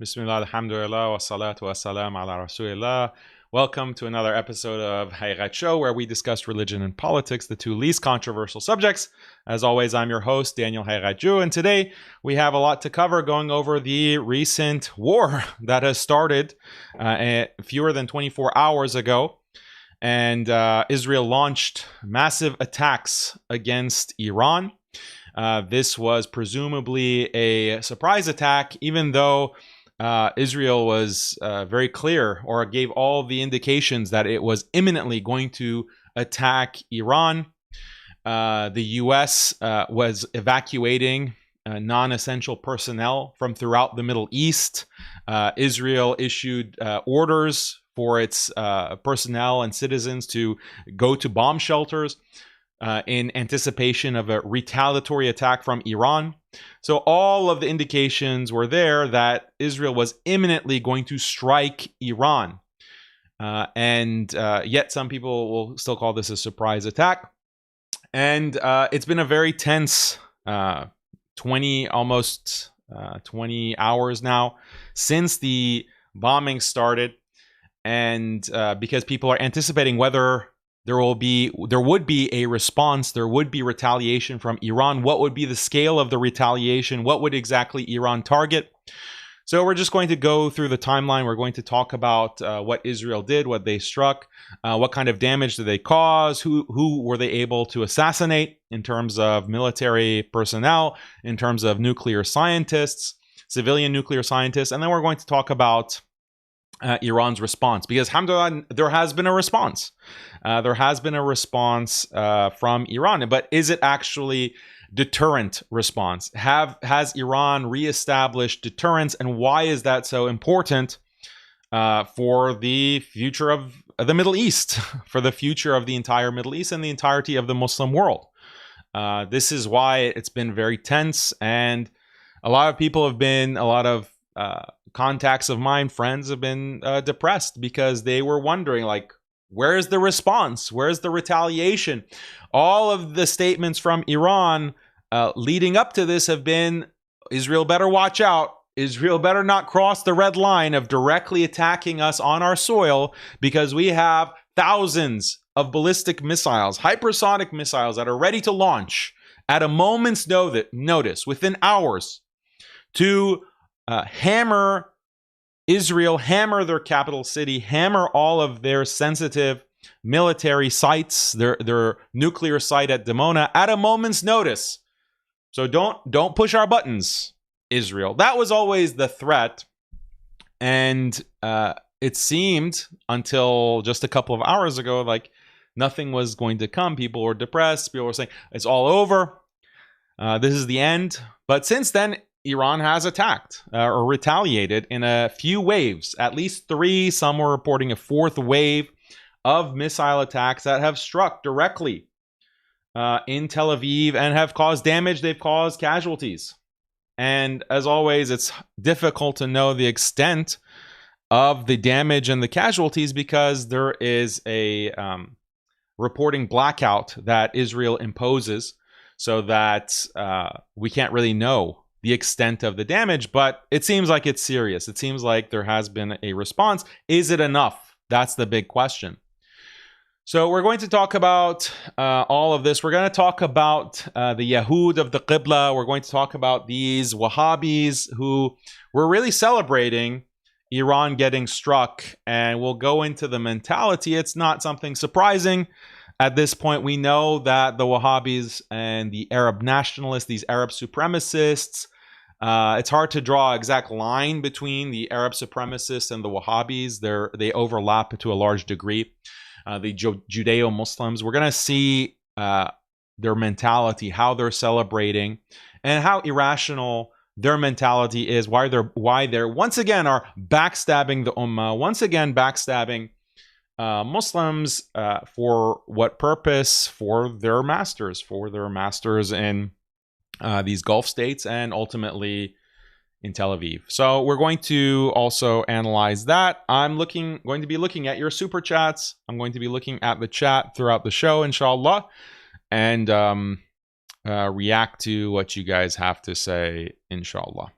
Bismillah, alhamdulillah, wa salatu wa salam ala rasulillah. Welcome to another episode of Haqiqatjou, where we discuss religion and politics, the two least controversial subjects. As always, I'm your host, Daniel Haqiqatjou, and today we have a lot to cover, going over the recent war that has started fewer than 24 hours ago. And Israel launched massive attacks against Iran. This was presumably a surprise attack, even though Israel was very clear, or gave all the indications that it was imminently going to attack Iran. The U.S. was evacuating non-essential personnel from throughout the Middle East. Israel issued orders for its personnel and citizens to go to bomb shelters in anticipation of a retaliatory attack from Iran. So all of the indications were there that Israel was imminently going to strike Iran. Yet some people will still call this a surprise attack. And it's been a very tense 20 hours now since the bombing started. And because people are anticipating whether there would be a response, there would be retaliation from Iran. What would be the scale of the retaliation? What would exactly Iran target? So we're just going to go through the timeline. We're going to talk about what Israel did, what they struck, what kind of damage did they cause, who were they able to assassinate in terms of military personnel, in terms of nuclear scientists, civilian nuclear scientists, and then we're going to talk about Iran's response, because alhamdulillah, there has been a response. There has been a response from Iran, but is it actually deterrent response? Has Iran reestablished deterrence, and why is that so important for the future of the Middle East, for the future of the entire Middle East and the entirety of the Muslim world? This is why it's been very tense, and a lot of people have been, contacts of mine, friends have been depressed because they were wondering, like, where's the response? Where's the retaliation? All of the statements from Iran leading up to this have been, Israel better watch out. Israel better not cross the red line of directly attacking us on our soil, because we have thousands of ballistic missiles, hypersonic missiles that are ready to launch at a moment's notice, within hours, to hammer Israel, hammer their capital city, hammer all of their sensitive military sites, their nuclear site at Dimona at a moment's notice. So don't push our buttons, Israel. That was always the threat. And it seemed until just a couple of hours ago like nothing was going to come. People were depressed. People were saying it's all over. This is the end. But since then, Iran has attacked or retaliated in a few waves, at least 3. Some were reporting a 4th wave of missile attacks that have struck directly in Tel Aviv and have caused damage. They've caused casualties. And as always, it's difficult to know the extent of the damage and the casualties because there is a reporting blackout that Israel imposes, so that we can't really know the extent of the damage, but it seems like it's serious. It seems like there has been a response. Is it enough? That's the big question. So we're going to talk about all of this. We're going to talk about the Yahud of the Qibla. We're going to talk about these Wahhabis who were really celebrating Iran getting struck, and we'll go into the mentality. It's not something surprising. At this point, we know that the Wahhabis and the Arab nationalists, these Arab supremacists, it's hard to draw an exact line between the Arab supremacists and the Wahhabis. They overlap to a large degree. The Judeo-Muslims, we're going to see their mentality, how they're celebrating, and how irrational their mentality is, why they're once again are backstabbing the Ummah, once again backstabbing Muslims for what purpose? For their masters in these Gulf states and ultimately in Tel Aviv. So we're going to also analyze that. I'm going to be looking at your super chats. I'm going to be looking at the chat throughout the show, inshallah, and react to what you guys have to say, inshallah.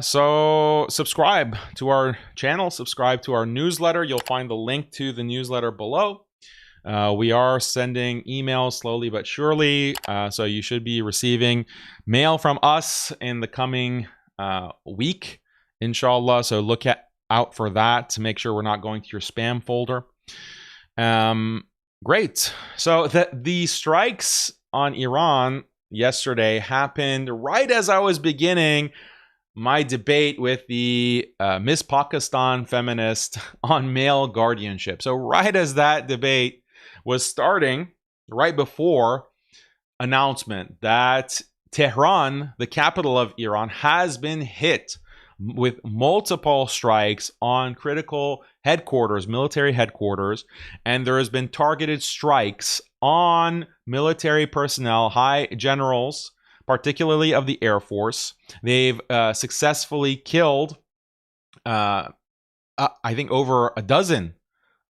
So subscribe to our channel, subscribe to our newsletter. You'll find the link to the newsletter below. We are sending emails slowly but surely, so you should be receiving mail from us in the coming week, inshallah. So look out for that to make sure we're not going to your spam folder. Great. So the strikes on Iran yesterday happened right as I was beginning my debate with the Miss Pakistan feminist on male guardianship. So right as that debate was starting, right before announcement that Tehran, the capital of Iran, has been hit with multiple strikes on critical headquarters, military headquarters, and there has been targeted strikes on military personnel, high generals, particularly of the Air Force. They've successfully killed, I think, over a dozen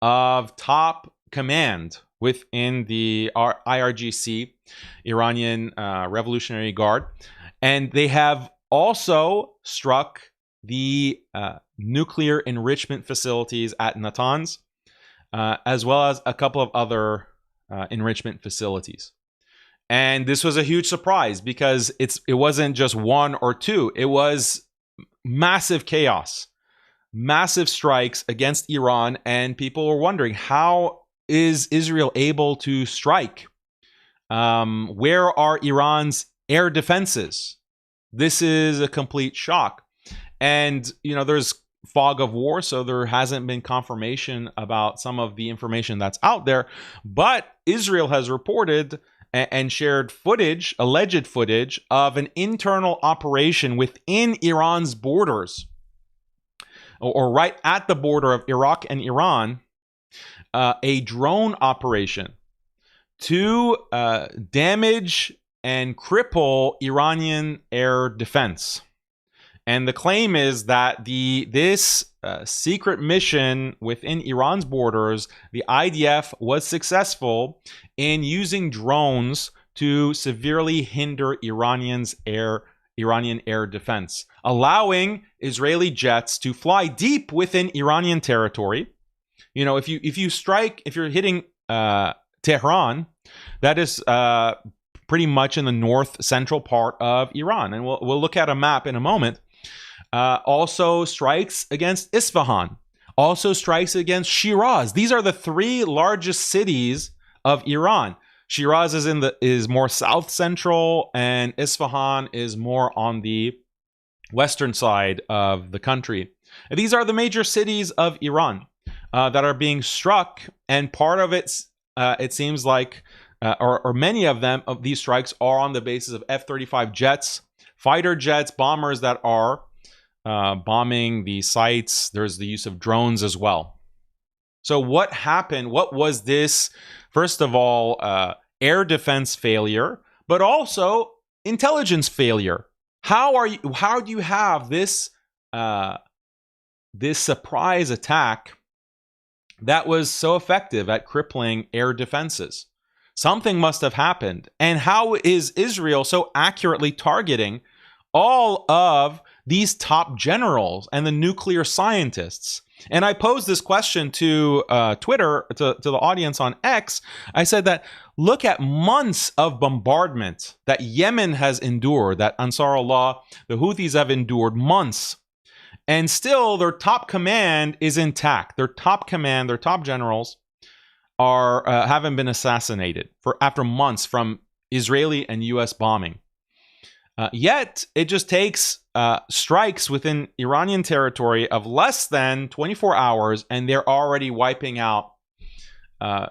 of top command within the IRGC, Iranian Revolutionary Guard. And they have also struck the nuclear enrichment facilities at Natanz, as well as a couple of other enrichment facilities. And this was a huge surprise because it wasn't just one or two. It was massive chaos, massive strikes against Iran. And people were wondering, how is Israel able to strike? Where are Iran's air defenses? This is a complete shock. And, there's fog of war, so there hasn't been confirmation about some of the information that's out there. But Israel has reported and shared footage, alleged footage, of an internal operation within Iran's borders, or right at the border of Iraq and Iran, a drone operation to damage and cripple Iranian air defense. And the claim is that this secret mission within Iran's borders, the IDF was successful in using drones to severely hinder Iranian air defense, allowing Israeli jets to fly deep within Iranian territory. If you're hitting Tehran, that is pretty much in the north central part of Iran, and we'll look at a map in a moment. Also strikes against Isfahan, also strikes against Shiraz. These are the three largest cities of Iran. Shiraz is more south central, and Isfahan is more on the western side of the country. And these are the major cities of Iran that are being struck, and part of it seems like, or many of these strikes are on the basis of F-35 jets, fighter jets, bombers that are bombing the sites. There's the use of drones as well. So what happened? What was this? First of all, air defense failure, but also intelligence failure. How do you have this surprise attack that was so effective at crippling air defenses? Something must have happened. And how is Israel so accurately targeting all of these top generals and the nuclear scientists? And I posed this question to Twitter, to the audience on X. I said that look at months of bombardment that Yemen has endured, that Ansar Allah, the Houthis have endured months. And still their top command is intact. Their top command, their top generals haven't been assassinated after months from Israeli and US bombing. Yet it just takes strikes within Iranian territory of less than 24 hours, and they're already wiping out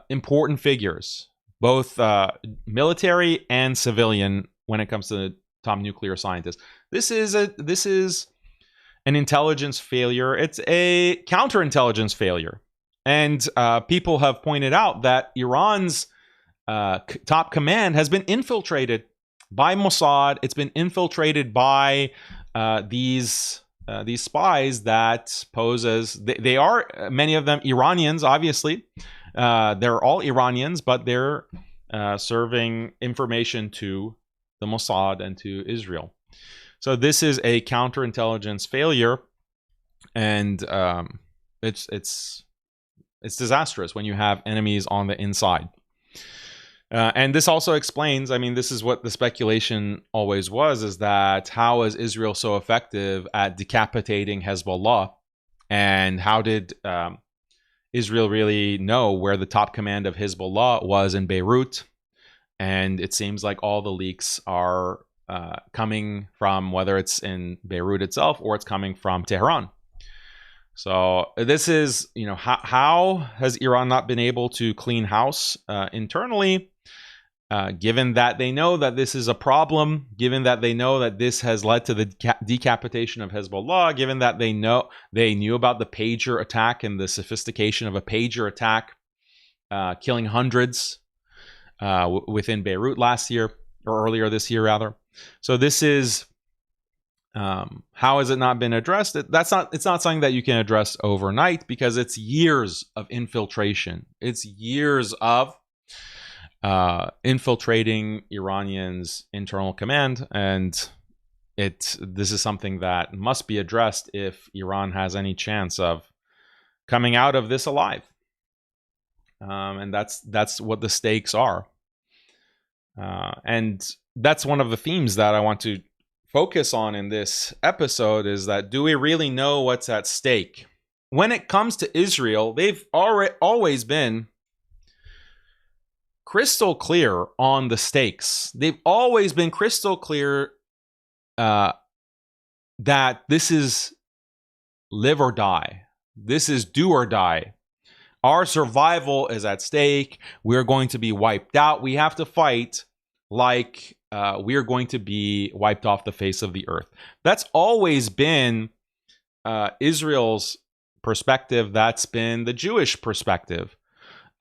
important figures, both military and civilian, when it comes to the top nuclear scientists. This is an intelligence failure. It's a counterintelligence failure. And people have pointed out that Iran's top command has been infiltrated by Mossad. It's been infiltrated by these spies that pose as they are, many of them Iranians, obviously. They're all Iranians, but they're serving information to the Mossad and to Israel. So this is a counterintelligence failure, and it's disastrous when you have enemies on the inside. And this also explains, I mean, this is what the speculation always was, is that how is Israel so effective at decapitating Hezbollah? And how did Israel really know where the top command of Hezbollah was in Beirut? And it seems like all the leaks are coming from, whether it's in Beirut itself or it's coming from Tehran. So this is, you know, how has Iran not been able to clean house internally, given that they know that this is a problem, given that they know that this has led to the decapitation of Hezbollah, given that they knew about the pager attack and the sophistication of a pager attack, killing hundreds within Beirut last year, or earlier this year rather. So this is, how has it not been addressed? It's not something that you can address overnight, because it's years of infiltration. It's years of infiltrating Iranians' internal command, and this is something that must be addressed if Iran has any chance of coming out of this alive. And that's what the stakes are. And that's one of the themes that I want to focus on in this episode, is that, do we really know what's at stake? When it comes to Israel, they've always been crystal clear on the stakes. They've always been crystal clear that this is live or die. This is do or die. Our survival is at stake. We're going to be wiped out. We have to fight like we are going to be wiped off the face of the earth. That's always been Israel's perspective. That's been the Jewish perspective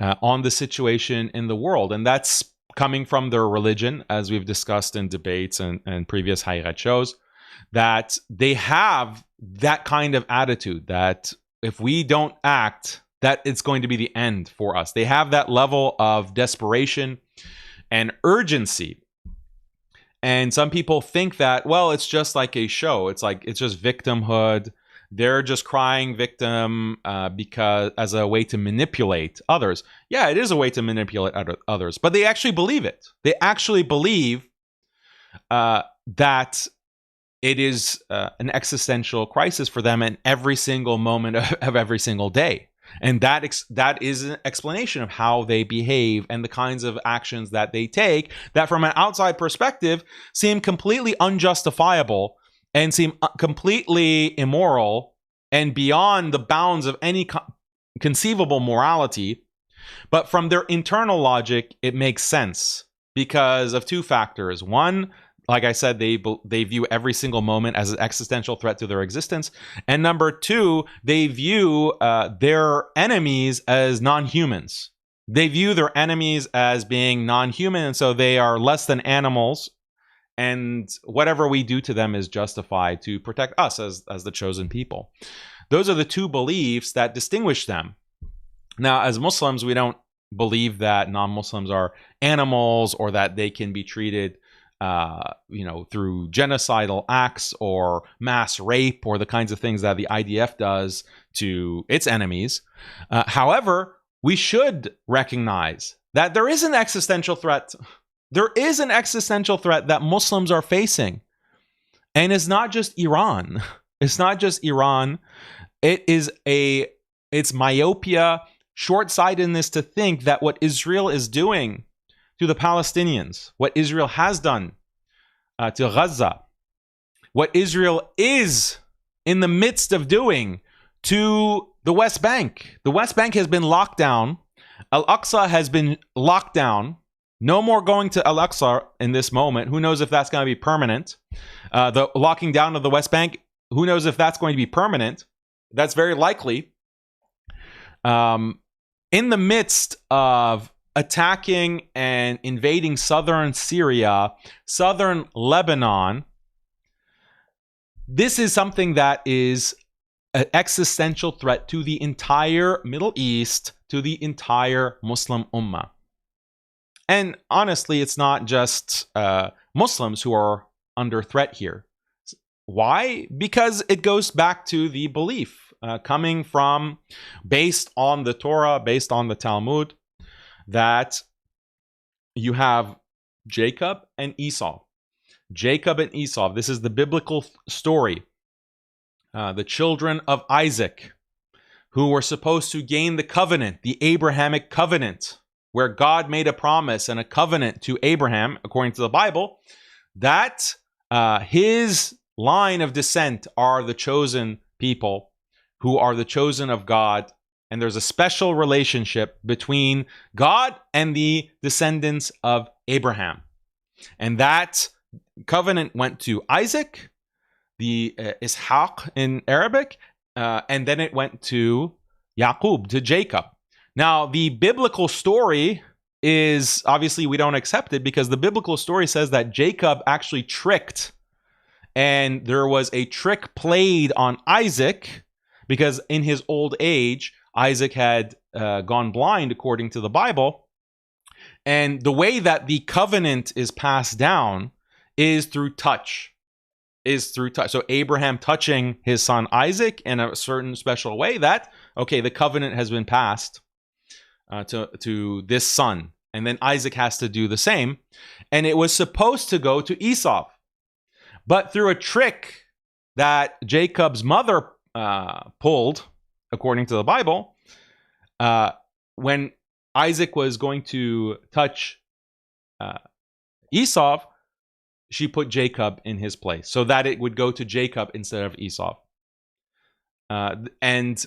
on the situation in the world. And that's coming from their religion, as we've discussed in debates and previous Haqiqat shows, that they have that kind of attitude that if we don't act, that it's going to be the end for us. They have that level of desperation and urgency. And some people think that, well, it's just like a show. It's just victimhood. They're just crying victim because as a way to manipulate others. Yeah, it is a way to manipulate others, but they actually believe it. They actually believe that it is an existential crisis for them in every single moment of every single day. And that is an explanation of how they behave and the kinds of actions that they take that from an outside perspective seem completely unjustifiable and seem completely immoral and beyond the bounds of any conceivable morality. But from their internal logic, it makes sense because of two factors. One, like I said, they view every single moment as an existential threat to their existence. And number two, they view their enemies as non-humans. They view their enemies as being non-human, and so they are less than animals. And whatever we do to them is justified to protect us as the chosen people. Those are the two beliefs that distinguish them. Now, as Muslims, we don't believe that non-Muslims are animals or that they can be treated through genocidal acts or mass rape or the kinds of things that the IDF does to its enemies. However, we should recognize that there is an existential threat. There is an existential threat that Muslims are facing. And it's not just Iran. It's not just Iran. It's myopia, short-sightedness to think that what Israel is doing to the Palestinians, what Israel has done to Gaza, what Israel is in the midst of doing to the West Bank. The West Bank has been locked down. Al-Aqsa has been locked down. No more going to Al-Aqsa in this moment. Who knows if that's going to be permanent? The locking down of the West Bank, who knows if that's going to be permanent? That's very likely. In the midst of attacking and invading southern Syria, southern Lebanon, this is something that is an existential threat to the entire Middle East, to the entire Muslim Ummah. And honestly, it's not just Muslims who are under threat here. Why? Because it goes back to the belief coming from, based on the Torah, based on the Talmud, that you have Jacob and Esau. Jacob and Esau, this is the biblical story. The children of Isaac, who were supposed to gain the covenant, the Abrahamic covenant, where God made a promise and a covenant to Abraham, according to the Bible, that his line of descent are the chosen people who are the chosen of God. And there's a special relationship between God and the descendants of Abraham. And that covenant went to Isaac, the Ishaq in Arabic, and then it went to Yaqub, to Jacob. Now, the biblical story is, obviously we don't accept it, because the biblical story says that Jacob actually tricked, and there was a trick played on Isaac, because in his old age, Isaac had gone blind, according to the Bible. And the way that the covenant is passed down is through touch. So Abraham touching his son Isaac in a certain special way, that, okay, the covenant has been passed to this son. And then Isaac has to do the same. And it was supposed to go to Esau. But through a trick that Jacob's mother pulled, according to the Bible, when Isaac was going to touch Esau, she put Jacob in his place so that it would go to Jacob instead of Esau. And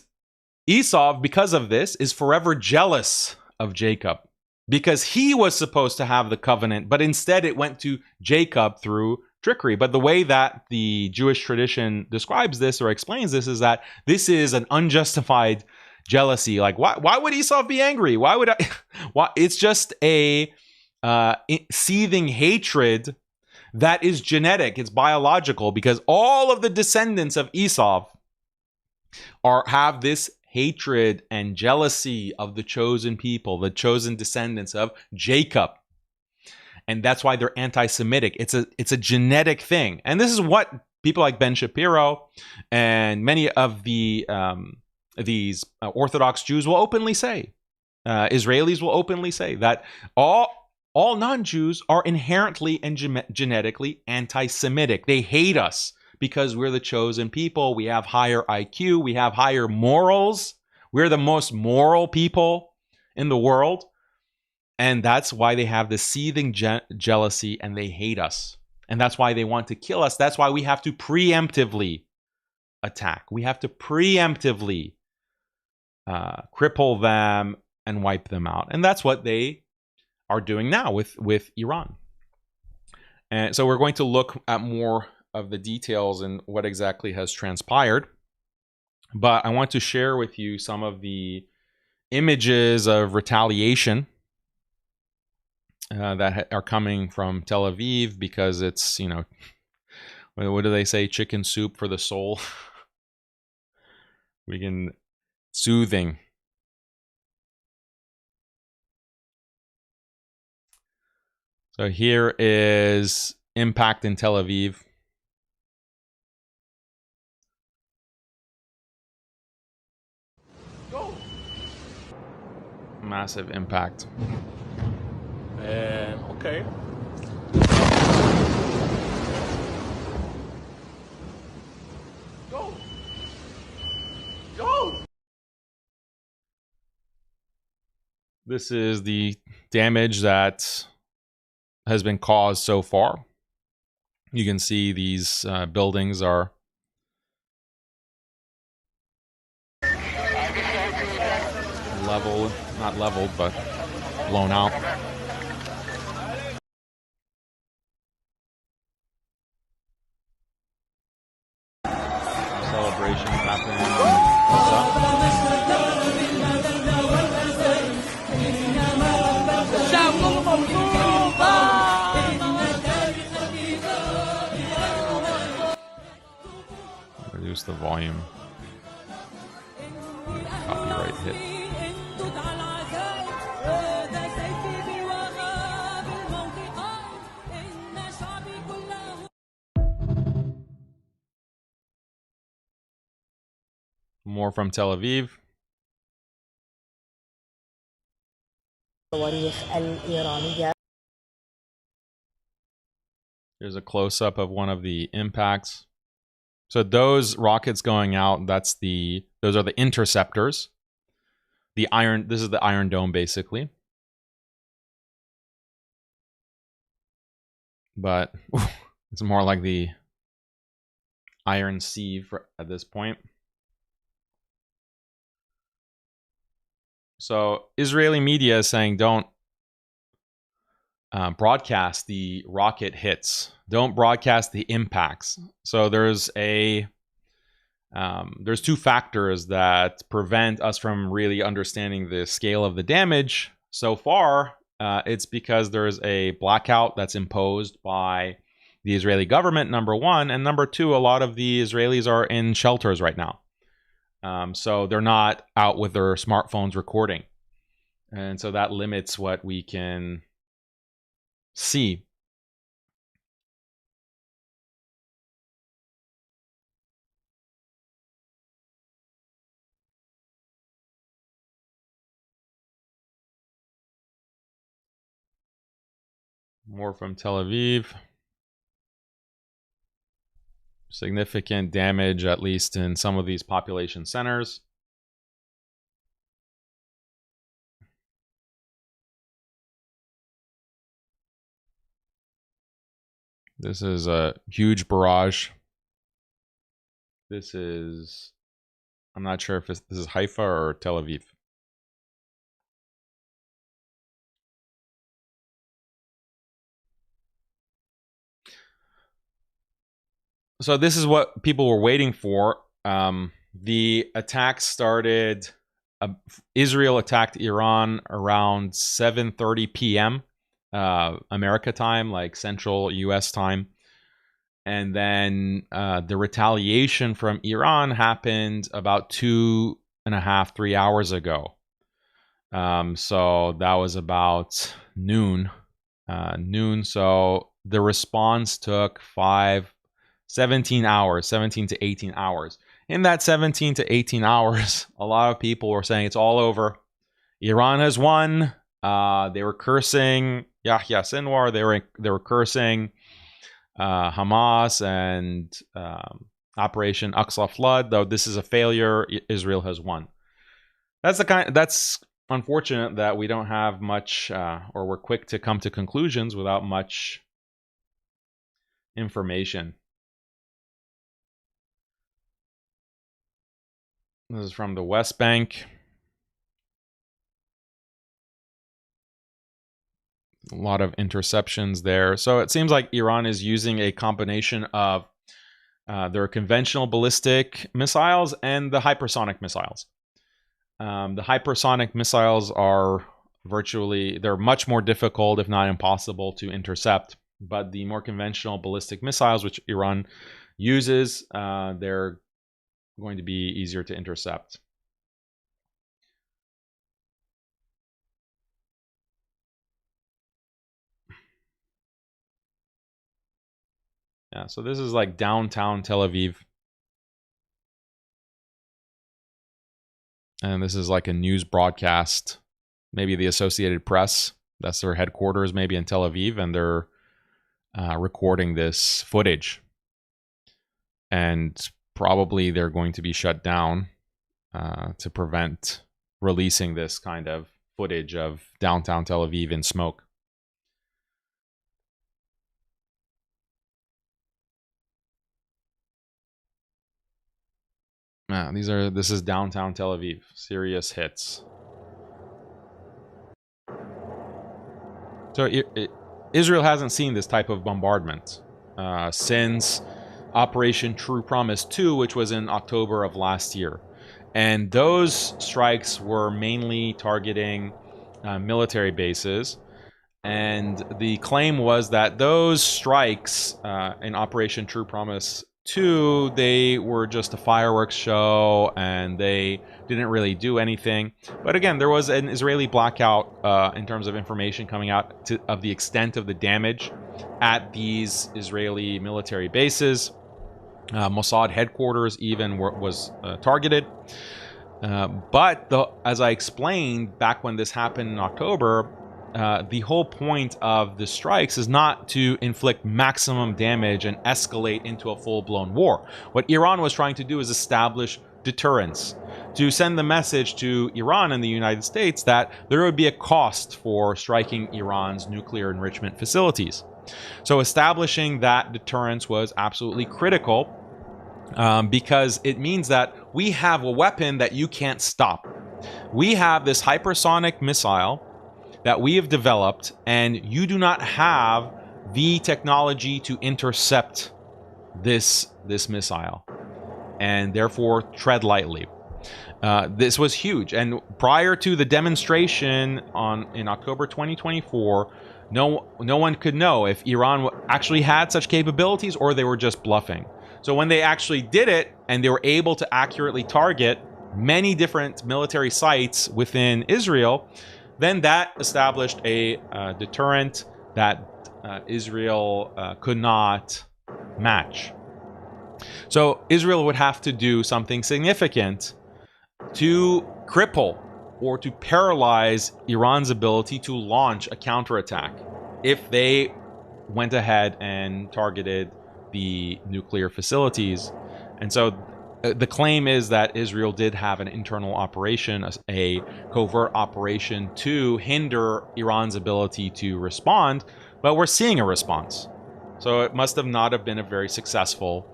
Esau, because of this, is forever jealous of Jacob, because he was supposed to have the covenant, but instead it went to Jacob through trickery. But the way that the Jewish tradition describes this or explains this is that this is an unjustified jealousy. Like, why would Esau be angry? Why would I? Why? It's just a seething hatred that is genetic. It's biological, because all of the descendants of Esau have this hatred and jealousy of the chosen people, the chosen descendants of Jacob. And that's why they're anti-Semitic. It's a genetic thing. And this is what people like Ben Shapiro and many of these Orthodox Jews will openly say. Israelis will openly say that all non-Jews are inherently and genetically anti-Semitic. They hate us because we're the chosen people. We have higher IQ. We have higher morals. We're the most moral people in the world. And that's why they have this seething jealousy, and they hate us. And that's why they want to kill us. That's why we have to preemptively attack. We have to preemptively cripple them and wipe them out. And that's what they are doing now with Iran. And so we're going to look at more of the details and what exactly has transpired. But I want to share with you some of the images of retaliation that are coming from Tel Aviv, because it's, what do they say? Chicken soup for the soul. Soothing. So here is impact in Tel Aviv. Massive impact. Okay. Go. This is the damage that has been caused so far. You can see these buildings are not leveled, but blown out. Celebrations happening. Reduce the volume. Copyright hit. More from Tel Aviv. Here's a close-up of one of the impacts. So those rockets going out, those are the interceptors. This is the Iron Dome, basically. But it's more like the Iron Sieve at this point. So Israeli media is saying don't broadcast the rocket hits. Don't broadcast the impacts. So there's two factors that prevent us from really understanding the scale of the damage so far. It's because there's a blackout that's imposed by the Israeli government, number one. And number two, a lot of the Israelis are in shelters right now. So they're not out with their smartphones recording. And so that limits what we can see. More from Tel Aviv. Significant damage, at least in some of these population centers. This is a huge barrage. This is, I'm not sure if this is Haifa or Tel Aviv. So this is what people were waiting for. The attack started, Israel attacked Iran around 7:30 p.m. America time, like Central US time. And then the retaliation from Iran happened about 2.5, 3 hours ago. So that was about noon. So the response took 17 hours, 17 to 18 hours. In that 17 to 18 hours, a lot of people were saying it's all over. Iran has won. They were cursing Yahya Sinwar. They were cursing Hamas and Operation Aqsa Flood. Though this is a failure, Israel has won. That's unfortunate that we don't have much, or we're quick to come to conclusions without much information. This is from the West Bank. A lot of interceptions there. So it seems like Iran is using a combination of their conventional ballistic missiles and the hypersonic missiles. The hypersonic missiles are they're much more difficult, if not impossible, to intercept. But the more conventional ballistic missiles, which Iran uses, they're going to be easier to intercept. Yeah, so this is like downtown Tel Aviv. And this is like a news broadcast, maybe the Associated Press. That's their headquarters, maybe in Tel Aviv, and they're recording this footage. And probably they're going to be shut down to prevent releasing this kind of footage of downtown Tel Aviv in smoke. This is downtown Tel Aviv. Serious hits. So Israel hasn't seen this type of bombardment since Operation True Promise 2, which was in October of last year. And those strikes were mainly targeting military bases. And the claim was that those strikes in Operation True Promise 2, they were just a fireworks show and they didn't really do anything. But again, there was an Israeli blackout in terms of information coming out of the extent of the damage at these Israeli military bases. Mossad headquarters even was targeted. But as I explained back when this happened in October, the whole point of the strikes is not to inflict maximum damage and escalate into a full-blown war. What Iran was trying to do is establish deterrence, to send the message to Iran and the United States that there would be a cost for striking Iran's nuclear enrichment facilities. So establishing that deterrence was absolutely critical, because it means that we have a weapon that you can't stop. We have this hypersonic missile that we have developed, and you do not have the technology to intercept this missile, and therefore tread lightly. This was huge, and prior to the demonstration in October 2024, no one could know if Iran actually had such capabilities or they were just bluffing. So when they actually did it and they were able to accurately target many different military sites within Israel, then that established a deterrent that Israel could not match. So Israel would have to do something significant to cripple or to paralyze Iran's ability to launch a counterattack if they went ahead and targeted the nuclear facilities. And so the claim is that Israel did have an internal operation, a covert operation to hinder Iran's ability to respond, but we're seeing a response. So it must have not have been a very successful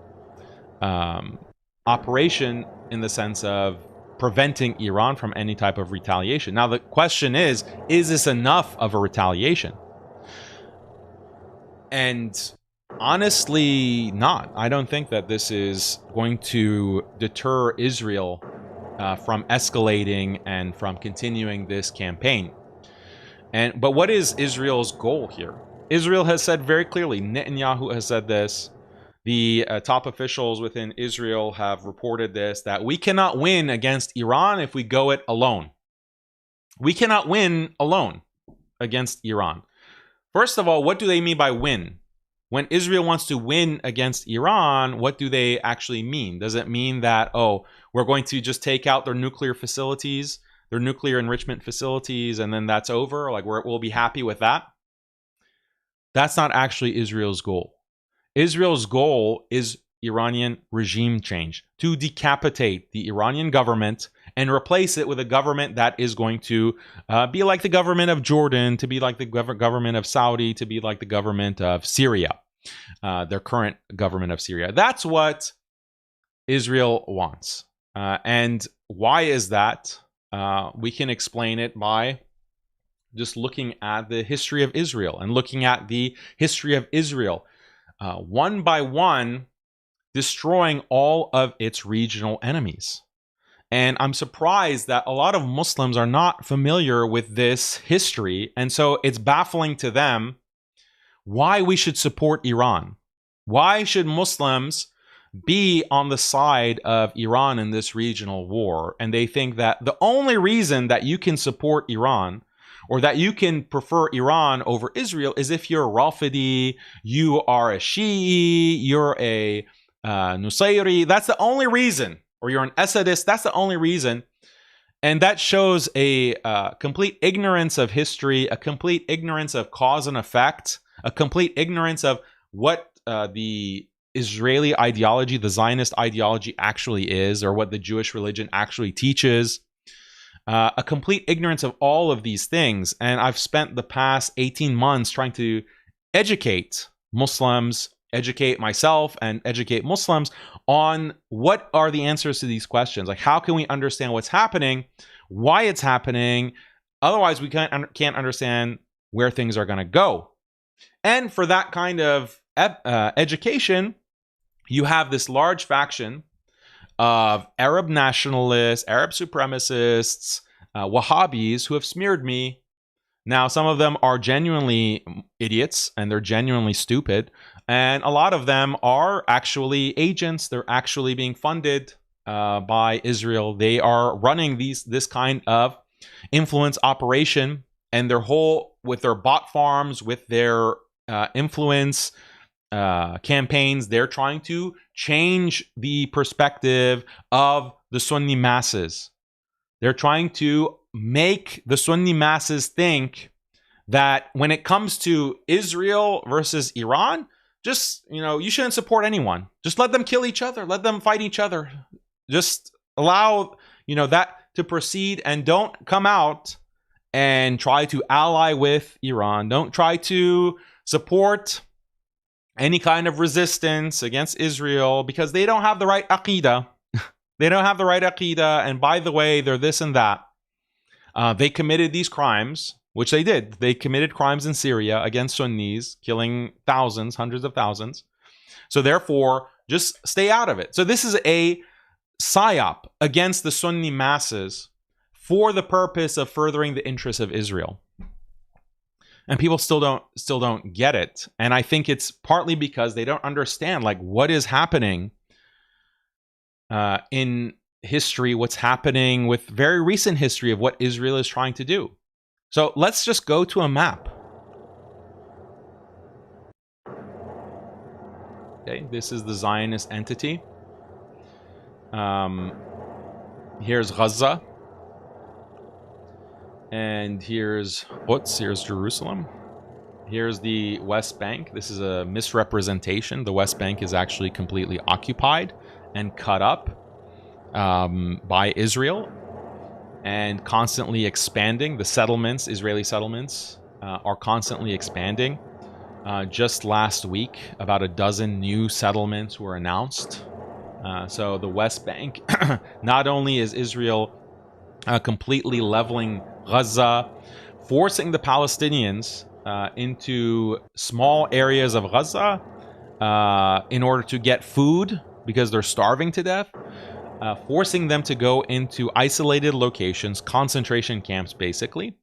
operation in the sense of preventing Iran from any type of retaliation. Now the question is this enough of a retaliation? And honestly, not. I don't think that this is going to deter Israel from escalating and from continuing this campaign. But what is Israel's goal here? Israel has said very clearly, Netanyahu has said this, the top officials within Israel have reported this, that we cannot win against Iran if we go it alone. We cannot win alone against Iran. First of all, what do they mean by win? When Israel wants to win against Iran, what do they actually mean? Does it mean that, oh, we're going to just take out their nuclear facilities, their nuclear enrichment facilities, and then that's over? Like, we'll be happy with that? That's not actually Israel's goal. Israel's goal is Iranian regime change, to decapitate the Iranian government and replace it with a government that is going to be like the government of Jordan, to be like the government of Saudi, to be like the government of Syria, their current government of Syria. That's what Israel wants. And why is that? We can explain it by just looking at the history of Israel and looking at the history of Israel one by one, destroying all of its regional enemies. And I'm surprised that a lot of Muslims are not familiar with this history. And so it's baffling to them why we should support Iran. Why should Muslims be on the side of Iran in this regional war? And they think that the only reason that you can support Iran, or that you can prefer Iran over Israel, is if you're a Rafidi, you are a Shi'i, you're a Nusayri. That's the only reason. Or you're an Assadist. That's the only reason. And that shows a complete ignorance of history, a complete ignorance of cause and effect, a complete ignorance of what the Israeli ideology, the Zionist ideology actually is, or what the Jewish religion actually teaches. A complete ignorance of all of these things. And I've spent the past 18 months trying to educate Muslims, educate myself, and educate Muslims on what are the answers to these questions. Like, how can we understand what's happening, why it's happening? Otherwise, we can't understand where things are going to go. And for that kind of education, you have this large faction of Arab nationalists, Arab supremacists, Wahhabis who have smeared me. Now, some of them are genuinely idiots and they're genuinely stupid. And a lot of them are actually agents. They're actually being funded by Israel. They are running this kind of influence operation, and with their bot farms, with their influence, campaigns. They're trying to change the perspective of the Sunni masses. They're trying to make the Sunni masses think that when it comes to Israel versus Iran, just, you shouldn't support anyone. Just let them kill each other. Let them fight each other. Just allow, that to proceed, and don't come out and try to ally with Iran. Don't try to support any kind of resistance against Israel, because they don't have the right aqidah. They don't have the right aqidah. And by the way, they're this and that. They committed these crimes, which they did. They committed crimes in Syria against Sunnis, killing thousands, hundreds of thousands. So therefore, just stay out of it. So this is a psyop against the Sunni masses for the purpose of furthering the interests of Israel. And people still don't get it. And I think it's partly because they don't understand what is happening in history, what's happening with very recent history of what Israel is trying to do. So let's just go to a map. Okay, this is the Zionist entity. Here's Gaza. And here's Quds, here's Jerusalem. Here's the West Bank. This is a misrepresentation. The West Bank is actually completely occupied and cut up by Israel and constantly expanding. The settlements, Israeli settlements, are constantly expanding. Just last week, about a dozen new settlements were announced. So the West Bank, not only is Israel completely leveling Gaza, forcing the Palestinians into small areas of Gaza in order to get food because they're starving to death, forcing them to go into isolated locations, concentration camps basically,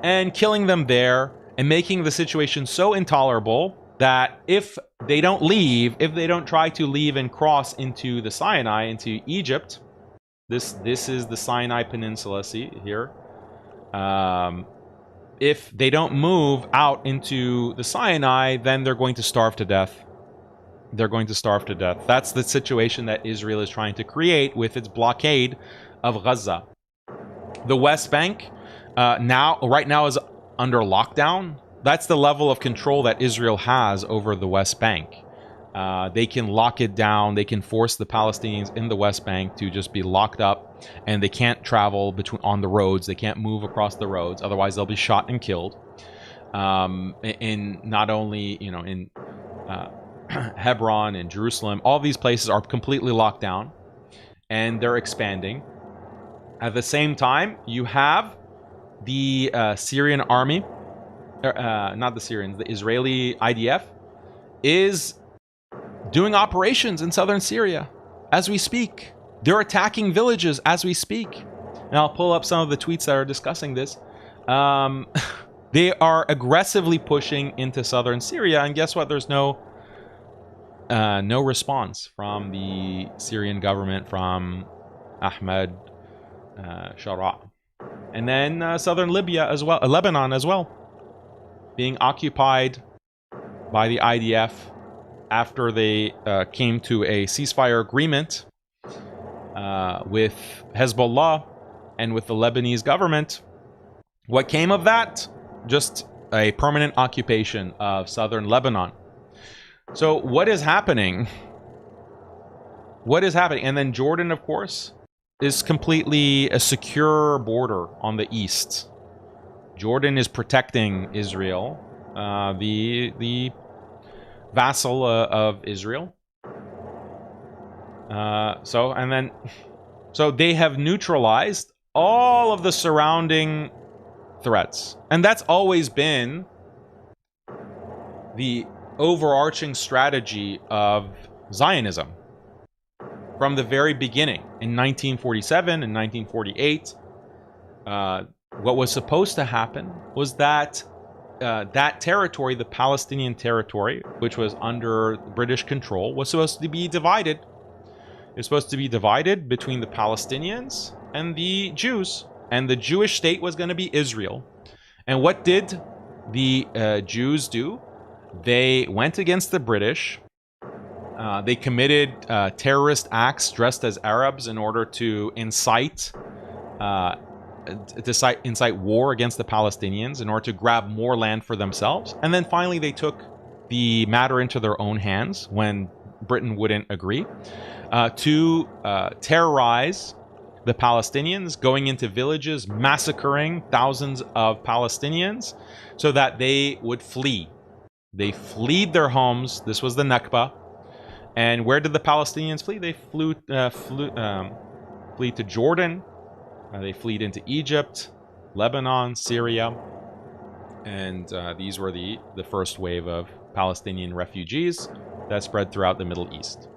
and killing them there, and making the situation so intolerable that if they don't leave, if they don't try to leave and cross into the Sinai, into Egypt, this is the Sinai Peninsula, see here. If they don't move out into the Sinai, then they're going to starve to death. They're going to starve to death. That's the situation that Israel is trying to create with its blockade of Gaza. The West Bank right now is under lockdown. That's the level of control that Israel has over the West Bank. They can lock it down. They can force the Palestinians in the West Bank to just be locked up, and they can't travel on the roads. They can't move across the roads. Otherwise, they'll be shot and killed. In not only, in Hebron and Jerusalem, all these places are completely locked down, and they're expanding. At the same time, you have the Syrian army, not the Syrians, the Israeli IDF is doing operations in southern Syria as we speak. They're attacking villages as we speak. And I'll pull up some of the tweets that are discussing this. They are aggressively pushing into southern Syria, and guess what? There's no response from the Syrian government, from Ahmed Shara. And then southern Libya as well, Lebanon as well, being occupied by the IDF after they came to a ceasefire agreement with Hezbollah and with the Lebanese government. What came of that? Just a permanent occupation of southern Lebanon. So what is happening? What is happening? And then Jordan, of course, is completely a secure border on the east. Jordan is protecting Israel, the vassal of Israel. So they have neutralized all of the surrounding threats. And that's always been the overarching strategy of Zionism from the very beginning. In 1947 and 1948, what was supposed to happen was that that territory, the Palestinian territory, which was under British control, was supposed to be divided. It was supposed to be divided between the Palestinians and the Jews. And the Jewish state was going to be Israel. And what did the Jews do? They went against the British. They committed terrorist acts dressed as Arabs in order to incite war against the Palestinians, in order to grab more land for themselves. And then finally they took the matter into their own hands when Britain wouldn't agree, to terrorize the Palestinians, going into villages, massacring thousands of Palestinians so that they would flee. They fled their homes. This was the Nakba. And where did the Palestinians flee? They flee to Jordan. They fled into Egypt, Lebanon, Syria. And these were the first wave of Palestinian refugees that spread throughout the Middle East.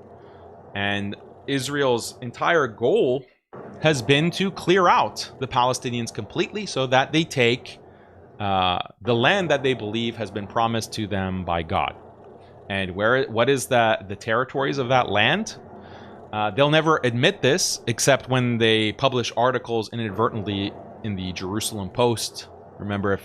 And Israel's entire goal has been to clear out the Palestinians completely so that they take the land that they believe has been promised to them by God. And what is the territories of that land? They'll never admit this, except when they publish articles inadvertently in the Jerusalem Post. Remember, I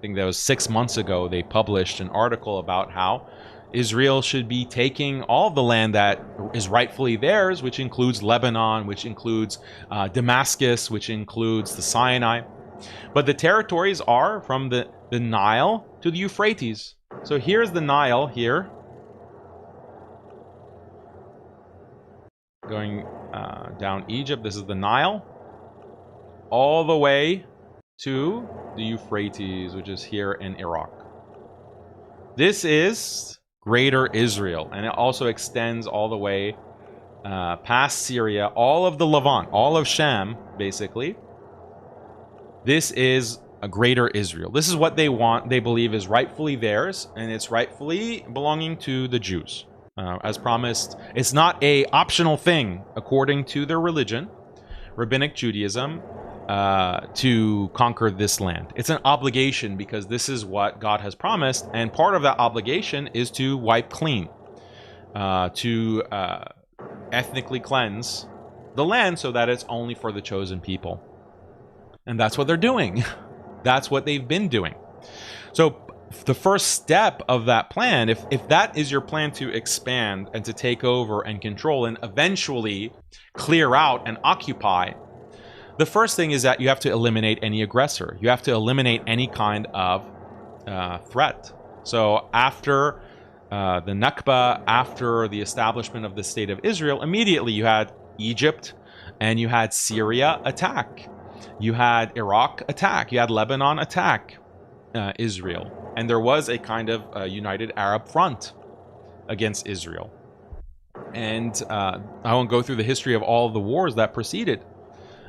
think that was 6 months ago, they published an article about how Israel should be taking all the land that is rightfully theirs, which includes Lebanon, which includes Damascus, which includes the Sinai. But the territories are from the Nile to the Euphrates. So here's the Nile here, going down Egypt. This is the Nile, all the way to the Euphrates, which is here in Iraq. This is Greater Israel, and it also extends all the way past Syria, all of the Levant, all of Sham, basically. This is a Greater Israel. This is what they want, they believe is rightfully theirs, and it's rightfully belonging to the Jews. As promised, it's not a optional thing according to their religion, Rabbinic Judaism, to conquer this land. It's an obligation because this is what God has promised, and part of that obligation is to wipe clean, to ethnically cleanse the land so that it's only for the chosen people. And that's what they're doing. That's what they've been doing. So the first step of that plan, if that is your plan to expand and to take over and control and eventually clear out and occupy, the first thing is that you have to eliminate any aggressor. You have to eliminate any kind of threat. So after the Nakba, after the establishment of the State of Israel, immediately you had Egypt and you had Syria attack. You had Iraq attack. You had Lebanon attack Israel. And there was a kind of united Arab front against Israel. And I won't go through the history of all of the wars that preceded.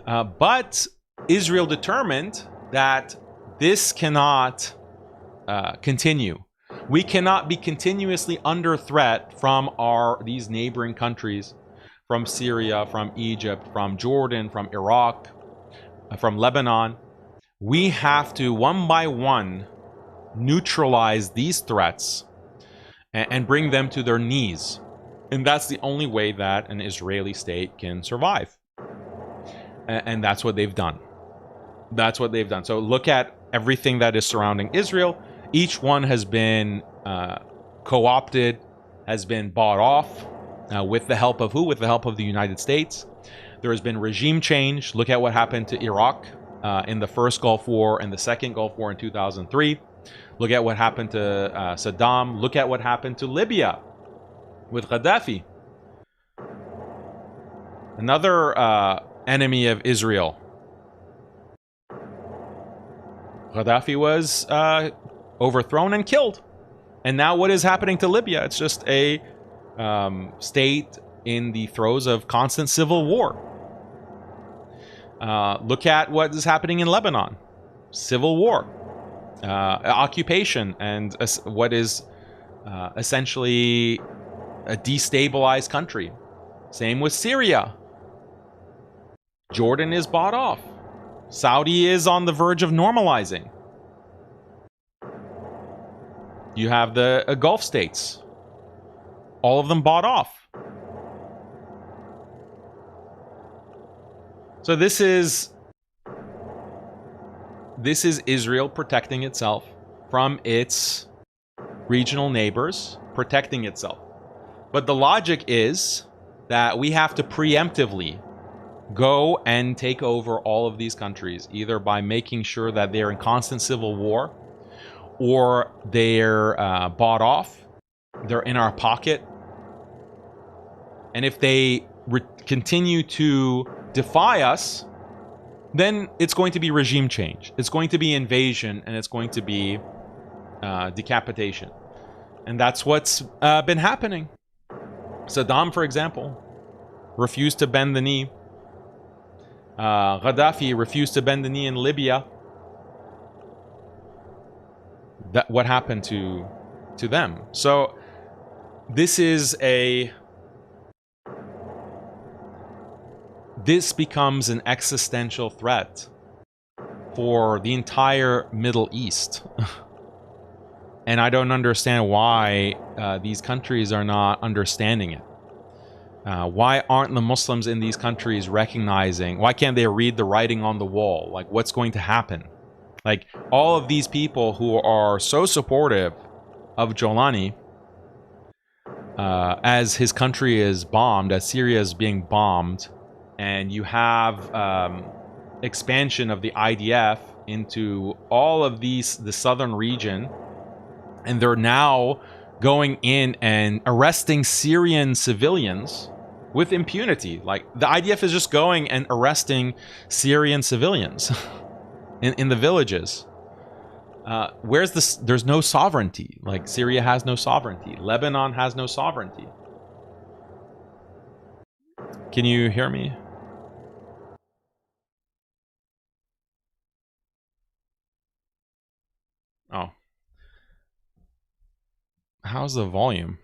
But Israel determined that this cannot continue. We cannot be continuously under threat from these neighboring countries, from Syria, from Egypt, from Jordan, from Iraq, from Lebanon. We have to, one by one, neutralize these threats and bring them to their knees. And that's the only way that an Israeli state can survive. And that's what they've done. That's what they've done. So look at everything that is surrounding Israel. Each one has been co-opted, has been bought off with the help of who? With the help of the United States. There has been regime change. Look at what happened to Iraq in the first Gulf War and the second Gulf War in 2003. Look at what happened to Saddam. Look at what happened to Libya with Gaddafi. Another enemy of Israel. Gaddafi was overthrown and killed. And now what is happening to Libya? It's just a state in the throes of constant civil war. Look at what is happening in Lebanon. Civil war. Occupation, and what is essentially a destabilized country. Same with Syria. Jordan is bought off. Saudi is on the verge of normalizing. You have the Gulf states. All of them bought off. So this is Israel protecting itself from its regional neighbors, protecting itself. But the logic is that we have to preemptively go and take over all of these countries, either by making sure that they're in constant civil war, or they're bought off, they're in our pocket. And if they continue to defy us, then it's going to be regime change. It's going to be invasion, and it's going to be decapitation. And that's what's been happening. Saddam, for example, refused to bend the knee. Gaddafi refused to bend the knee in Libya. What happened to them? So this becomes an existential threat for the entire Middle East. And I don't understand why these countries are not understanding it. Why aren't the Muslims in these countries recognizing? Why can't they read the writing on the wall? Like, what's going to happen? Like, all of these people who are so supportive of Jolani, as his country is bombed, as Syria is being bombed, and you have expansion of the IDF into all of the southern region, and they're now going in and arresting Syrian civilians with impunity. Like, the IDF is just going and arresting Syrian civilians in the villages. Where's this? There's no sovereignty. Like, Syria has no sovereignty. Lebanon has no sovereignty. Can you hear me? Oh. How's the volume?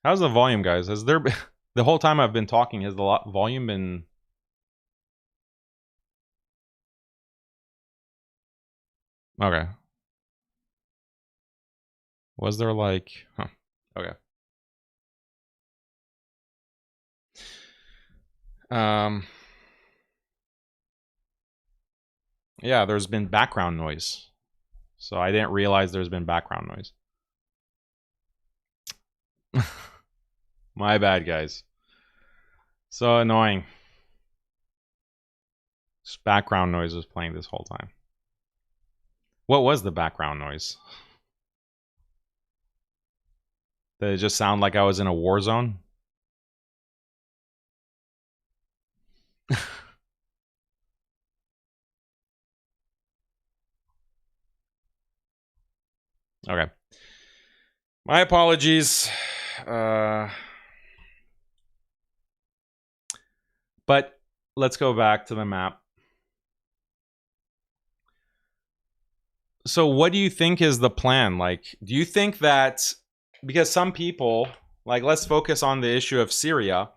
How's the volume, guys? Has there been, the whole time I've been talking, has the volume been... Okay. Was there like... Huh. Okay. Yeah, there's been background noise. So I didn't realize there's been background noise. My bad, guys. So annoying. This background noise was playing this whole time. What was the background noise? Did it just sound like I was in a war zone? Okay. My apologies. But let's go back to the map. So what do you think is the plan? Like, do you think that, because some people, like, let's focus on the issue of Syria.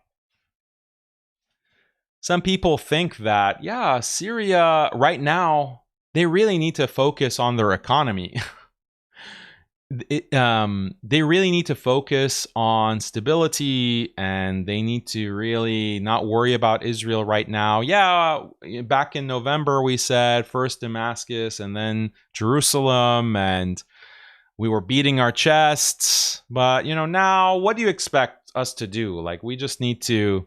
Some people think that, yeah, Syria right now, they really need to focus on their economy. They really need to focus on stability, and they need to really not worry about Israel right now. Yeah, back in November we said first Damascus and then Jerusalem, and we were beating our chests. But, you know, now what do you expect us to do? Like, we just need to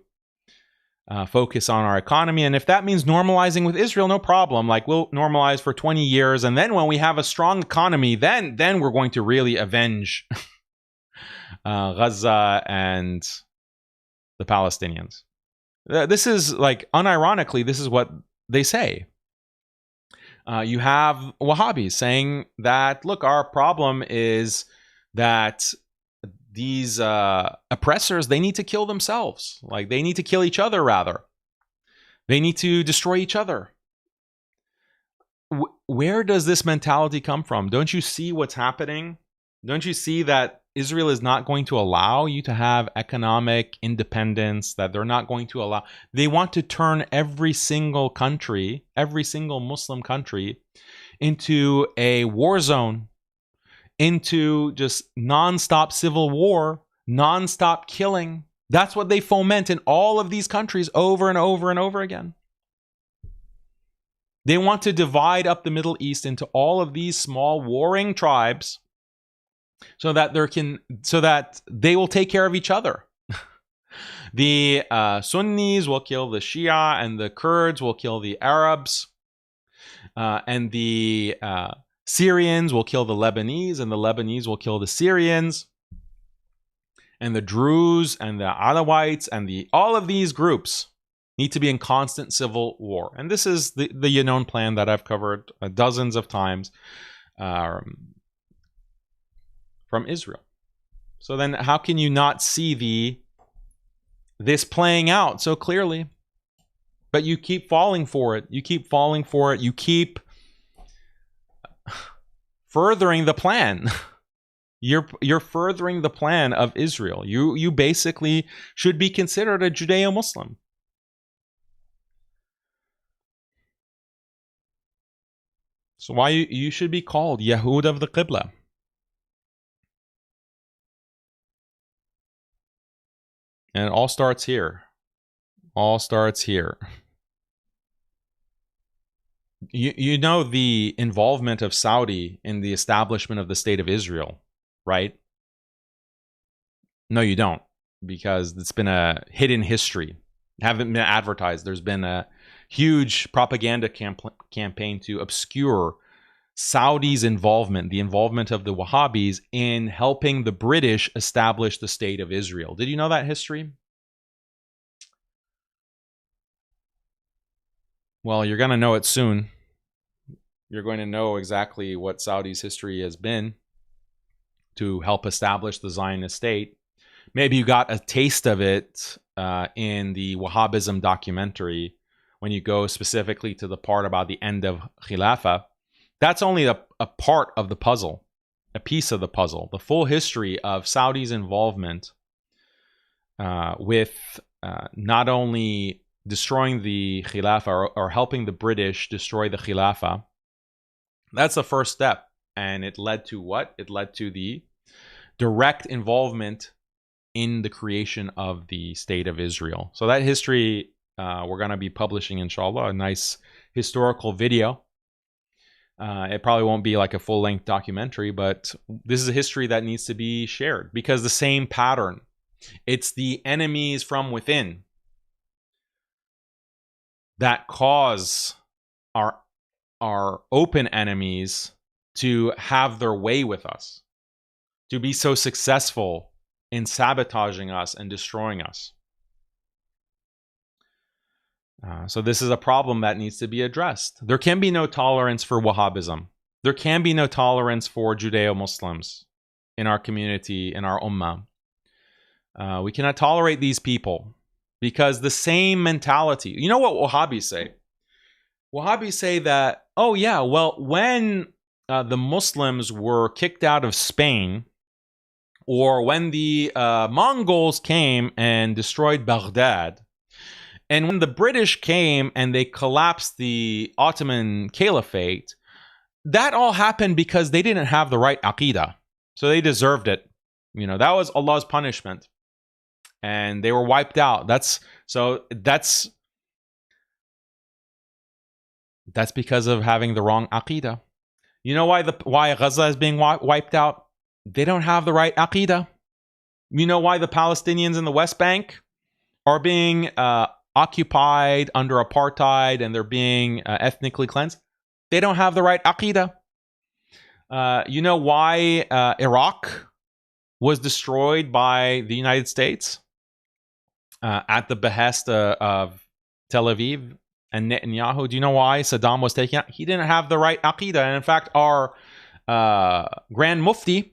focus on our economy, and if that means normalizing with Israel, no problem. Like, we'll normalize for 20 years, and then when we have a strong economy, then we're going to really avenge Gaza and the Palestinians. This is, like, unironically, this is what they say. You have Wahhabis saying that, look, our problem is that these oppressors, they need to kill themselves. Like, they need to kill each other, rather. They need to destroy each other. Where does this mentality come from? Don't you see what's happening? Don't you see that Israel is not going to allow you to have economic independence, that they're not going to allow... They want to turn every single country, every single Muslim country, into a war zone, into just non-stop civil war, non-stop killing, That's what they foment in all of these countries over and over and over again. They want to divide up the Middle East into all of these small warring tribes so that they will take care of each other. The Sunnis will kill the Shia, and the Kurds will kill the Arabs, and the Syrians will kill the Lebanese, and the Lebanese will kill the Syrians, and the Druze and the Alawites and all of these groups need to be in constant civil war. And this is the Yanon plan that I've covered dozens of times from Israel. So then how can you not see this playing out so clearly? But you keep falling for it. You keep falling for it. You keep furthering the plan. You're furthering the plan of Israel. You basically should be considered a Judeo-Muslim. So why you should be called Yahud of the Qibla. And it all starts here. All starts here. You know the involvement of Saudi in the establishment of the State of Israel, right? No, you don't, because it's been a hidden history. Haven't been advertised. There's been a huge propaganda campaign to obscure Saudi's involvement, the involvement of the Wahhabis in helping the British establish the State of Israel. Did you know that history? Well, you're going to know it soon. You're going to know exactly what Saudi's history has been to help establish the Zionist state. Maybe you got a taste of it in the Wahhabism documentary when you go specifically to the part about the end of Khilafah. That's only a part of the puzzle, a piece of the puzzle. The full history of Saudi's involvement with not only destroying the Khilafah or helping the British destroy the Khilafah. That's the first step. And it led to what? It led to the direct involvement in the creation of the State of Israel. So that history, we're going to be publishing, inshallah, a nice historical video. It probably won't be like a full-length documentary, but this is a history that needs to be shared because the same pattern. It's the enemies from within that cause our open enemies to have their way with us, to be so successful in sabotaging us and destroying us. So this is a problem that needs to be addressed. There can be no tolerance for Wahhabism. There can be no tolerance for Judeo-Muslims in our community, in our ummah. We cannot tolerate these people because the same mentality. You know what Wahhabis say? Wahhabis say that, oh yeah, well, when the Muslims were kicked out of Spain, or when the Mongols came and destroyed Baghdad, and when the British came and they collapsed the Ottoman Caliphate, that all happened because they didn't have the right Aqidah. So they deserved it. You know, that was Allah's punishment. And they were wiped out. That's because of having the wrong Aqidah. You know why Gaza is being wiped out? They don't have the right Aqidah. You know why the Palestinians in the West Bank are being occupied under apartheid and they're being ethnically cleansed? They don't have the right Aqidah. You know why Iraq was destroyed by the United States at the behest of Tel Aviv and Netanyahu? Do you know why Saddam was taken out? He didn't have the right Aqidah. And in fact, our Grand Mufti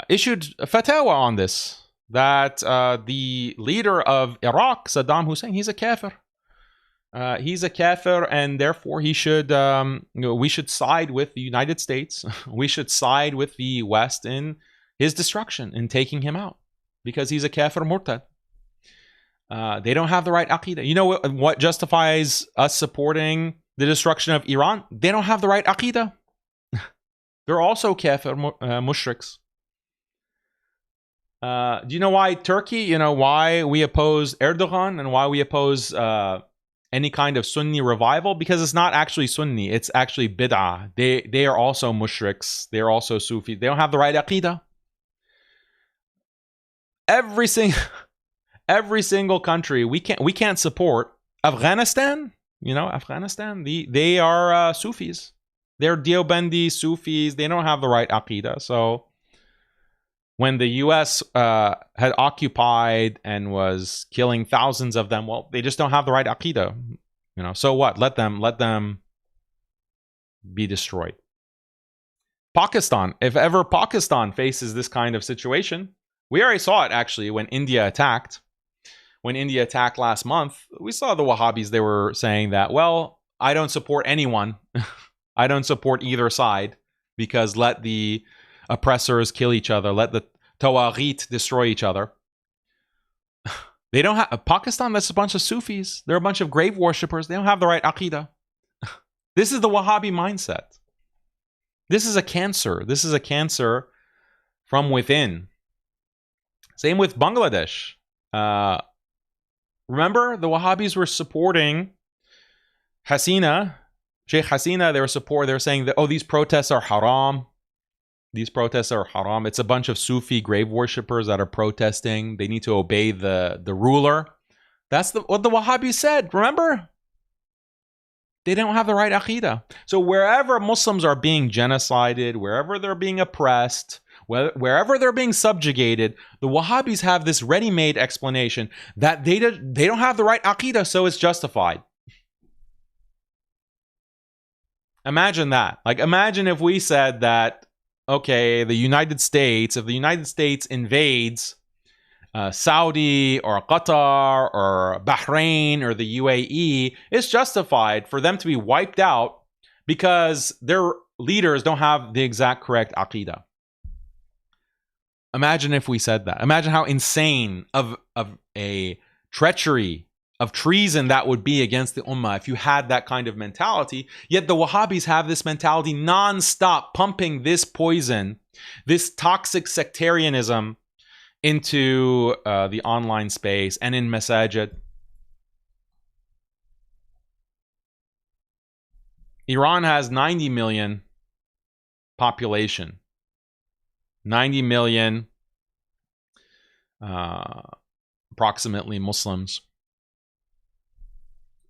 issued a fatwa on this, that the leader of Iraq, Saddam Hussein, he's a kafir. He's a kafir, and therefore he should, we should side with the United States. We should side with the West in his destruction, in taking him out, because he's a kafir murtad. They don't have the right aqidah. You know what justifies us supporting the destruction of Iran? They don't have the right aqidah. They're also kafir mushriks. Do you know why Turkey? You know why we oppose Erdogan and why we oppose any kind of Sunni revival? Because it's not actually Sunni. It's actually bid'ah. They are also mushriks. They're also Sufi. They don't have the right aqidah. Every single country we can't support. Afghanistan, you know, Afghanistan. They are Sufis. They're Deobandi Sufis. They don't have the right aqidah. So when the U.S. Had occupied and was killing thousands of them, well, they just don't have the right aqidah. You know, so what? Let them be destroyed. Pakistan, if ever Pakistan faces this kind of situation, we already saw it actually when India attacked. When India attacked last month, we saw the Wahhabis. They were saying that, well, I don't support anyone. I don't support either side because let the oppressors kill each other. Let the Tawaghit destroy each other. They don't have Pakistan. That's a bunch of Sufis. They're a bunch of grave worshippers. They don't have the right aqidah. This is the Wahhabi mindset. This is a cancer. This is a cancer from within. Same with Bangladesh. Remember, the Wahhabis were supporting Hasina, Sheikh Hasina. They were saying that, oh, these protests are haram. These protests are haram. It's a bunch of Sufi grave worshippers that are protesting. They need to obey the ruler. That's what the Wahhabis said. Remember? They don't have the right aqidah. So wherever Muslims are being genocided, wherever they're being oppressed, wherever they're being subjugated, the Wahhabis have this ready-made explanation that they don't have the right aqidah, so it's justified. Imagine that. Like, imagine if we said that, okay, if the United States invades Saudi or Qatar or Bahrain or the UAE, it's justified for them to be wiped out because their leaders don't have the exact correct aqidah. Imagine if we said that. Imagine how insane of a treachery, of treason that would be against the ummah if you had that kind of mentality. Yet the Wahhabis have this mentality non-stop, pumping this poison, this toxic sectarianism into the online space and in masajid. Iran has 90 million population. 90 million approximately Muslims.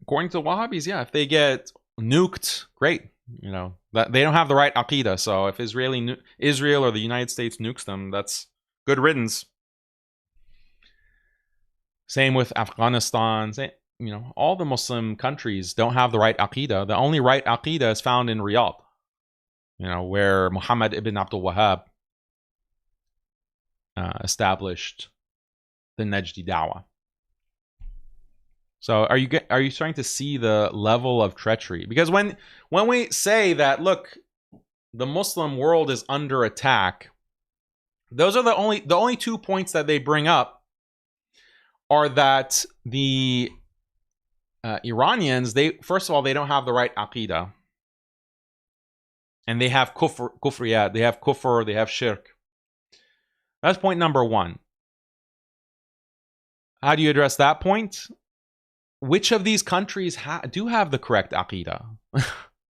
According to the Wahhabis, yeah, if they get nuked, great. You know, that they don't have the right aqidah. So if Israel or the United States nukes them, that's good riddance. Same with Afghanistan. You know, all the Muslim countries don't have the right aqidah. The only right aqidah is found in Riyadh. You know, where Muhammad ibn Abdul Wahhab established the Najdi Dawah. So are you starting to see the level of treachery? Because when we say that, look, the Muslim world is under attack, those are the only 2 points that they bring up are that the Iranians, first of all, they don't have the right aqidah, and they have kufriyat, they have kufr, they have shirk. That's point number one. How do you address that point? Which of these countries do have the correct aqidah?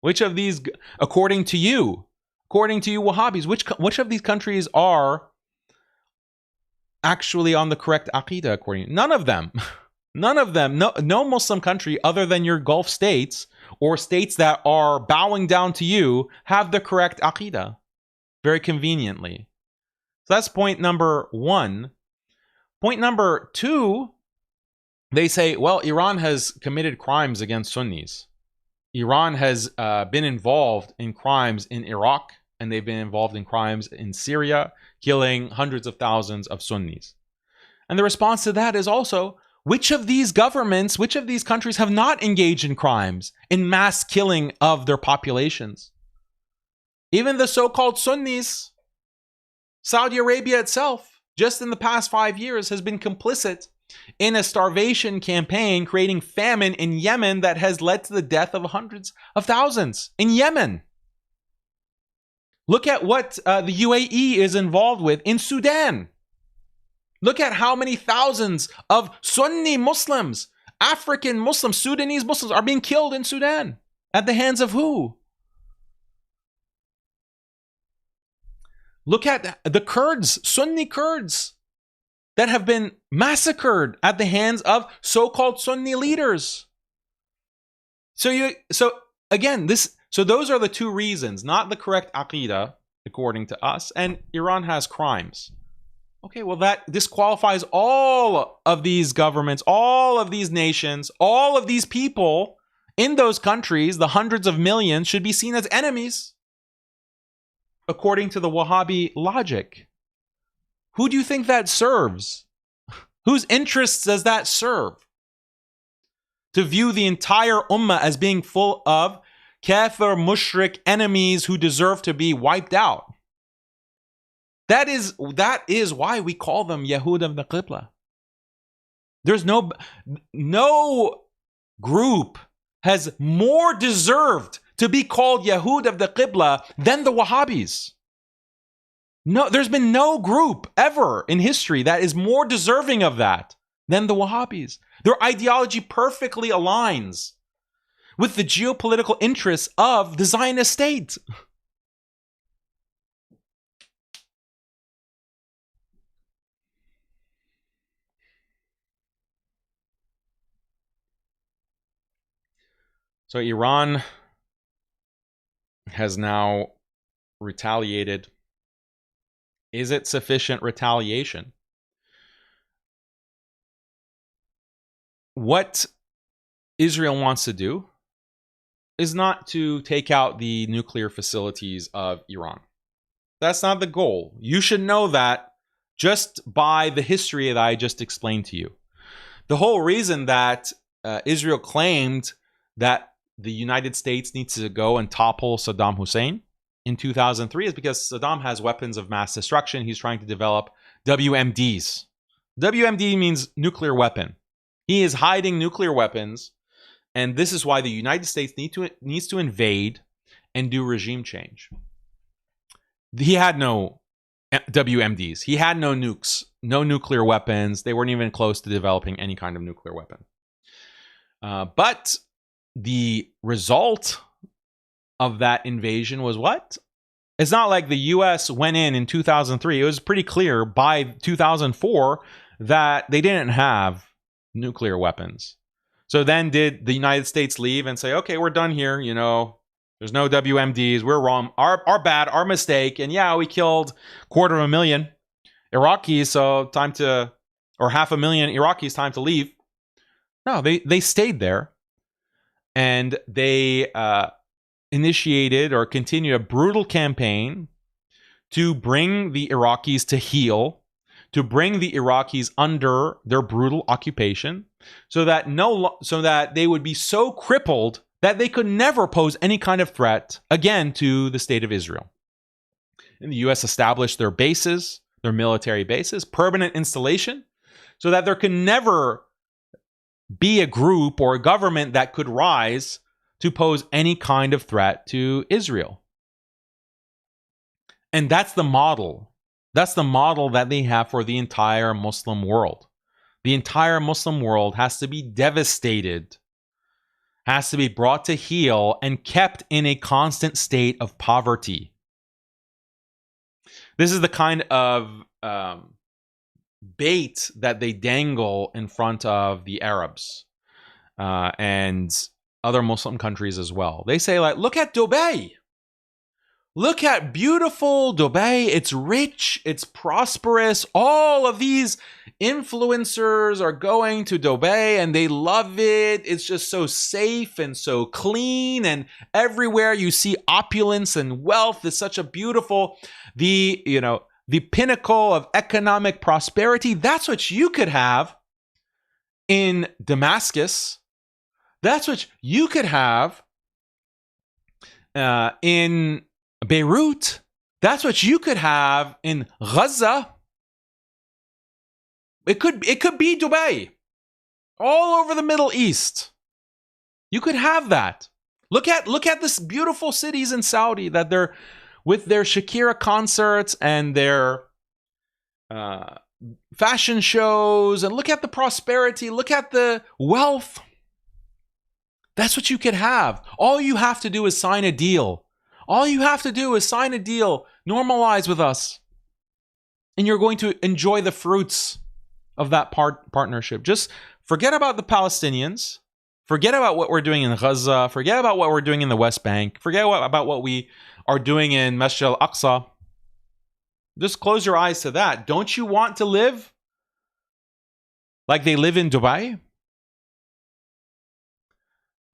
Which of these, according to you Wahhabis, which of these countries are actually on the correct aqidah according to you? None of them. None of them. No Muslim country other than your Gulf states or states that are bowing down to you have the correct aqidah. Very conveniently. So that's point number one. Point number two, they say, well, Iran has committed crimes against Sunnis. Iran has been involved in crimes in Iraq, and they've been involved in crimes in Syria, killing hundreds of thousands of Sunnis. And the response to that is also, which of these governments, which of these countries have not engaged in crimes, in mass killing of their populations? Even the so-called Sunnis, Saudi Arabia itself, just in the past 5 years, has been complicit in a starvation campaign creating famine in Yemen that has led to the death of hundreds of thousands in Yemen. Look at what the UAE is involved with in Sudan. Look at how many thousands of Sunni Muslims, African Muslims, Sudanese Muslims are being killed in Sudan. At the hands of who? Look at the Kurds, Sunni Kurds, that have been massacred at the hands of so-called Sunni leaders. So those are the two reasons, not the correct aqidah, according to us, and Iran has crimes. Okay, well, that disqualifies all of these governments, all of these nations, all of these people in those countries. The hundreds of millions should be seen as enemies, according to the Wahhabi logic. Who do you think that serves? Whose interests does that serve? To view the entire ummah as being full of kafir, mushrik enemies who deserve to be wiped out. That is why we call them Yahud of the Qibla. There's no group has more deserved to be called Yahud of the Qibla than the Wahhabis. No, there's been no group ever in history that is more deserving of that than the Wahhabis. Their ideology perfectly aligns with the geopolitical interests of the Zionist state. So Iran has now retaliated. Is it sufficient retaliation? What Israel wants to do is not to take out the nuclear facilities of Iran. That's not the goal. You should know that just by the history that I just explained to you. The whole reason that Israel claimed that the United States needs to go and topple Saddam Hussein in 2003 is because Saddam has weapons of mass destruction. He's trying to develop WMDs. WMD means nuclear weapon. He is hiding nuclear weapons, and this is why the United States needs to invade and do regime change. He had no WMDs. He had no nukes, no nuclear weapons. They weren't even close to developing any kind of nuclear weapon. But the result of that invasion was what? It's not like the US went in 2003. It was pretty clear by 2004 that they didn't have nuclear weapons. So then did the United States leave and say, okay, we're done here. You know, there's no WMDs. We're wrong. Our bad, our mistake. And yeah, we killed 250,000 Iraqis. So time to, or 500,000 Iraqis, time to leave. No, they stayed there. And they initiated or continued a brutal campaign to bring the Iraqis to heel, to bring the Iraqis under their brutal occupation, so that they would be so crippled that they could never pose any kind of threat again to the state of Israel. And the U.S. established their bases, their military bases, permanent installation, so that there can never be a group or a government that could rise to pose any kind of threat to Israel. And that's the model. That's the model that they have for the entire Muslim world. The entire Muslim world has to be devastated, has to be brought to heel, and kept in a constant state of poverty. This is the kind of bait that they dangle in front of the Arabs and other Muslim countries as well. They say, like, look at Dubai. Look at beautiful Dubai. It's rich. It's prosperous. All of these influencers are going to Dubai and they love it. It's just so safe and so clean. And everywhere you see opulence and wealth is such a beautiful, the pinnacle of economic prosperity. That's what you could have in Damascus. That's what you could have in Beirut. That's what you could have in Gaza. It could be Dubai. All over the Middle East. You could have that. Look at this beautiful cities in Saudi that they're with their Shakira concerts and their fashion shows and look at the prosperity, look at the wealth. That's what you could have. All you have to do is sign a deal. All you have to do is sign a deal, normalize with us, and you're going to enjoy the fruits of that partnership. Just forget about the Palestinians. Forget about what we're doing in Gaza. Forget about what we're doing in the West Bank. Forget about what we are doing in Masjid al-Aqsa. Just close your eyes to that. Don't you want to live like they live in Dubai?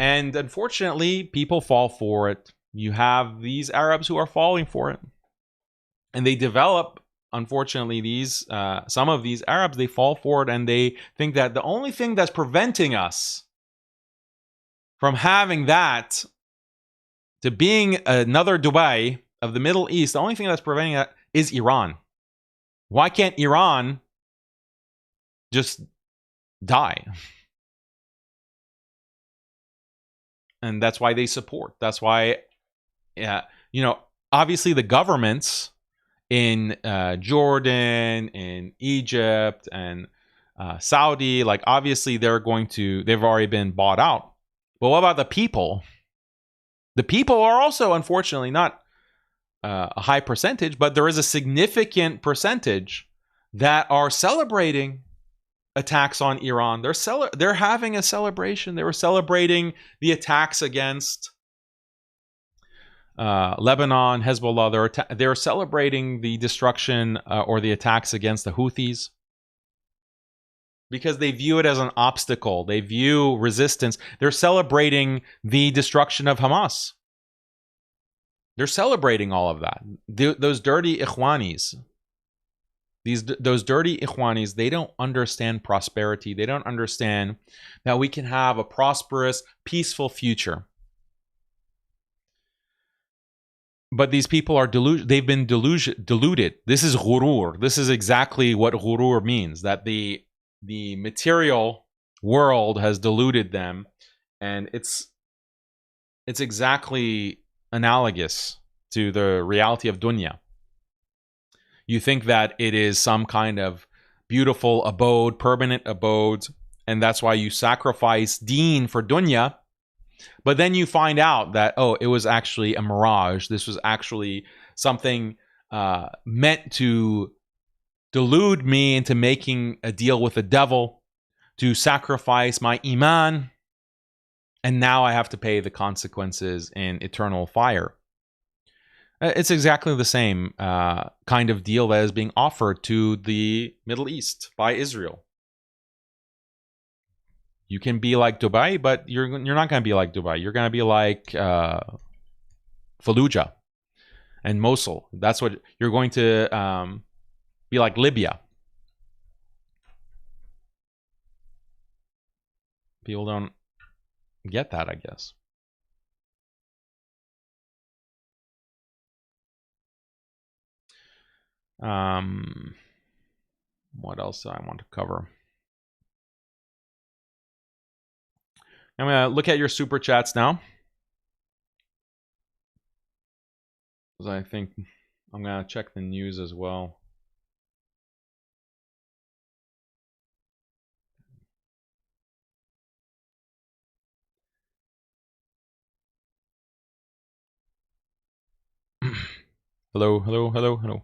And unfortunately, people fall for it. You have these Arabs who are falling for it. And they develop, unfortunately, some of these Arabs, they fall for it and they think that the only thing that's preventing us from having that to being another Dubai of the Middle East, the only thing that's preventing that is Iran. Why can't Iran just die? And that's why they support. That's why, obviously the governments in Jordan, in Egypt, and Saudi, like obviously they've already been bought out. But what about the people? The people are also, unfortunately, not a high percentage, but there is a significant percentage that are celebrating attacks on Iran. They're having a celebration. They were celebrating the attacks against Lebanon, Hezbollah. They're celebrating the destruction or the attacks against the Houthis because they view it as an obstacle. They view resistance. They're celebrating the destruction of Hamas. They're celebrating all of that. Those dirty Ikhwanis. Those dirty Ikhwanis, they don't understand prosperity. They don't understand that we can have a prosperous, peaceful future. But these people are they've been deluded. This is ghurur. This is exactly what ghurur means, that the material world has deluded them, and it's exactly analogous to the reality of dunya. You think that it is some kind of beautiful abode, permanent abode, and that's why you sacrifice deen for dunya. But then you find out that, it was actually a mirage. This was actually something meant to delude me into making a deal with the devil, to sacrifice my iman, and now I have to pay the consequences in eternal fire. It's exactly the same kind of deal that is being offered to the Middle East by Israel. You can be like Dubai, but you're not going to be like Dubai. You're going to be like Fallujah and Mosul. That's what you're going to be like. Libya. People don't get that, I guess. What else do I want to cover? I'm going to look at your super chats now, because I think I'm going to check the news as well. Hello, hello, hello, hello.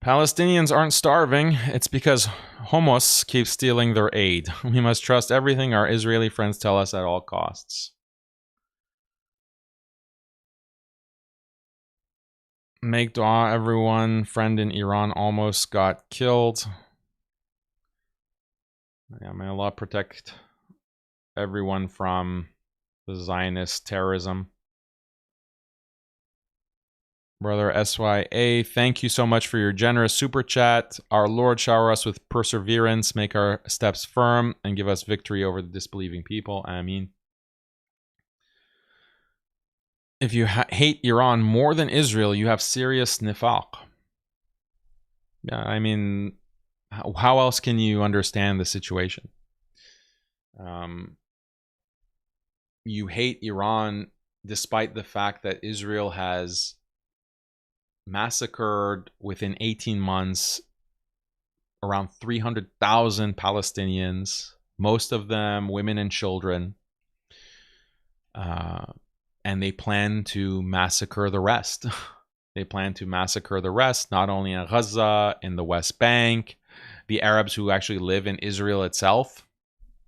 Palestinians aren't starving. It's because Hamas keeps stealing their aid. We must trust everything our Israeli friends tell us at all costs. Make dua, everyone. Friend in Iran almost got killed. Yeah, may Allah protect everyone from the Zionist terrorism. Brother SYA, thank you so much for your generous super chat. Our Lord shower us with perseverance, make our steps firm, and give us victory over the disbelieving people. Ameen. if you hate Iran more than Israel, you have serious nifaq. Yeah, I mean, how else can you understand the situation? You hate Iran despite the fact that Israel has massacred within 18 months around 300,000 Palestinians, most of them women and children. And they plan to massacre the rest. They plan to massacre the rest, not only in Gaza, in the West Bank, the Arabs who actually live in Israel itself.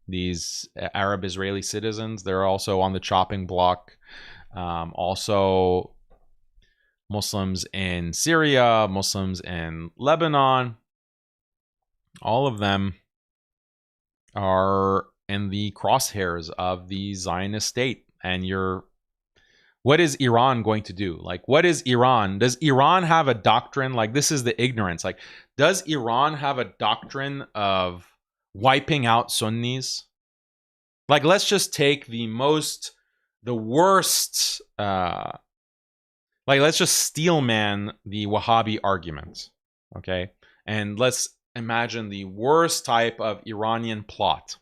These Arab Israeli citizens, they're also on the chopping block. Also, Muslims in Syria, Muslims in Lebanon, all of them are in the crosshairs of the Zionist state. And what is Iran going to do? Like, what is Iran? Does Iran have a doctrine? Like, this is the ignorance. Like, does Iran have a doctrine of wiping out Sunnis? Like, let's just take the worst, let's just steelman the Wahhabi argument, okay? And let's imagine the worst type of Iranian plot.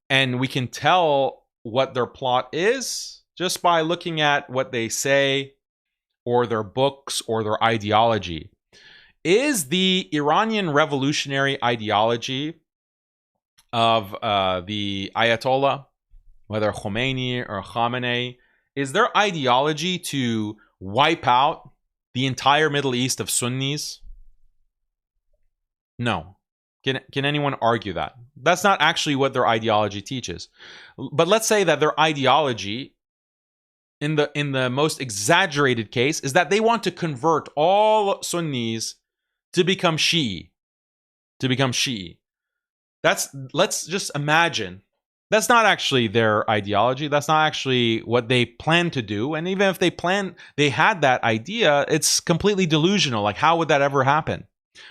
And we can tell what their plot is just by looking at what they say or their books or their ideology. Is the Iranian revolutionary ideology of the Ayatollah, whether Khomeini or Khamenei, is their ideology to wipe out the entire Middle East of Sunnis? No. Can anyone argue that? That's not actually what their ideology teaches. But let's say that their ideology, in the most exaggerated case, is that they want to convert all Sunnis to become Shi'i. Let's just imagine. That's not actually their ideology. That's not actually what they plan to do. And even if they had that idea, it's completely delusional. Like, how would that ever happen?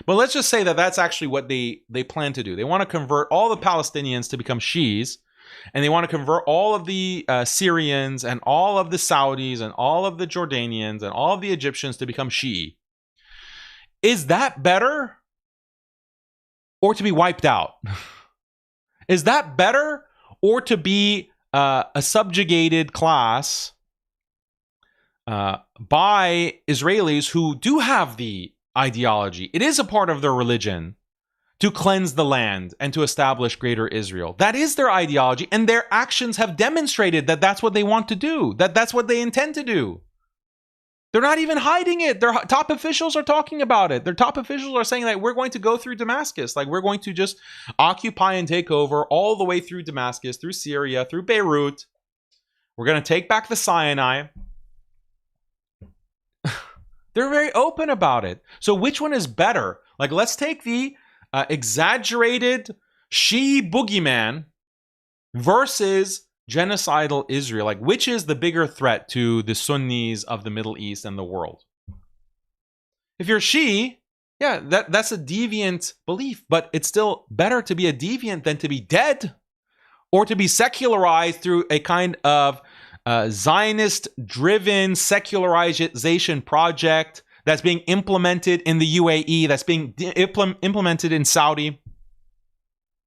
But let's just say that that's actually what they plan to do. They want to convert all the Palestinians to become Shi'is, and they want to convert all of the Syrians and all of the Saudis and all of the Jordanians and all of the Egyptians to become Shi'i. Is that better? Or to be wiped out? Is that better? Or to be a subjugated class by Israelis who do have the ideology? It is a part of their religion to cleanse the land and to establish greater Israel. That is their ideology, and their actions have demonstrated that that's what they want to do, that's what they intend to do. They're not even hiding it. Their top officials are talking about it. Their top officials are saying that we're going to go through Damascus. Like, we're going to just occupy and take over all the way through Damascus, through Syria, through Beirut. We're going to take back the Sinai. They're very open about it. So which one is better? Like, let's take the exaggerated Shi'i boogeyman versus genocidal Israel. Like, which is the bigger threat to the Sunnis of the Middle East and the world? If you're Shi'i, yeah, that's a deviant belief, but it's still better to be a deviant than to be dead or to be secularized through a kind of Zionist-driven secularization project that's being implemented in the UAE, that's being implemented in Saudi,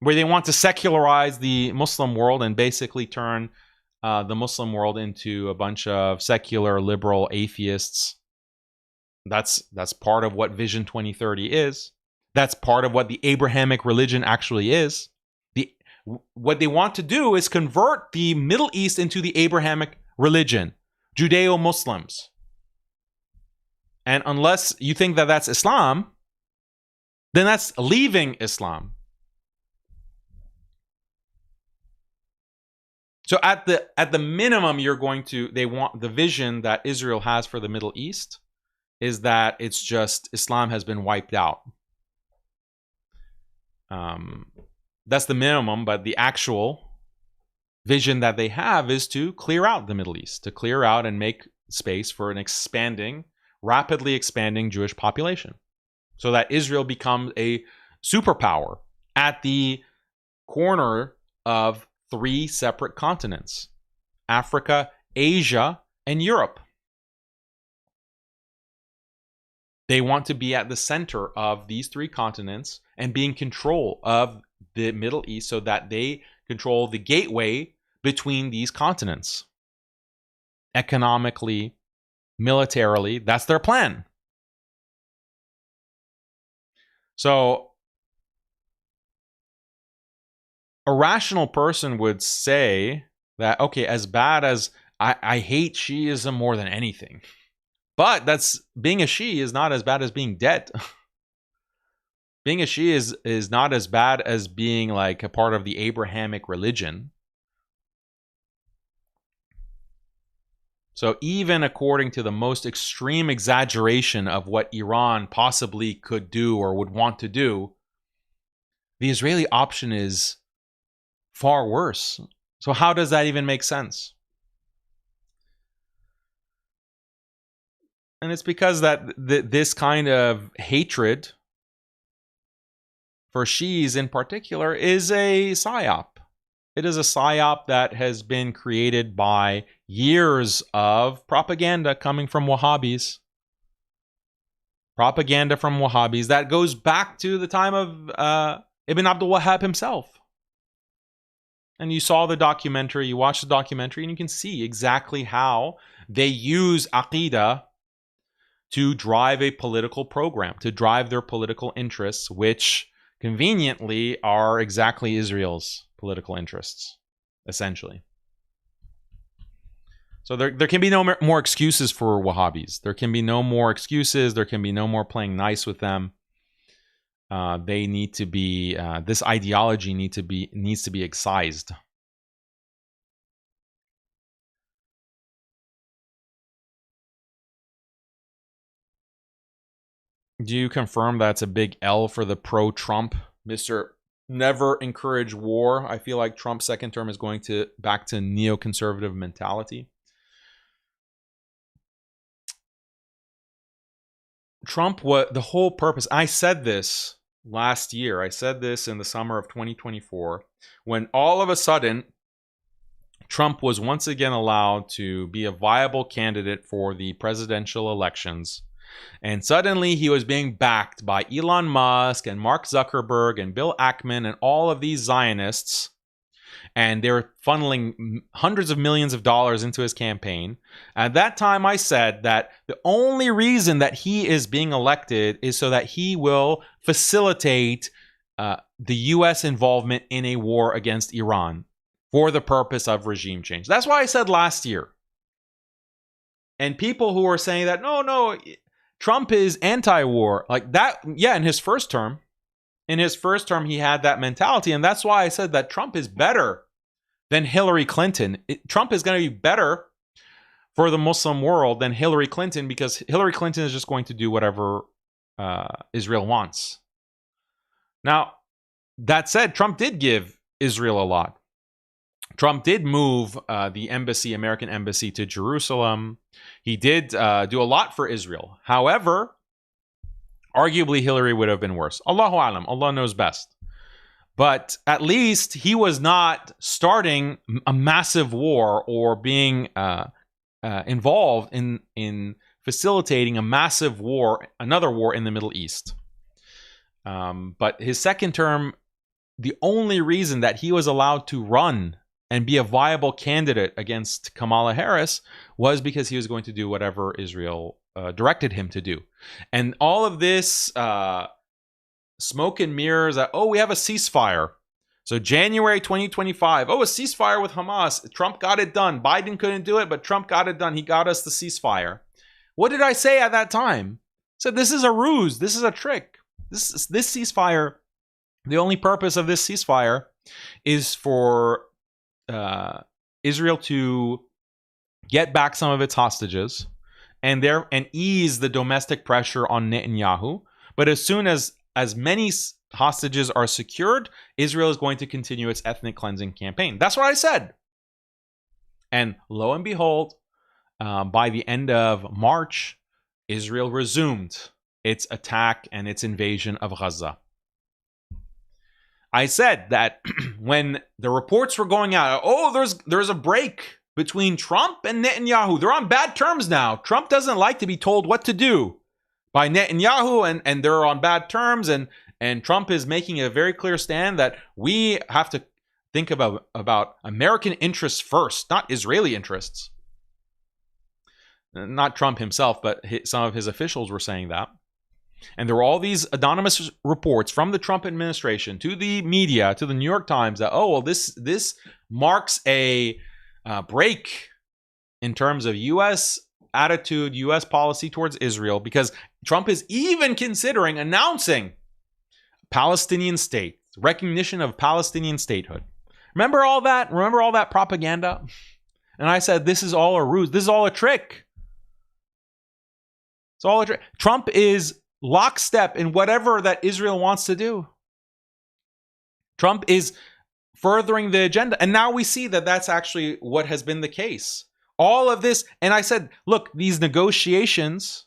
where they want to secularize the Muslim world and basically turn the Muslim world into a bunch of secular, liberal atheists. That's part of what Vision 2030 is. That's part of what the Abrahamic religion actually is. What they want to do is convert the Middle East into the Abrahamic religion, Judeo-Muslims. And unless you think that that's Islam, then that's leaving Islam. So at the minimum, they want the vision that Israel has for the Middle East is that it's just Islam has been wiped out. That's the minimum, but the actual vision that they have is to clear out the Middle East, to clear out and make space for an rapidly expanding Jewish population, so that Israel becomes a superpower at the corner of 3 separate continents: Africa, Asia, and Europe. They want to be at the center of these three continents and be in control of the Middle East so that they control the gateway between these continents. Economically, militarily, that's their plan. So, a rational person would say that, okay, as bad as I hate Shiism more than anything, but that's being a Shia is not as bad as being dead. Being a Shia is not as bad as being like a part of the Abrahamic religion. So even according to the most extreme exaggeration of what Iran possibly could do or would want to do, the Israeli option is far worse. So how does that even make sense? And it's because that this kind of hatred for Shiis in particular is a psyop. It is a psyop that has been created by years of propaganda coming from Wahhabis. Propaganda from Wahhabis that goes back to the time of Ibn Abdul Wahhab himself. And you saw the documentary, you watched the documentary, and you can see exactly how they use Aqidah to drive a political program, to drive their political interests, which conveniently are exactly Israel's political interests, essentially. So there can be no more excuses for Wahhabis. There can be no more excuses. There can be no more playing nice with them. They need to be. This ideology needs to be excised. Do you confirm that's a big L for the pro-Trump, Mr. Never encourage war? I feel like Trump's second term is going back to neoconservative mentality. Trump, the whole purpose, I said this last year, I said this in the summer of 2024, when all of a sudden Trump was once again allowed to be a viable candidate for the presidential elections. And suddenly he was being backed by Elon Musk and Mark Zuckerberg and Bill Ackman and all of these Zionists. And they were funneling hundreds of millions of dollars into his campaign. At that time, I said that the only reason that he is being elected is so that he will facilitate the U.S. involvement in a war against Iran for the purpose of regime change. That's why I said last year. And people who are saying that, no, Trump is anti-war, like that, yeah, in his first term, he had that mentality. And that's why I said that Trump is better than Hillary Clinton. Trump is going to be better for the Muslim world than Hillary Clinton, because Hillary Clinton is just going to do whatever Israel wants. Now, that said, Trump did give Israel a lot. Trump did move the embassy, American embassy, to Jerusalem. He did do a lot for Israel. However, arguably Hillary would have been worse. Allahu alam, Allah knows best. But at least he was not starting a massive war or being involved in facilitating a massive war, another war in the Middle East. But his second term, the only reason that he was allowed to run and be a viable candidate against Kamala Harris was because he was going to do whatever Israel directed him to do. And all of this smoke and mirrors that, we have a ceasefire. So January 2025, a ceasefire with Hamas. Trump got it done. Biden couldn't do it, but Trump got it done. He got us the ceasefire. What did I say at that time? I said, this is a ruse. This is a trick. This ceasefire, the only purpose of this ceasefire is for Israel to get back some of its hostages and ease the domestic pressure on Netanyahu. But as soon as many hostages are secured, Israel is going to continue its ethnic cleansing campaign. That's what I said. And lo and behold, by the end of March, Israel resumed its attack and its invasion of Gaza. I said that when the reports were going out, there's a break between Trump and Netanyahu. They're on bad terms now. Trump doesn't like to be told what to do by Netanyahu, and they're on bad terms, and Trump is making a very clear stand that we have to think about American interests first, not Israeli interests. Not Trump himself, but some of his officials were saying that. And there were all these anonymous reports from the Trump administration to the media, to the New York Times, that, oh, well, this marks a break in terms of U.S. attitude, U.S. policy towards Israel, because Trump is even considering announcing Palestinian state, recognition of Palestinian statehood. Remember all that? Remember all that propaganda? And I said, this is all a ruse. This is all a trick. It's all a trick. Trump is lockstep in whatever that Israel wants to do. Trump is furthering the agenda. And now we see that that's actually what has been the case. All of this. And I said, look, these negotiations,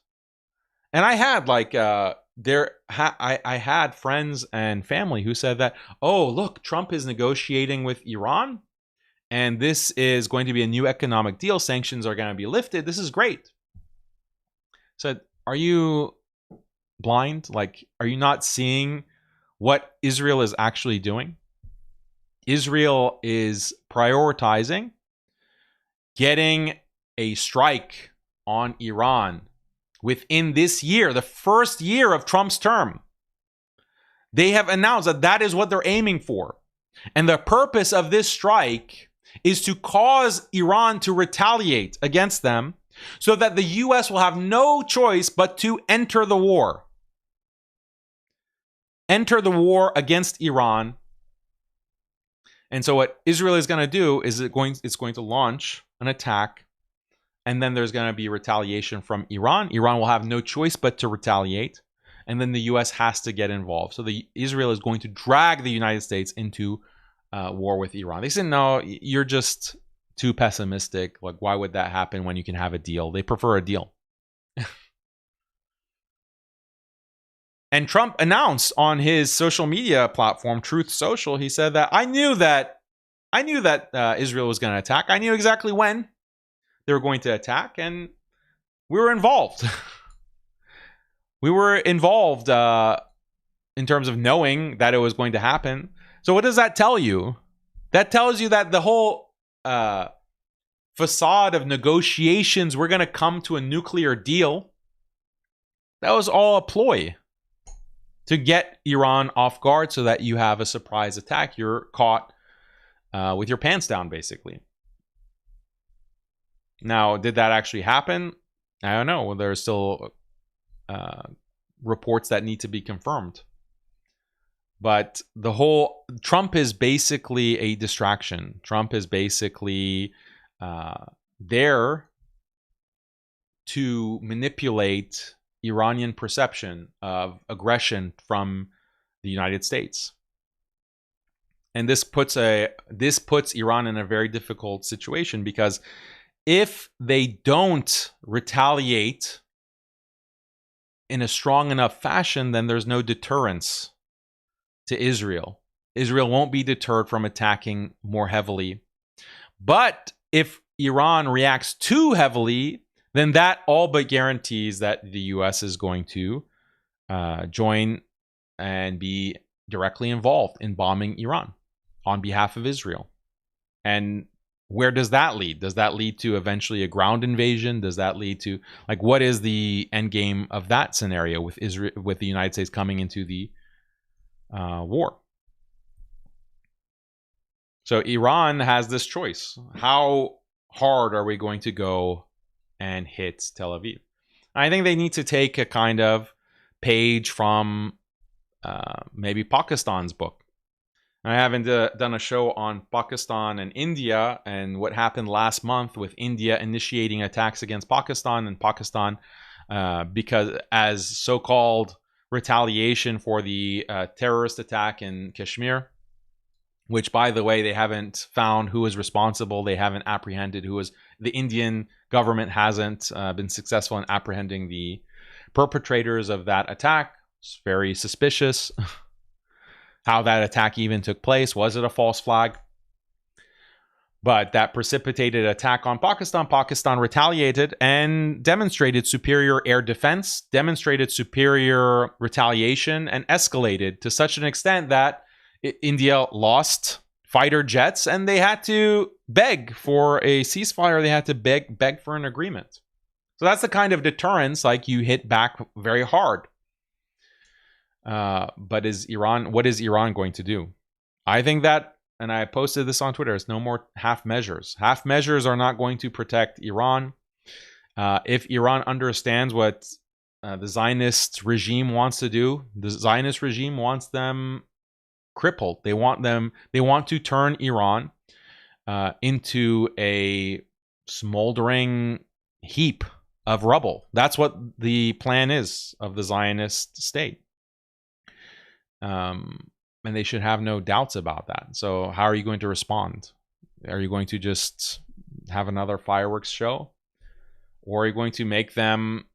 and I had I had friends and family who said that, oh, look, Trump is negotiating with Iran, and this is going to be a new economic deal. Sanctions are going to be lifted. This is great. So are you blind? Like, are you not seeing what Israel is actually doing? Israel is prioritizing getting a strike on Iran within this year, the first year of Trump's term. They have announced that that is what they're aiming for. And the purpose of this strike is to cause Iran to retaliate against them so that the U.S. will have no choice but to enter the war. Enter the war against Iran. And so what Israel is going to do is it's going to launch an attack, and then there's going to be retaliation from Iran. Iran will have no choice but to retaliate, and then the U.S. has to get involved. So Israel is going to drag the United States into war with Iran. They said, no, you're just too pessimistic. Like, why would that happen when you can have a deal? They prefer a deal. And Trump announced on his social media platform, Truth Social, he said that I knew that Israel was going to attack. I knew exactly when they were going to attack, and we were involved. We were involved in terms of knowing that it was going to happen. So what does that tell you? That tells you that the whole facade of negotiations, we're going to come to a nuclear deal, that was all a ploy to get Iran off guard so that you have a surprise attack. You're caught with your pants down, basically. Now, did that actually happen? I don't know. There's still reports that need to be confirmed. But the whole Trump is basically a distraction. Trump is basically there to manipulate Iranian perception of aggression from the United States. And this puts Iran in a very difficult situation, because if they don't retaliate in a strong enough fashion, then there's no deterrence to Israel. Israel won't be deterred from attacking more heavily. But if Iran reacts too heavily, then that all but guarantees that the U.S. is going to join and be directly involved in bombing Iran on behalf of Israel. And where does that lead? Does that lead to eventually a ground invasion? Does that lead to, like, what is the end game of that scenario with Israel, with the United States coming into the war? So Iran has this choice. How hard are we going to go and hit Tel Aviv? I think they need to take a kind of page from maybe Pakistan's book. I haven't done a show on Pakistan and India and what happened last month with India initiating attacks against Pakistan, and Pakistan because as so-called retaliation for the terrorist attack in Kashmir, which, by the way, they haven't found who is responsible. They haven't apprehended who was. The Indian government hasn't been successful in apprehending the perpetrators of that attack. It's very suspicious how that attack even took place. Was it a false flag? But that precipitated attack on Pakistan. Pakistan retaliated and demonstrated superior air defense, demonstrated superior retaliation, and escalated to such an extent that India lost fighter jets, and they had to beg for a ceasefire. They had to beg for an agreement. So that's the kind of deterrence, like you hit back very hard. But what is Iran going to do? I think that, and I posted this on Twitter, it's no more half measures. Half measures are not going to protect Iran. If Iran understands what the Zionist regime wants to do, the Zionist regime wants them crippled. They want to turn Iran into a smoldering heap of rubble. That's what the plan is of the Zionist state. And they should have no doubts about that. So how are you going to respond? Are you going to just have another fireworks show? Or are you going to make them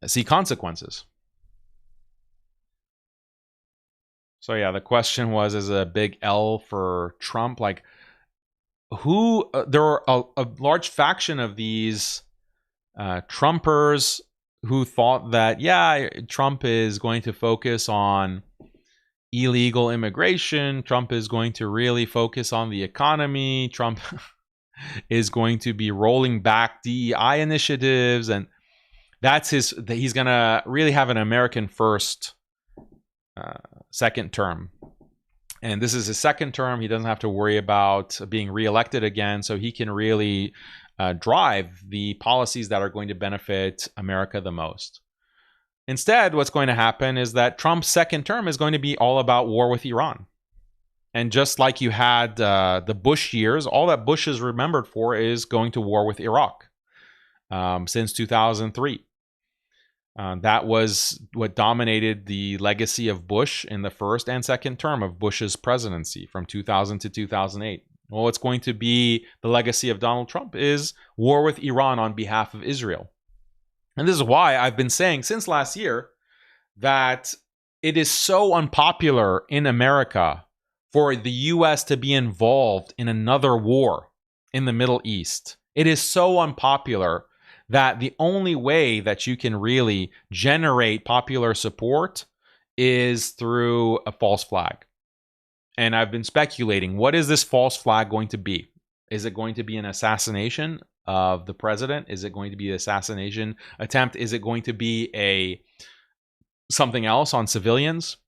see consequences? So yeah, the question was, is a big L for Trump? Like, there are a large faction of these Trumpers who thought that, yeah, Trump is going to focus on illegal immigration. Trump is going to really focus on the economy. Trump is going to be rolling back DEI initiatives. And he's going to really have an American first second term. And this is his second term. He doesn't have to worry about being reelected again. So he can really drive the policies that are going to benefit America the most. Instead, what's going to happen is that Trump's second term is going to be all about war with Iran. And just like you had the Bush years, all that Bush is remembered for is going to war with Iraq since 2003. That was what dominated the legacy of Bush in the first and second term of Bush's presidency from 2000 to 2008. Well, what's going to be the legacy of Donald Trump is war with Iran on behalf of Israel. And this is why I've been saying since last year that it is so unpopular in America for the U.S. to be involved in another war in the Middle East. It is so unpopular that the only way that you can really generate popular support is through a false flag. And I've been speculating, what is this false flag going to be? Is it going to be an assassination of the president? Is it going to be an assassination attempt? Is it going to be something else on civilians?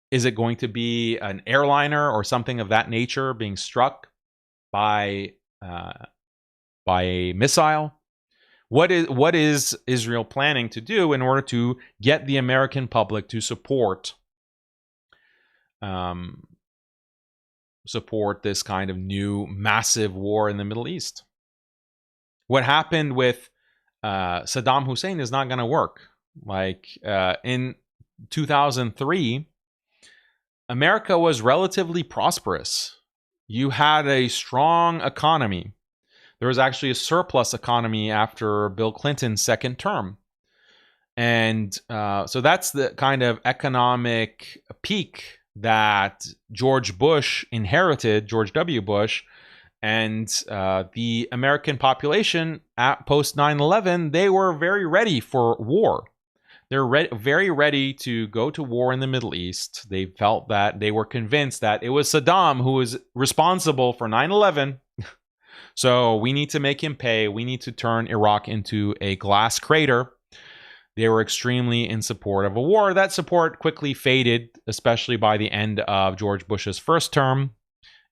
Is it going to be an airliner or something of that nature being struck by a missile? What is Israel planning to do in order to get the American public to support this kind of new massive war in the Middle East? What happened with Saddam Hussein is not going to work. Like in 2003, America was relatively prosperous. You had a strong economy. There was actually a surplus economy after Bill Clinton's second term. And so that's the kind of economic peak that George Bush inherited, George W. Bush, and the American population at post 9/11, they were very ready for war. They're very ready to go to war in the Middle East. They felt that, they were convinced that it was Saddam who was responsible for 9/11. So we need to make him pay. We need to turn Iraq into a glass crater. They were extremely in support of a war. That support quickly faded, especially by the end of George Bush's first term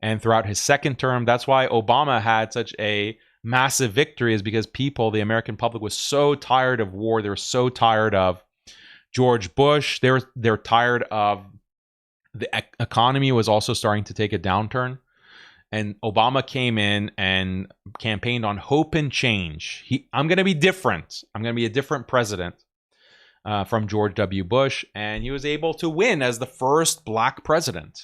and throughout his second term. That's why Obama had such a massive victory, is because the American public was so tired of war. They were so tired of George Bush. They're tired of the economy was also starting to take a downturn. And Obama came in and campaigned on hope and change. I'm going to be different. I'm going to be a different president from George W. Bush. And he was able to win as the first black president.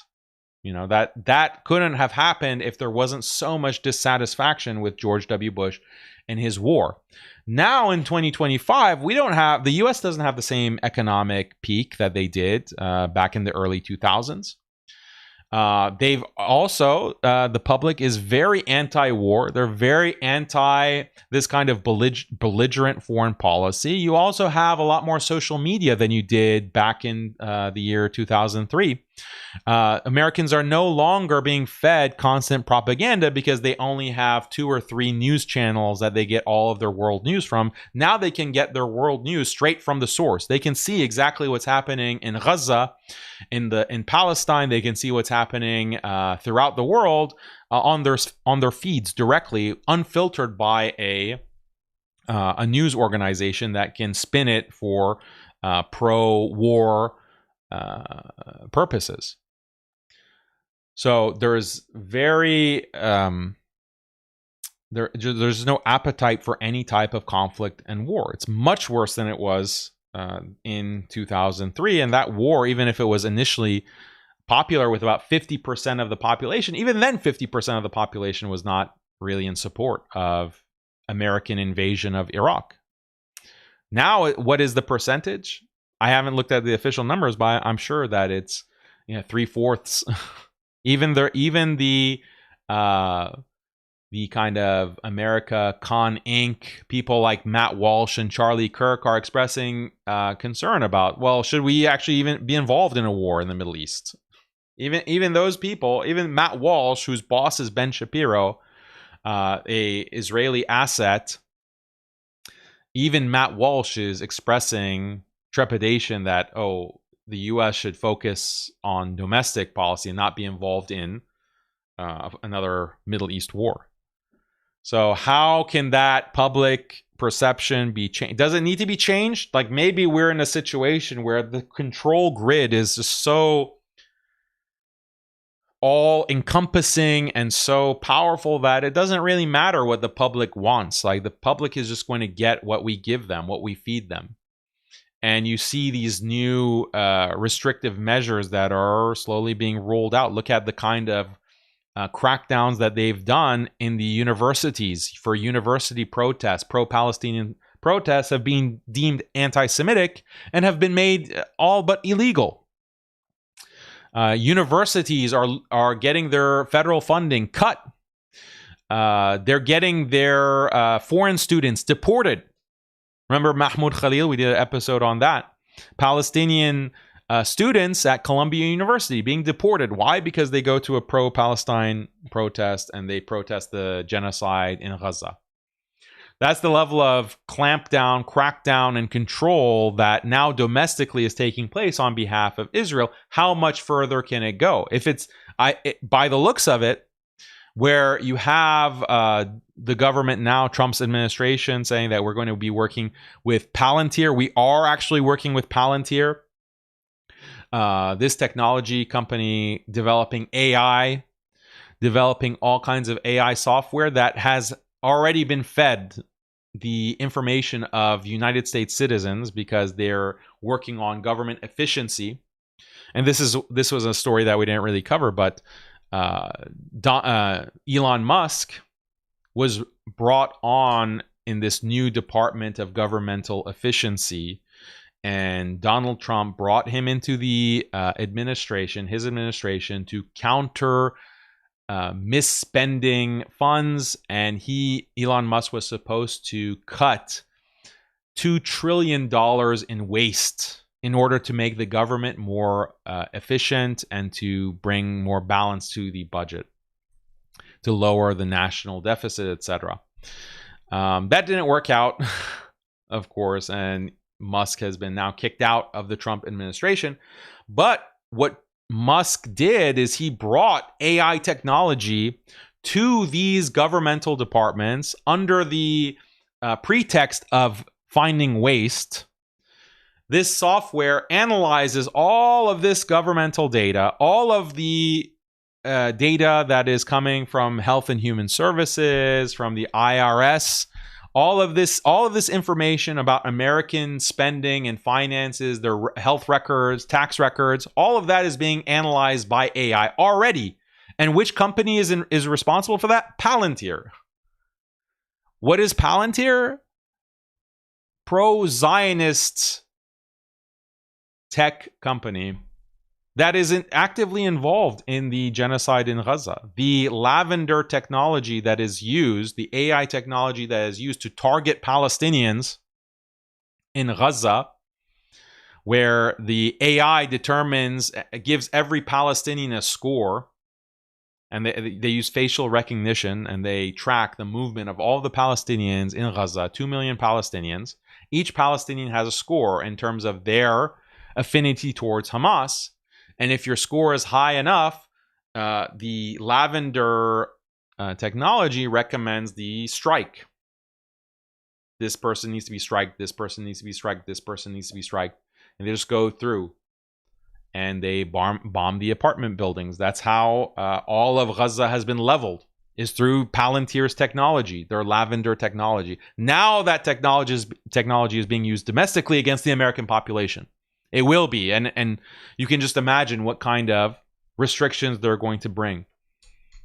You know, that couldn't have happened if there wasn't so much dissatisfaction with George W. Bush and his war. Now in 2025, the U.S. doesn't have the same economic peak that they did back in the early 2000s. They've also, the public is very anti-war. They're very anti this kind of belligerent foreign policy. You also have a lot more social media than you did back in the year 2003. Americans are no longer being fed constant propaganda because they only have 2 or 3 news channels that they get all of their world news from. Now they can get their world news straight from the source. They can see exactly what's happening in Gaza, in Palestine. They can see what's happening throughout the world on their feeds directly, unfiltered by a news organization that can spin it for pro-war purposes. So there's there's no appetite for any type of conflict and war. It's much worse than it was in 2003. And that war, even if it was initially popular with about 50% of the population, even then 50% of the population was not really in support of American invasion of Iraq. Now, what is the percentage? I haven't looked at the official numbers, but I'm sure that it's 3/4. Even the kind of America Con Inc. people like Matt Walsh and Charlie Kirk are expressing concern about, well, should we actually even be involved in a war in the Middle East? Even those people, even Matt Walsh, whose boss is Ben Shapiro, a Israeli asset, even Matt Walsh is expressing trepidation that, the U.S. should focus on domestic policy and not be involved in another Middle East war. So how can that public perception be changed? Does it need to be changed? Like, maybe we're in a situation where the control grid is just so all-encompassing and so powerful that it doesn't really matter what the public wants. Like, the public is just going to get what we give them, what we feed them. And you see these new restrictive measures that are slowly being rolled out. Look at the kind of crackdowns that they've done in the universities for university protests. Pro-Palestinian protests have been deemed anti-Semitic and have been made all but illegal. Universities are getting their federal funding cut. They're getting their foreign students deported. Remember Mahmoud Khalil? We did an episode on that. Palestinian students at Columbia University being deported. Why? Because they go to a pro-Palestine protest and they protest the genocide in Gaza. That's the level of clampdown, crackdown, and control that now domestically is taking place on behalf of Israel. How much further can it go? If it's, by the looks of it, where you have the government now, Trump's administration, saying that we're going to be working with Palantir. We are actually working with Palantir, this technology company developing AI, developing all kinds of AI software that has already been fed the information of United States citizens because they're working on government efficiency. And this was a story that we didn't really cover, but Elon Musk was brought on in this new department of governmental efficiency, and Donald Trump brought him into the his administration, to counter misspending funds. And Elon Musk was supposed to cut $2 trillion in waste in order to make the government more efficient and to bring more balance to the budget, to lower the national deficit, etc. That didn't work out, of course, and Musk has been now kicked out of the Trump administration. But what Musk did is he brought AI technology to these governmental departments under the pretext of finding waste. This software analyzes all of this governmental data, all of the data that is coming from Health and Human Services, from the IRS, all of this information about American spending and finances, their health records, tax records, all of that is being analyzed by AI already. And which company is responsible for that? Palantir. What is Palantir? Pro-Zionist tech company that isn't actively involved in the genocide in Gaza. The lavender technology that is used, the AI technology that is used to target Palestinians in Gaza, where the AI gives every Palestinian a score, and they use facial recognition, and they track the movement of all the Palestinians in Gaza, 2 million Palestinians. Each Palestinian has a score in terms of their affinity towards Hamas. And if your score is high enough, the lavender technology recommends the strike. This person needs to be striked. This person needs to be striked. This person needs to be striked. And they just go through and they bomb the apartment buildings. That's how all of Gaza has been leveled, is through Palantir's technology, their lavender technology. Now that technology is being used domestically against the American population. It will be, and you can just imagine what kind of restrictions they're going to bring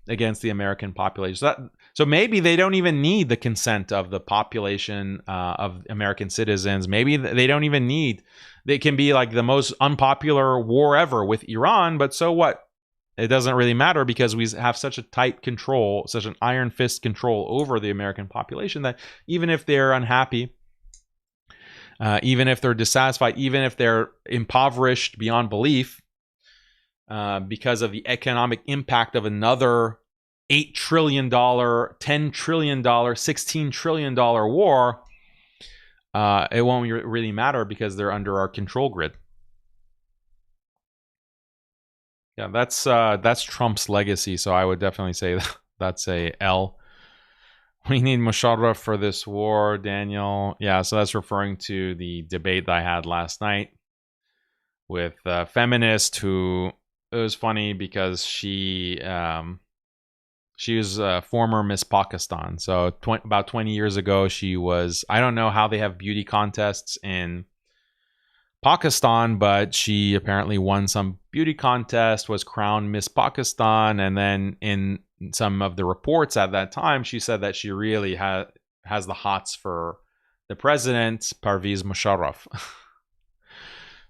against the American population. So maybe they don't even need the consent of the population of American citizens. Maybe they don't even need. They can be like the most unpopular war ever with Iran, but so what? It doesn't really matter because we have such a tight control, such an iron fist control over the American population that even if they're unhappy, even if they're dissatisfied, even if they're impoverished beyond belief, because of the economic impact of another $8 trillion, $10 trillion, $16 trillion war, it won't really matter because they're under our control grid. Yeah, that's Trump's legacy. So I would definitely say that's a L. We need Musharraf for this war, Daniel. Yeah, so that's referring to the debate that I had last night with a feminist who, it was funny because she was a former Miss Pakistan. So about 20 years ago, she was, I don't know how they have beauty contests in Pakistan, but she apparently won some beauty contest, was crowned Miss Pakistan, and then in some of the reports at that time, she said that she really has the hots for the president, Parvez Musharraf.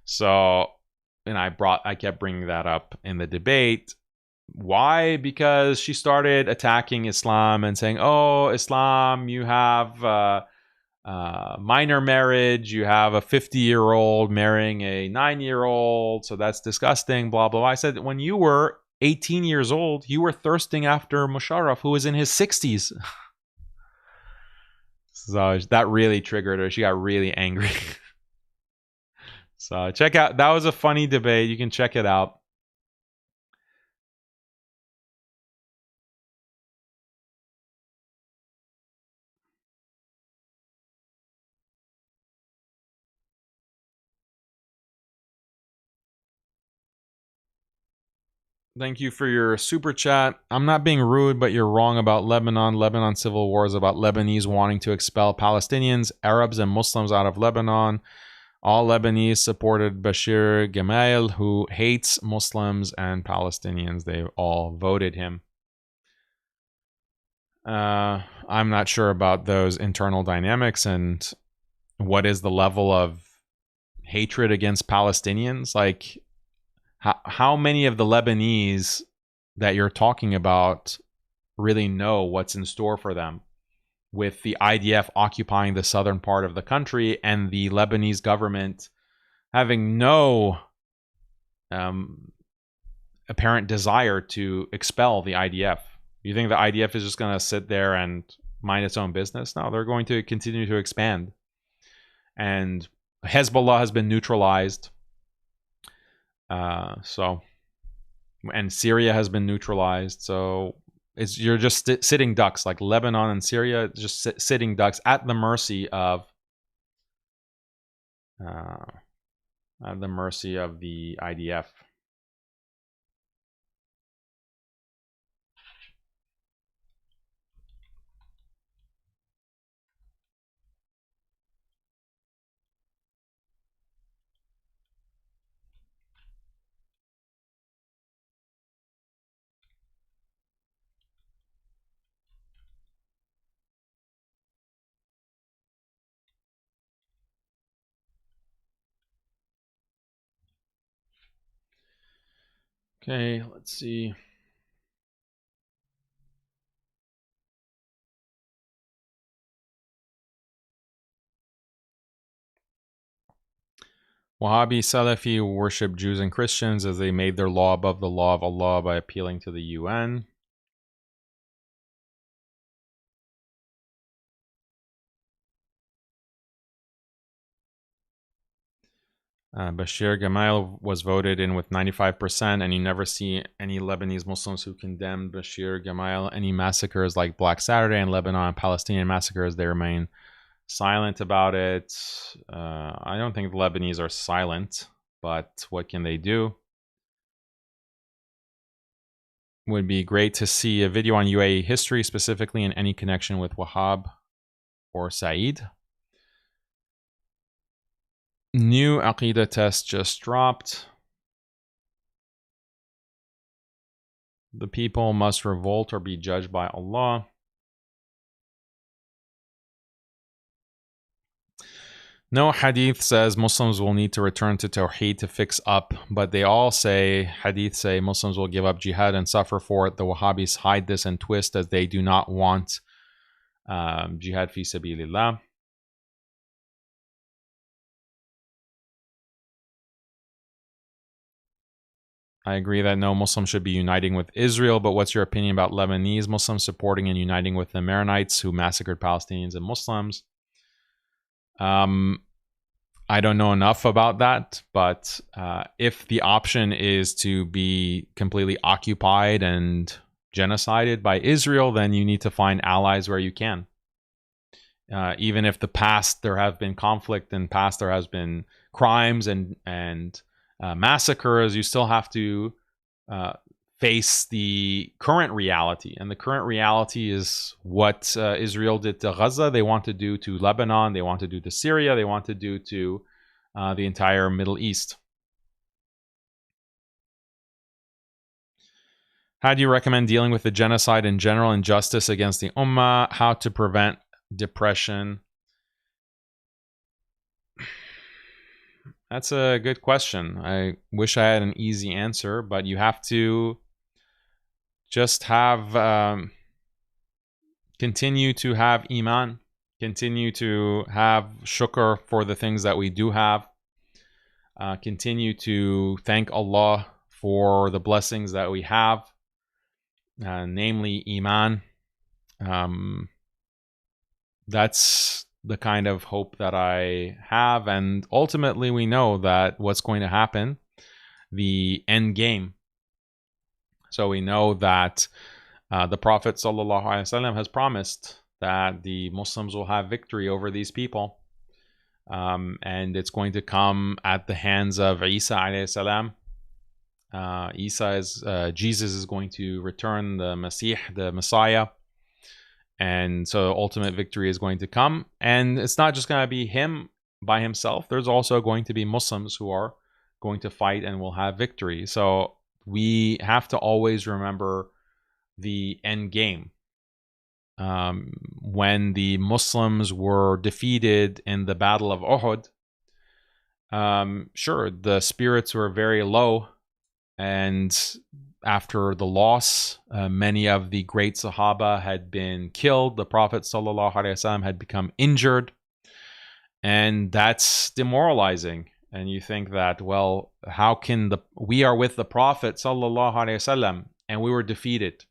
So, and I kept bringing that up in the debate. Why? Because she started attacking Islam and saying, "Oh, Islam, you have minor marriage. You have a 50-year-old marrying a 9-year-old, so that's disgusting." Blah blah blah. I said, when you were 18 years old, you were thirsting after Musharraf, who was in his 60s. So that really triggered her. She got really angry. So check out, that was a funny debate. You can check it out. Thank you for your super chat. I'm not being rude, but you're wrong about Lebanon. Lebanon civil war is about Lebanese wanting to expel Palestinians, Arabs, and Muslims out of Lebanon. All Lebanese supported Bashir Gemayel, who hates Muslims and Palestinians. They all voted him. I'm not sure about those internal dynamics and what is the level of hatred against Palestinians. Like, how many of the Lebanese that you're talking about really know what's in store for them with the IDF occupying the southern part of the country and the Lebanese government having no apparent desire to expel the IDF? You think the IDF is just going to sit there and mind its own business? No, they're going to continue to expand. And Hezbollah has been neutralized. And Syria has been neutralized. So you're just sitting ducks, like Lebanon and Syria, just sitting ducks at the mercy of the IDF. Okay, let's see. Wahhabi Salafi worship Jews and Christians as they made their law above the law of Allah by appealing to the UN. Bashir Gamal was voted in with 95%, and you never see any Lebanese Muslims who condemned Bashir Gamal. Any massacres like Black Saturday in Lebanon and Palestinian massacres, they remain silent about it. I don't think the Lebanese are silent, but what can they do? Would be great to see a video on UAE history, specifically in any connection with Wahhab or Saeed. New Aqidah test just dropped. The people must revolt or be judged by Allah. No hadith says Muslims will need to return to Tawheed to fix up, but they all say, hadith say, Muslims will give up jihad and suffer for it. The Wahhabis hide this and twist as they do not want jihad fi sabilillah. I agree that no Muslim should be uniting with Israel, but what's your opinion about Lebanese Muslims supporting and uniting with the Maronites who massacred Palestinians and Muslims? I don't know enough about that, but if the option is to be completely occupied and genocided by Israel, then you need to find allies where you can. Even if the past there have been conflict and past there has been crimes and massacres, you still have to face the current reality. And the current reality is what Israel did to Gaza, they want to do to Lebanon, they want to do to Syria, they want to do to the entire Middle East. How do you recommend dealing with the genocide in general, injustice against the Ummah, how to prevent depression? That's a good question. I wish I had an easy answer, but you have to just have continue to have iman, continue to have shukr for the things that we do have, continue to thank Allah for the blessings that we have, namely iman. That's the kind of hope that I have, and ultimately we know that what's going to happen, the end game. So we know that the Prophet ﷺ has promised that the Muslims will have victory over these people, and it's going to come at the hands of Isa alayhi salam. Jesus is going to return the Masih, the Messiah. And so ultimate victory is going to come. And it's not just going to be him by himself. There's also going to be Muslims who are going to fight and will have victory. So we have to always remember the end game. When the Muslims were defeated in the Battle of Uhud, sure, the spirits were very low. And after the loss, many of the great Sahaba had been killed. The Prophet ﷺ had become injured. And that's demoralizing. And you think that, well, how can we are with the Prophet ﷺ and we were defeated.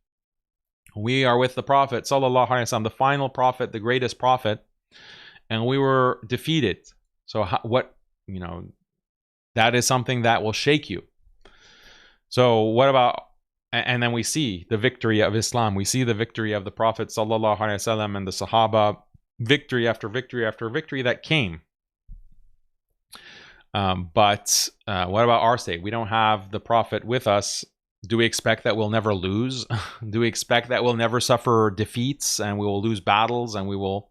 We are with the Prophet ﷺ, the final prophet, the greatest prophet, and we were defeated. So that is something that will shake you. So what about, and then we see the victory of Islam. We see the victory of the Prophet ﷺ and the Sahaba, victory after victory after victory that came. But what about our state? We don't have the Prophet with us. Do we expect that we'll never lose? Do we expect that we'll never suffer defeats and we will lose battles and we will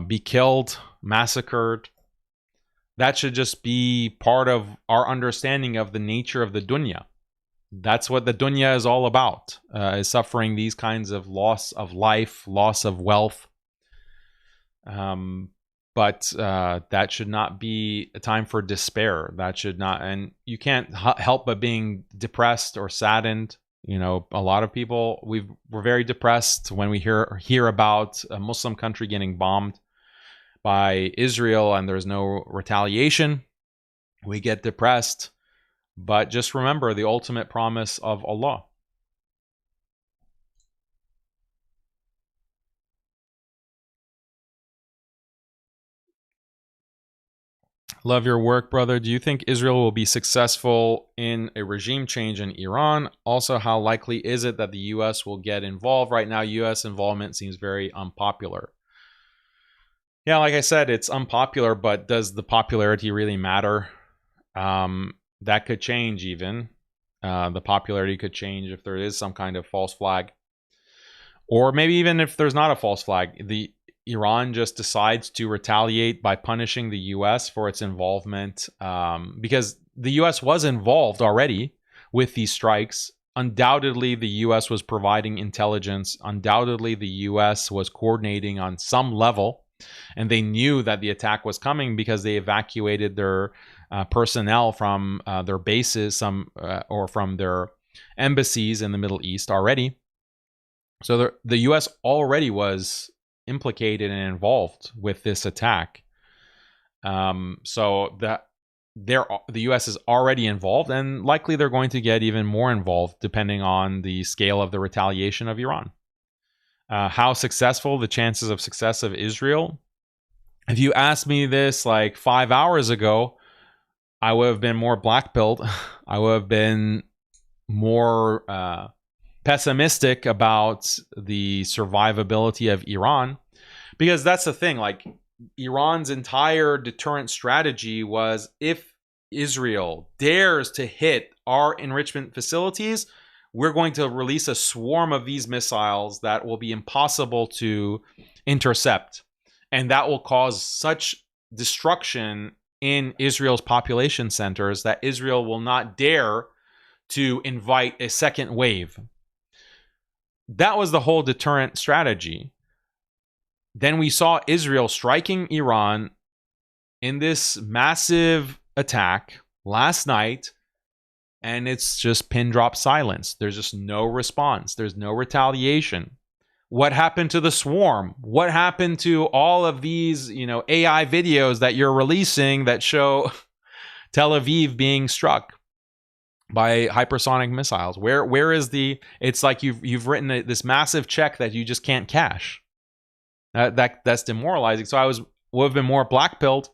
be killed, massacred? That should just be part of our understanding of the nature of the dunya. That's what the dunya is all about, is suffering these kinds of loss of life, loss of wealth. But that should not be a time for despair. That should not, and you can't help but being depressed or saddened. You know, a lot of people, we're very depressed when we hear about a Muslim country getting bombed by Israel and there's no retaliation. We get depressed, but just remember the ultimate promise of Allah. Love your work, brother. Do you think Israel will be successful in a regime change in Iran? Also, how likely is it that the U.S. will get involved? Right now, U.S. involvement seems very unpopular. Yeah, like I said, it's unpopular, but does the popularity really matter? That could change even. The popularity could change if there is some kind of false flag. Or maybe even if there's not a false flag, Iran just decides to retaliate by punishing the U.S. for its involvement, because the U.S. was involved already with these strikes. Undoubtedly, the U.S. was providing intelligence. Undoubtedly, the U.S. was coordinating on some level, and they knew that the attack was coming because they evacuated their personnel from their bases, or from their embassies in the Middle East already. So the U.S. already was implicated and involved with this attack. So the U.S. is already involved, and likely they're going to get even more involved depending on the scale of the retaliation of Iran. How successful, the chances of success of Israel? If you asked me this like 5 hours ago, I would have been more black-pilled. I would have been more pessimistic about the survivability of Iran, because that's the thing. Like, Iran's entire deterrent strategy was, if Israel dares to hit our enrichment facilities, we're going to release a swarm of these missiles that will be impossible to intercept, and that will cause such destruction in Israel's population centers that Israel will not dare to invite a second wave. That was the whole deterrent strategy. Then we saw Israel striking Iran in this massive attack last night, and it's just pin drop silence. There's just no response. There's no retaliation. What happened to the swarm? What happened to all of these, AI videos that you're releasing that show Tel Aviv being struck by hypersonic missiles? Where is the? It's like you've written this massive check that you just can't cash. That's demoralizing. So I would have been more black-pilled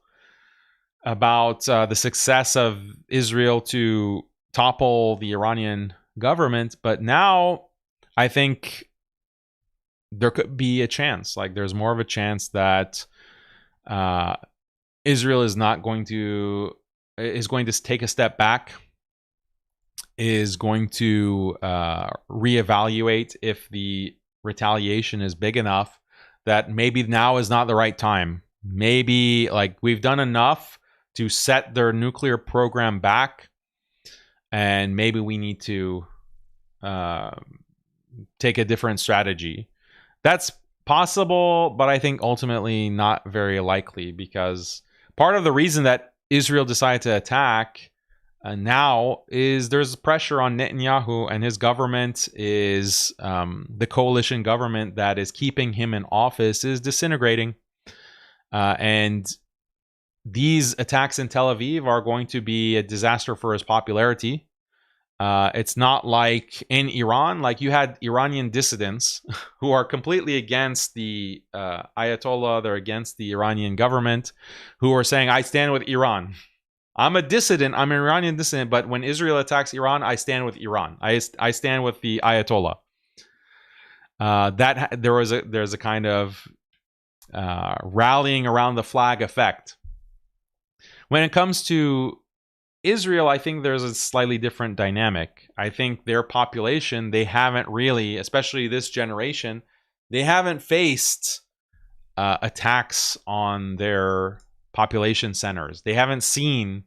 about the success of Israel to topple the Iranian government, but now I think there could be a chance. Like, there's more of a chance that Israel is going to take a step back, is going to reevaluate if the retaliation is big enough, that maybe now is not the right time. Maybe, like, we've done enough to set their nuclear program back, and maybe we need to take a different strategy. That's possible, but I think ultimately not very likely, because part of the reason that Israel decided to attack now is there's pressure on Netanyahu, and his government is the coalition government that is keeping him in office is disintegrating. And these attacks in Tel Aviv are going to be a disaster for his popularity. It's not like in Iran, like you had Iranian dissidents who are completely against the Ayatollah, they're against the Iranian government, who are saying, I stand with Iran. I'm a dissident, I'm an Iranian dissident, but when Israel attacks Iran, I stand with Iran. I stand with the Ayatollah. There's a kind of rallying around the flag effect. When it comes to Israel, I think there's a slightly different dynamic. I think their population, they haven't really, especially this generation, they haven't faced attacks on their population centers. They haven't seen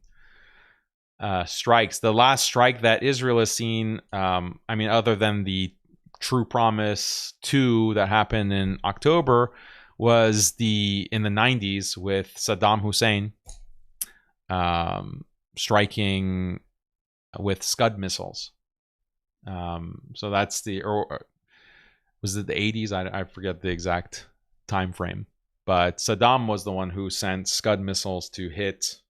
strikes. The last strike that Israel has seen, other than the True Promise 2 that happened in October, was in the 90s with Saddam Hussein striking with Scud missiles. So that's or was it the 80s? I forget the exact time frame. But Saddam was the one who sent Scud missiles to hit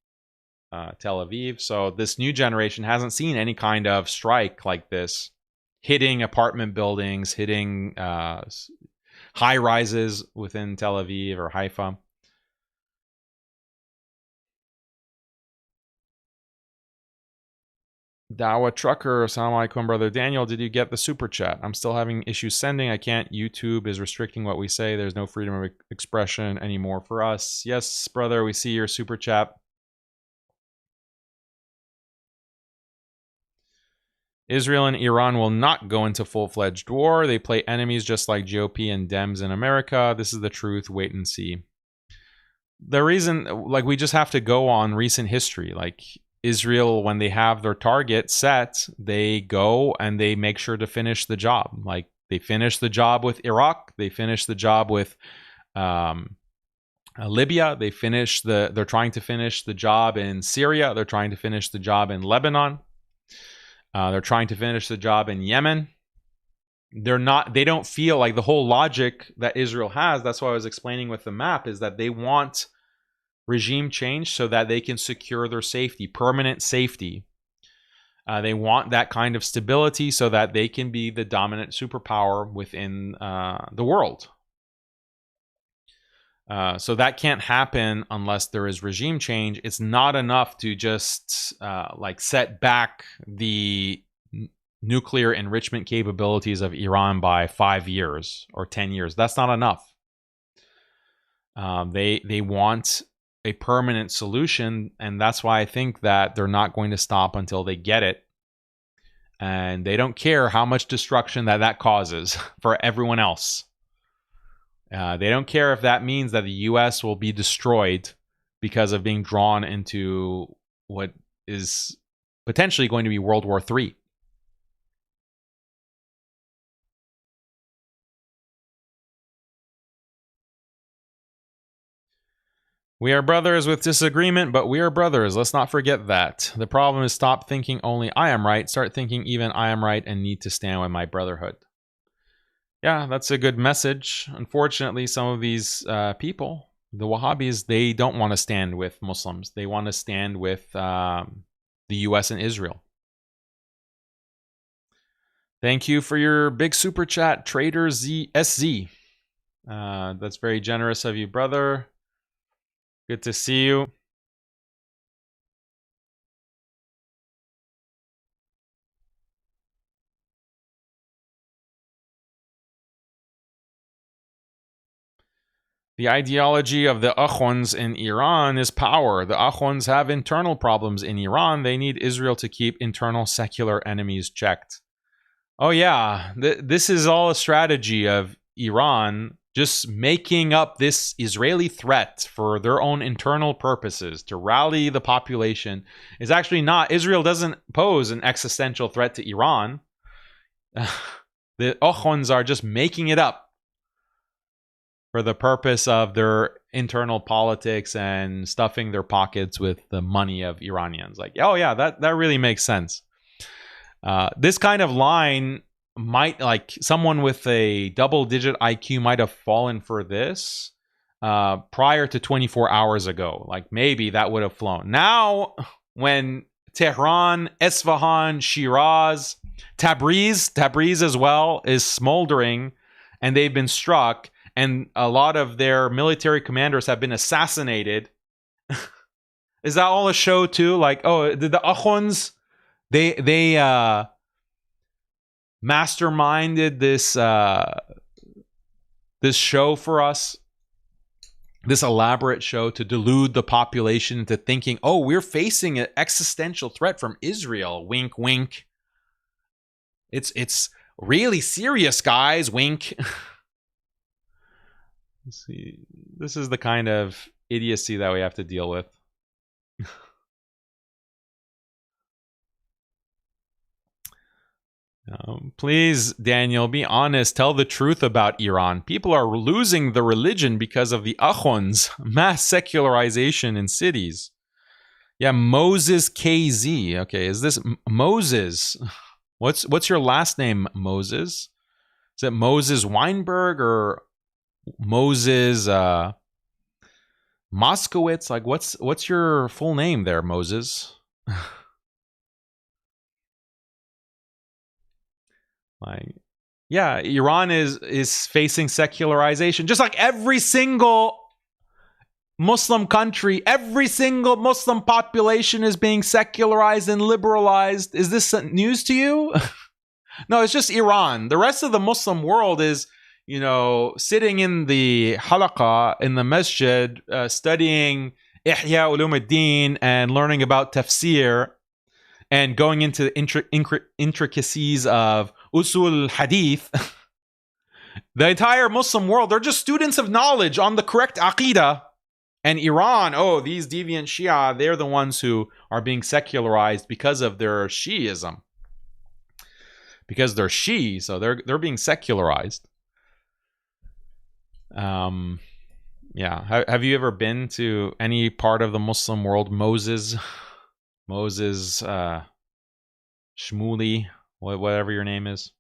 Tel Aviv. So this new generation hasn't seen any kind of strike like this, hitting apartment buildings, hitting high rises within Tel Aviv or Haifa. Dawa Trucker, assalamu alaikum, brother Daniel. Did you get the super chat? I'm still having issues sending. I can't. YouTube is restricting what we say. There's no freedom of expression anymore for us. Yes, brother, we see your super chat. Israel and Iran will not go into full-fledged war. They play enemies just like GOP and Dems in America. This is the truth. Wait and see. The reason, like, we just have to go on recent history. Like, Israel, when they have their target set, they go and they make sure to finish the job. Like, they finish the job with Iraq. They finish the job with Libya. They're trying to finish the job in Syria. They're trying to finish the job in Lebanon. They're trying to finish the job in Yemen. They don't feel like the whole logic that Israel has. That's why I was explaining with the map, is that they want regime change so that they can secure their safety, permanent safety. They want that kind of stability so that they can be the dominant superpower within the world. So that can't happen unless there is regime change. It's not enough to just set back the nuclear enrichment capabilities of Iran by 5 years or 10 years. That's not enough. They want a permanent solution, and that's why I think that they're not going to stop until they get it. And they don't care how much destruction that causes for everyone else. They don't care if that means that the U.S. will be destroyed because of being drawn into what is potentially going to be World War III. We are brothers with disagreement, but we are brothers. Let's not forget that. The problem is stop thinking only I am right. Start thinking even I am right and need to stand with my brotherhood. Yeah, that's a good message. Unfortunately, some of these people, the Wahhabis, they don't want to stand with Muslims. They want to stand with the U.S. and Israel. Thank you for your big super chat, Trader SZ. That's very generous of you, brother. Good to see you. The ideology of the Akhwands in Iran is power. The Akhwands have internal problems in Iran. They need Israel to keep internal secular enemies checked. Oh yeah, this is all a strategy of Iran just making up this Israeli threat for their own internal purposes to rally the population. Is actually not. Israel doesn't pose an existential threat to Iran. The Akhwands are just making it up for the purpose of their internal politics and stuffing their pockets with the money of Iranians. Like, oh yeah, that really makes sense. This kind of line might, like, someone with a double-digit IQ might have fallen for this prior to 24 hours ago. Like, maybe that would have flown. Now, when Tehran, Esfahan, Shiraz, Tabriz as well, is smoldering, and they've been struck, and a lot of their military commanders have been assassinated. Is that all a show too? Like, oh, the Akhwands, they masterminded this show for us, this elaborate show to delude the population into thinking, oh, we're facing an existential threat from Israel. Wink, wink. It's really serious, guys. Wink. Let's see. This is the kind of idiocy that we have to deal with. Please, Daniel, be honest. Tell the truth about Iran. People are losing the religion because of the akhons, mass secularization in cities. Yeah, Moses KZ. Okay, is this Moses? What's your last name, Moses? Is it Moses Weinberg or Moses Moskowitz? Like, what's your full name there, Moses? Like, yeah, Iran is facing secularization, just like every single Muslim country, every single Muslim population is being secularized and liberalized. Is this news to you? No, it's just Iran. The rest of the Muslim world is, sitting in the halaqah, in the masjid, studying Ihya Ulumuddin and learning about tafsir and going into the intricacies of usul hadith. The entire Muslim world, they're just students of knowledge on the correct aqidah. And Iran, these deviant Shia, they're the ones who are being secularized because of their Shiism. Because they're Shi, so they're being secularized. Yeah. Have you ever been to any part of the Muslim world? Moses, Shmuli, whatever your name is.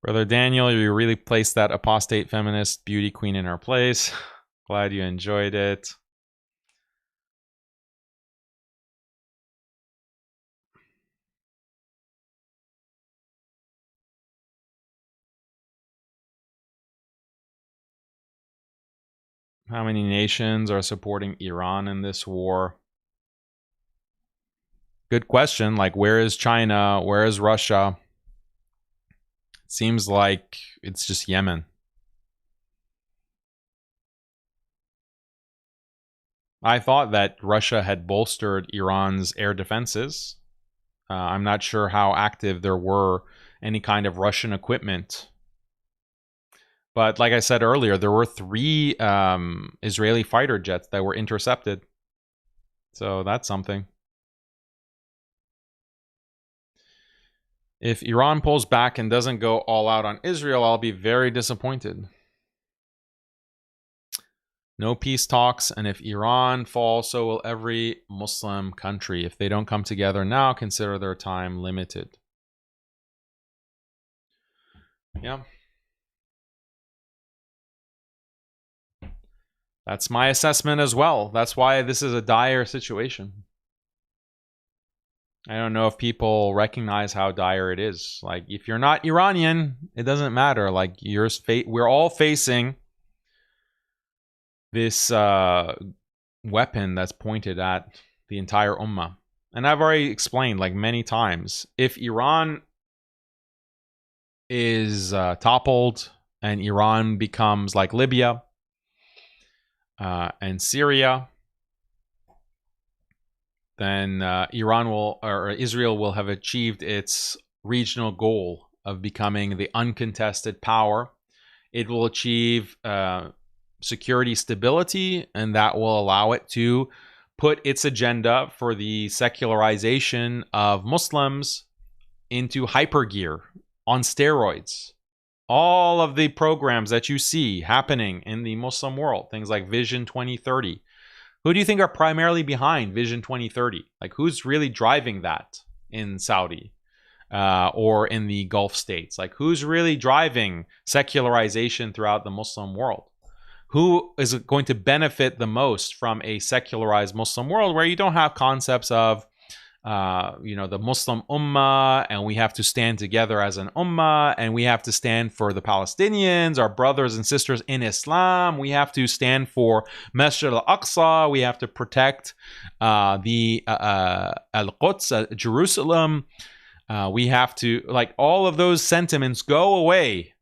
Brother Daniel, you really placed that apostate feminist beauty queen in her place. Glad you enjoyed it. How many nations are supporting Iran in this war? Good question. Like, where is China? Where is Russia? It seems like it's just Yemen. I thought that Russia had bolstered Iran's air defenses. I'm not sure how active there were any kind of Russian equipment. But like I said earlier, there were 3 Israeli fighter jets that were intercepted. So that's something. If Iran pulls back and doesn't go all out on Israel, I'll be very disappointed. No peace talks, and if Iran falls, so will every Muslim country. If they don't come together now, consider their time limited. Yeah. That's my assessment as well. That's why this is a dire situation. I don't know if people recognize how dire it is. Like, if you're not Iranian, it doesn't matter. Like, we're all facing this weapon that's pointed at the entire ummah. And I've already explained, like, many times, if Iran is toppled and Iran becomes like Libya and Syria, then Israel will have achieved its regional goal of becoming the uncontested power. It will achieve security stability, and that will allow it to put its agenda for the secularization of Muslims into hypergear, on steroids. All of the programs that you see happening in the Muslim world, things like Vision 2030, who do you think are primarily behind Vision 2030? Like, who's really driving that in Saudi or in the Gulf states? Like, who's really driving secularization throughout the Muslim world? Who is going to benefit the most from a secularized Muslim world where you don't have concepts of, the Muslim ummah, and we have to stand together as an ummah, and we have to stand for the Palestinians, our brothers and sisters in Islam. We have to stand for Masjid al-Aqsa. We have to protect the Al-Quds, Jerusalem. We have to, like, all of those sentiments go away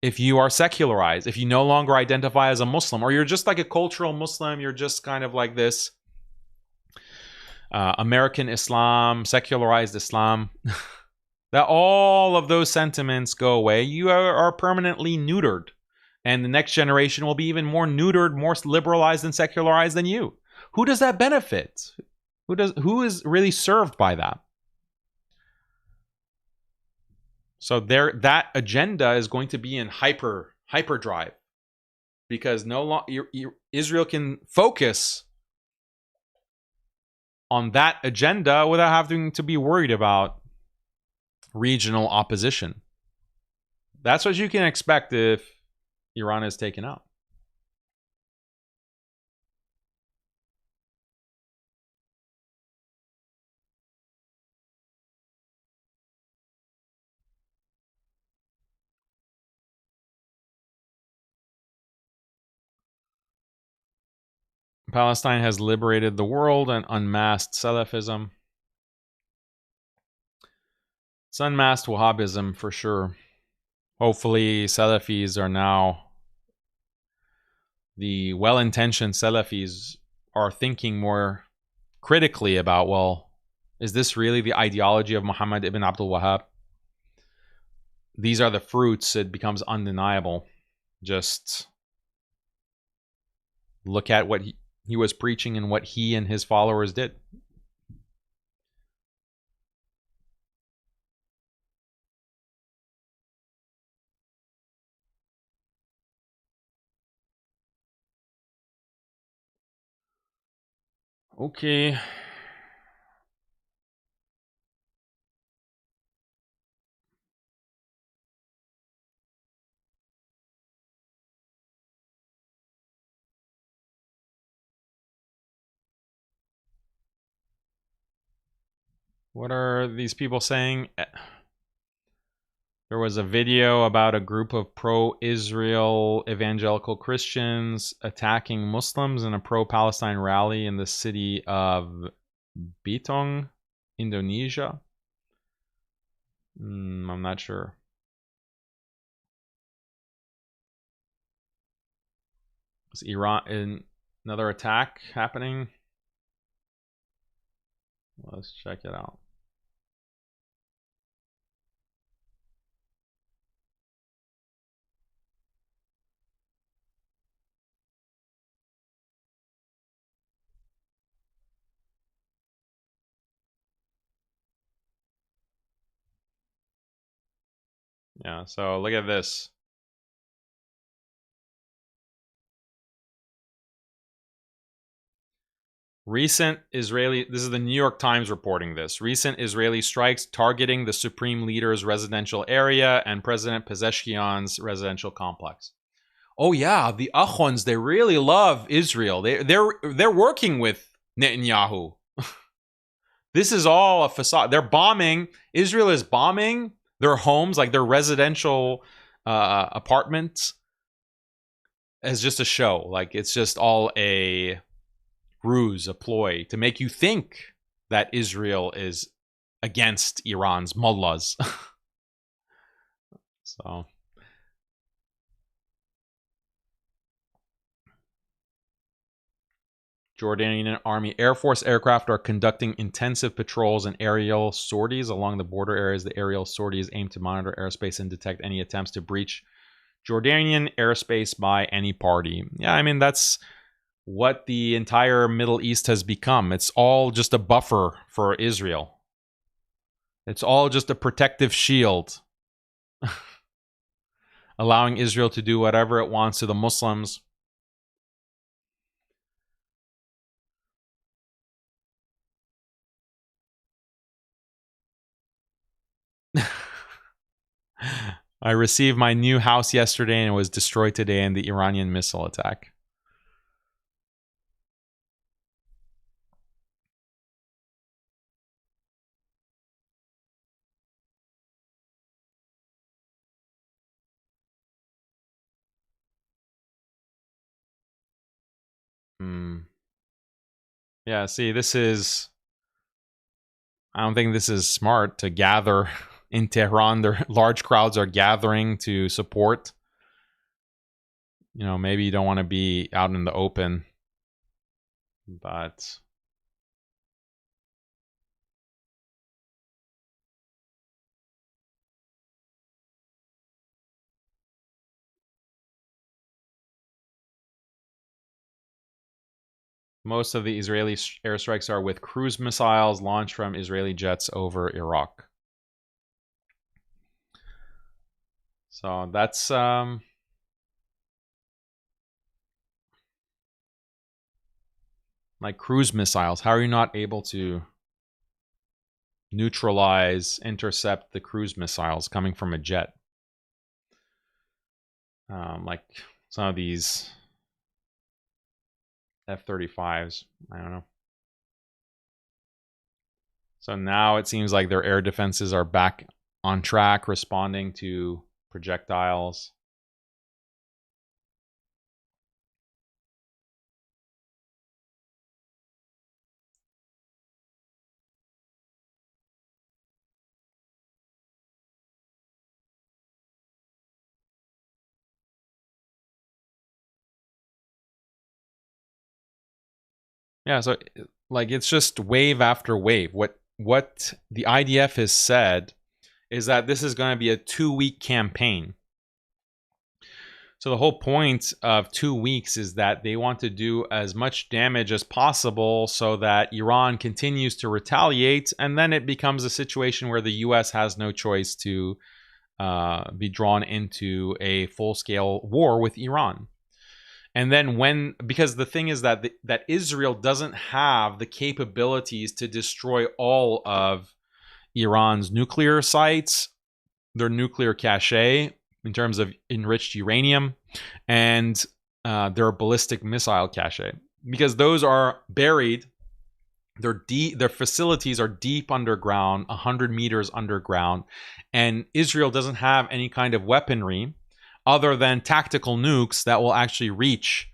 if you are secularized, if you no longer identify as a Muslim, or you're just like a cultural Muslim, you're just kind of like this American Islam, secularized Islam, that all of those sentiments go away. You are permanently neutered. And the next generation will be even more neutered, more liberalized and secularized than you. Who does that benefit? Who is really served by that? So that agenda is going to be in hyperdrive, because Israel can focus on that agenda without having to be worried about regional opposition. That's what you can expect if Iran is taken out. Palestine has liberated the world and unmasked Salafism. It's unmasked Wahhabism for sure. Hopefully, Salafis are now, the well-intentioned Salafis are thinking more critically about, well, is this really the ideology of Muhammad ibn Abdul Wahhab? These are the fruits. It becomes undeniable. Just look at what he was preaching and what he and his followers did. Okay. What are these people saying? There was a video about a group of pro-Israel evangelical Christians attacking Muslims in a pro-Palestine rally in the city of Bitong, Indonesia. I'm not sure. Is Iran in another attack happening? Let's check it out. Yeah, so look at this. Recent Israeli, this is the New York Times reporting this. Recent Israeli strikes targeting the Supreme Leader's residential area and President Pezeshkian's residential complex. Oh yeah, the Achons, they really love Israel. They're working with Netanyahu. This is all a facade. They're bombing. Israel is bombing their homes, like their residential apartments, as just a show. Like it's just all a ruse, a ploy to make you think that Israel is against Iran's mullahs. So Jordanian Army Air Force aircraft are conducting intensive patrols and aerial sorties along the border areas. The aerial sorties aim to monitor airspace and detect any attempts to breach Jordanian airspace by any party. Yeah, I mean, that's what the entire Middle East has become. It's all just a buffer for Israel. It's all just a protective shield, allowing Israel to do whatever it wants to the Muslims. I received my new house yesterday and it was destroyed today in the Iranian missile attack. Yeah, see, I don't think this is smart to gather in Tehran. There, large crowds are gathering to support. You know, maybe you don't want to be out in the open, but Most of the Israeli airstrikes are with cruise missiles launched from Israeli jets over Iraq. So that's like cruise missiles. How are you not able to neutralize, intercept the cruise missiles coming from a jet? Like some of these F-35s, I don't know. So now it seems like their air defenses are back on track, responding to projectiles. Yeah, so like it's just wave after wave. What the IDF has said is that this is going to be a 2-week campaign. So the whole point of 2 weeks is that they want to do as much damage as possible so that Iran continues to retaliate, and then it becomes a situation where the US has no choice to be drawn into a full-scale war with Iran. And then because the thing is that that Israel doesn't have the capabilities to destroy all of Iran's nuclear sites, their nuclear cache in terms of enriched uranium, and their ballistic missile cache, because those are buried. Their facilities are deep underground, 100 meters underground, and Israel doesn't have any kind of weaponry other than tactical nukes that will actually reach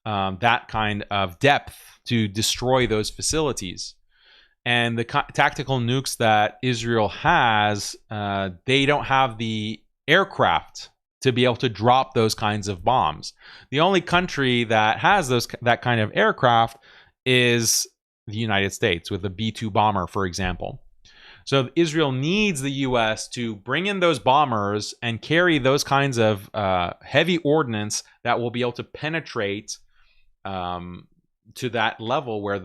that kind of depth to destroy those facilities. And the tactical nukes that Israel has, they don't have the aircraft to be able to drop those kinds of bombs. The only country that has that kind of aircraft is the United States, with the B-2 bomber, for example. So Israel needs the U.S. to bring in those bombers and carry those kinds of heavy ordnance that will be able to penetrate to that level where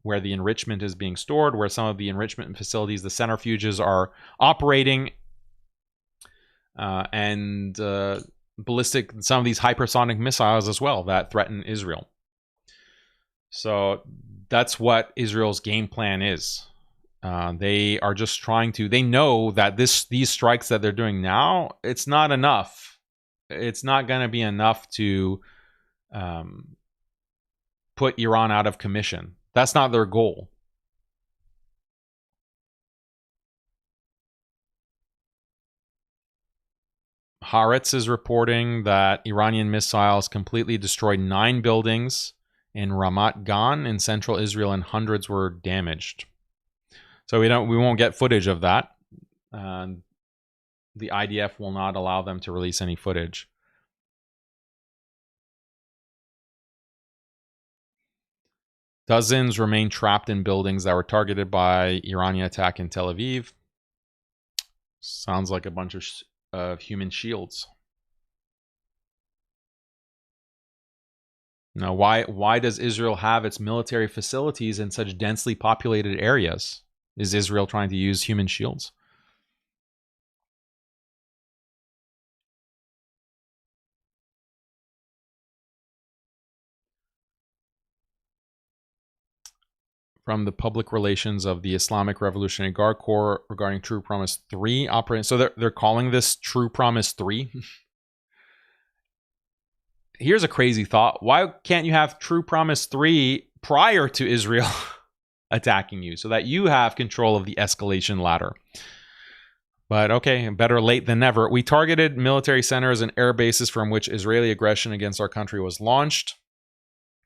where the enrichment is being stored, where some of the enrichment facilities, the centrifuges, are operating, and ballistic, some of these hypersonic missiles as well that threaten Israel. So that's what Israel's game plan is. They are just trying to. They know that these strikes that they're doing now, it's not enough. It's not going to be enough to put Iran out of commission. That's not their goal. Haaretz is reporting that Iranian missiles completely destroyed 9 buildings in Ramat Gan in central Israel, and hundreds were damaged. So we won't get footage of that. The IDF will not allow them to release any footage. Dozens remain trapped in buildings that were targeted by Iranian attack in Tel Aviv. Sounds like a bunch of human shields. Now, why does Israel have its military facilities in such densely populated areas? Is Israel trying to use human shields? From the public relations of the Islamic Revolutionary Guard Corps regarding True Promise 3 operating. So they're calling this True Promise 3. Here's a crazy thought. Why can't you have True Promise 3 prior to Israel attacking you so that you have control of the escalation ladder? But okay, better late than never. We targeted military centers and air bases from which Israeli aggression against our country was launched.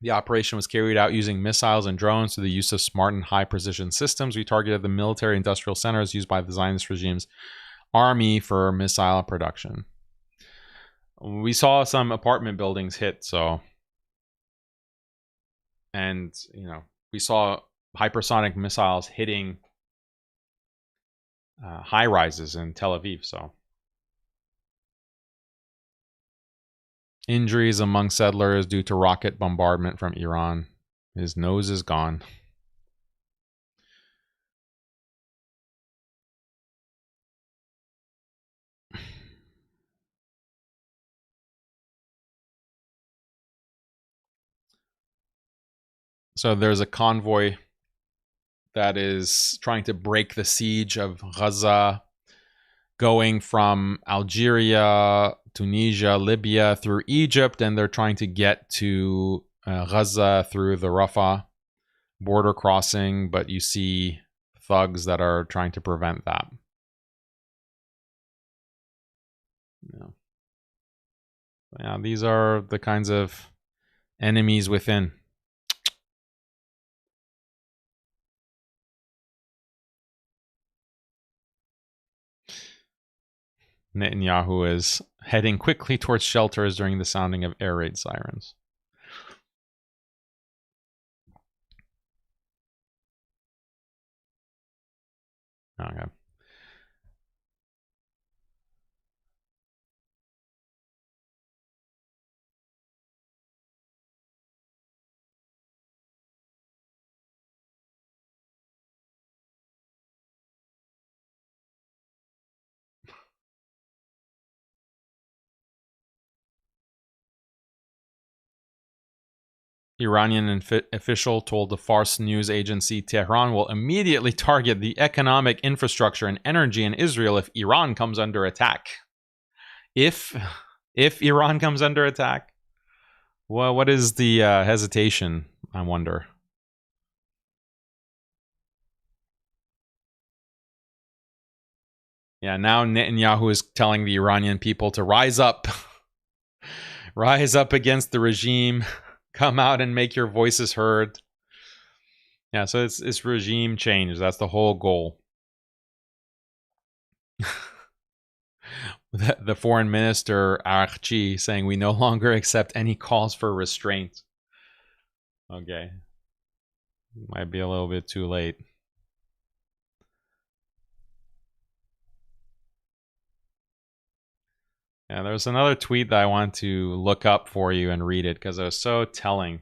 The operation was carried out using missiles and drones through the use of smart and high-precision systems. We targeted the military industrial centers used by the Zionist regime's army for missile production. We saw some apartment buildings hit, so... And, we saw hypersonic missiles hitting high-rises in Tel Aviv, so... Injuries among settlers due to rocket bombardment from Iran. His nose is gone. So there's a convoy that is trying to break the siege of Gaza, going from Algeria, Tunisia, Libya, through Egypt, and they're trying to get to Gaza through the Rafah border crossing, but you see thugs that are trying to prevent that. Yeah, these are the kinds of enemies within. Netanyahu is heading quickly towards shelters during the sounding of air raid sirens. Okay. Iranian official told the Fars news agency Tehran will immediately target the economic infrastructure and energy in Israel if Iran comes under attack. If Iran comes under attack? Well, what is the hesitation, I wonder? Yeah, now Netanyahu is telling the Iranian people to rise up. Rise up against the regime. Come out and make your voices heard. Yeah, so it's regime change. That's the whole goal. The foreign minister, Araghchi, saying we no longer accept any calls for restraint. Okay. Might be a little bit too late. Yeah, there's another tweet that I want to look up for you and read it because it was so telling.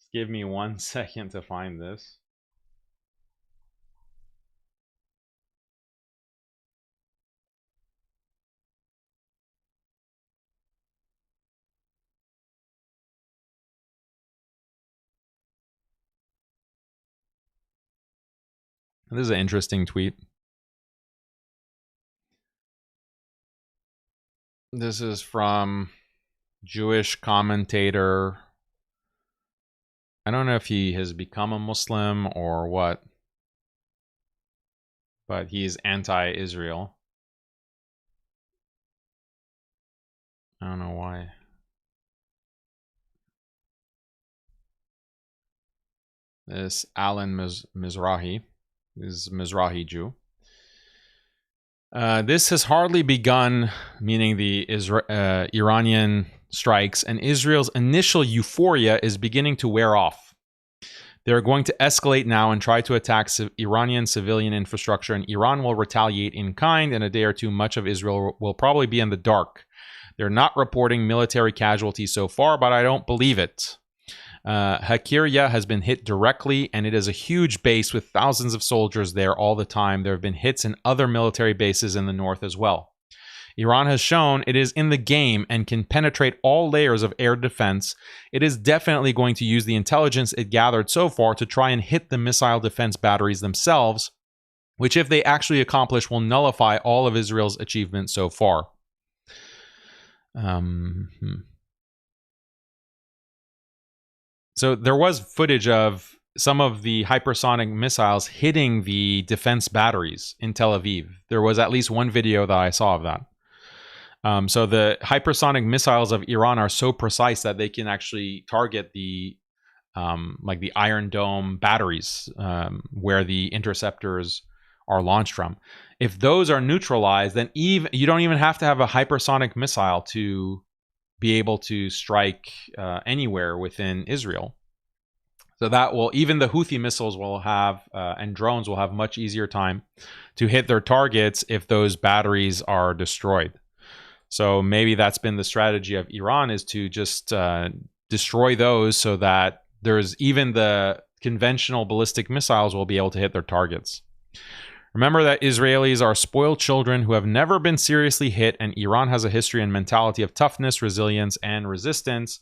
Just give me 1 second to find this. This is an interesting tweet. This is from Jewish commentator. I don't know if he has become a Muslim or what, but he's anti-Israel. I don't know why. This Alan Mizrahi is Mizrahi Jew. This has hardly begun, meaning the Iranian strikes, and Israel's initial euphoria is beginning to wear off. They're going to escalate now and try to attack Iranian civilian infrastructure, and Iran will retaliate in kind. In a day or two, much of Israel will probably be in the dark. They're not reporting military casualties so far, but I don't believe it. Haqiqat has been hit directly, and it is a huge base with thousands of soldiers there all the time. There have been hits in other military bases in the north as well. Iran has shown it is in the game and can penetrate all layers of air defense. It is definitely going to use the intelligence it gathered so far to try and hit the missile defense batteries themselves, which, if they actually accomplish, will nullify all of Israel's achievements so far. So there was footage of some of the hypersonic missiles hitting the defense batteries in Tel Aviv. There was at least one video that I saw of that. So the hypersonic missiles of Iran are so precise that they can actually target the like the Iron Dome batteries where the interceptors are launched from. If those are neutralized, then you don't even have to have a hypersonic missile to be able to strike anywhere within Israel. So that will, even the Houthi missiles will have, and drones will have much easier time to hit their targets if those batteries are destroyed. So maybe that's been the strategy of Iran, is to just destroy those so that there's even the conventional ballistic missiles will be able to hit their targets. Remember that Israelis are spoiled children who have never been seriously hit, and Iran has a history and mentality of toughness, resilience, and resistance.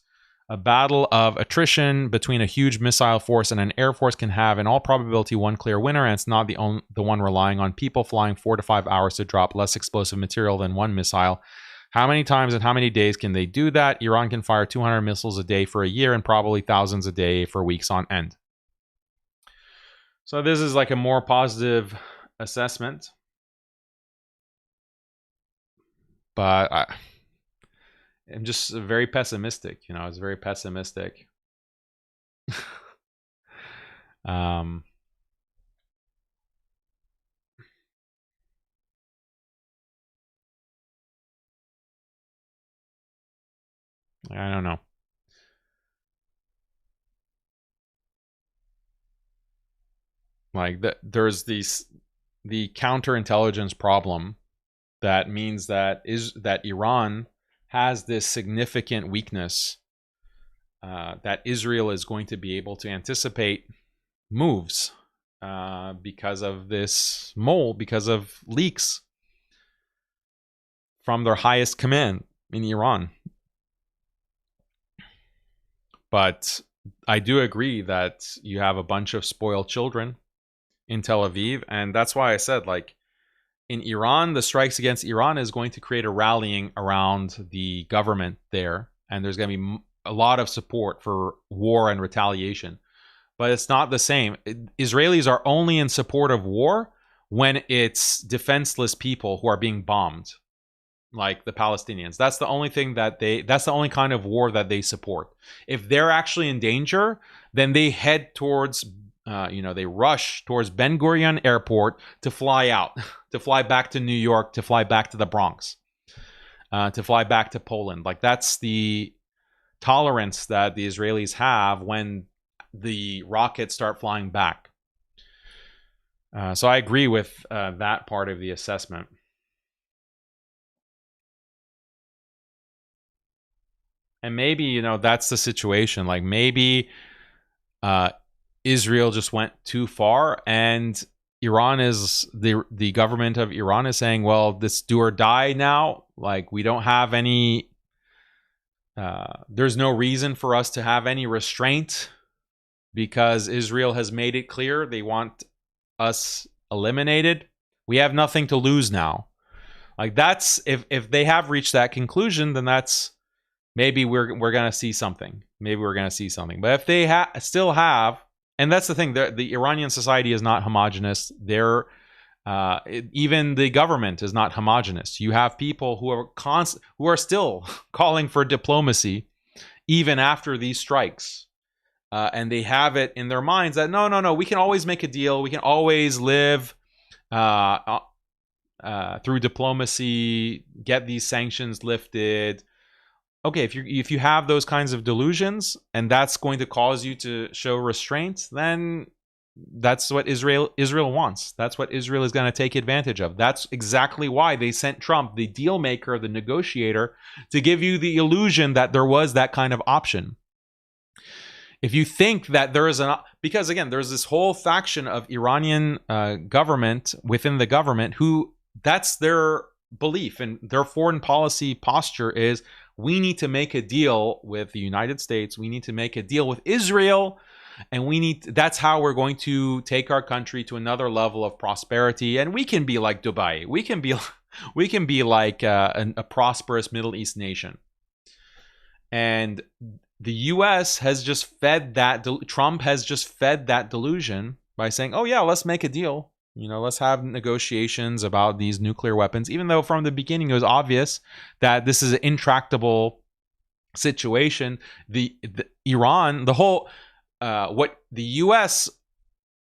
A battle of attrition between a huge missile force and an air force can have, in all probability, one clear winner, and it's not the one relying on people flying 4 to 5 hours to drop less explosive material than one missile. How many times and how many days can they do that? Iran can fire 200 missiles a day for a year and probably thousands a day for weeks on end. So this is like a more positive assessment, but I'm just very pessimistic. You know, it's very pessimistic. I don't know. Like there's the counterintelligence problem that means that Iran has this significant weakness that Israel is going to be able to anticipate moves because of this mole, because of leaks from their highest command in Iran. But I do agree that you have a bunch of spoiled children in Tel Aviv, and that's why I said, like, in Iran, the strikes against Iran is going to create a rallying around the government there, and there's going to be a lot of support for war and retaliation. But it's not the same. Israelis are only in support of war when it's defenseless people who are being bombed, like the Palestinians. That's the only thing that's the only kind of war that they support. If they're actually in danger, then they head towards they rush towards Ben Gurion Airport to fly out, to fly back to New York, to fly back to the Bronx, to fly back to Poland. Like, that's the tolerance that the Israelis have when the rockets start flying back. So I agree with that part of the assessment. And maybe, that's the situation. Like, maybe Israel just went too far, and Iran is the government of Iran is saying, well, this do or die now. Like, we don't have any there's no reason for us to have any restraint because Israel has made it clear they want us eliminated. We have nothing to lose now. Like, that's if they have reached that conclusion, then that's maybe we're going to see something. Maybe we're going to see something. But if they still have, and that's the thing, the Iranian society is not homogenous. Even the government is not homogenous. You have people who are still calling for diplomacy even after these strikes. And they have it in their minds that no, we can always make a deal. We can always live through diplomacy, get these sanctions lifted. Okay, if you have those kinds of delusions and that's going to cause you to show restraint, then that's what Israel wants. That's what Israel is going to take advantage of. That's exactly why they sent Trump, the deal maker, the negotiator, to give you the illusion that there was that kind of option. If you think that there is because again, there's this whole faction of Iranian government within the government who that's their belief and their foreign policy posture is, we need to make a deal with the United States. We need to make a deal with Israel. And that's how we're going to take our country to another level of prosperity. And we can be like Dubai. We can be like a prosperous Middle East nation. And the US has just fed that. Trump has just fed that delusion by saying, oh yeah, let's make a deal. Let's have negotiations about these nuclear weapons, even though from the beginning it was obvious that this is an intractable situation. Iran, what the US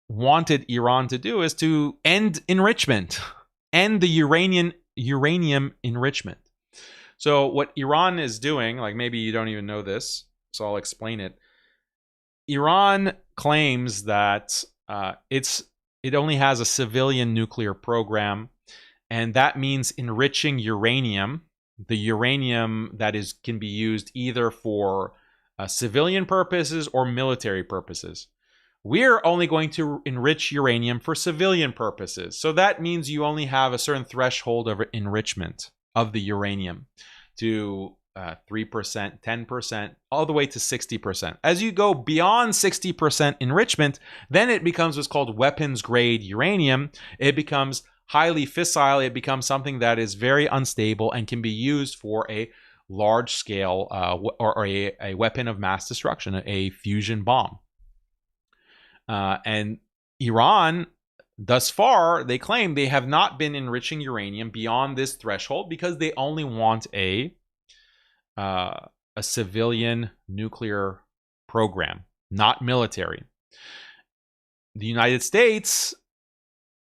wanted Iran to do is to end enrichment, end the uranium enrichment. So what Iran is doing, like, maybe you don't even know this, so I'll explain it. Iran claims that it only has a civilian nuclear program, and that means enriching uranium, the uranium that can be used either for civilian purposes or military purposes. We're only going to enrich uranium for civilian purposes. So that means you only have a certain threshold of enrichment of the uranium to 3%, 10%, all the way to 60%. As you go beyond 60% enrichment, then it becomes what's called weapons grade uranium. It becomes highly fissile. It becomes something that is very unstable and can be used for a large scale or a weapon of mass destruction, a fusion bomb. And Iran, thus far, they claim they have not been enriching uranium beyond this threshold because they only want a civilian nuclear program, not military. The United States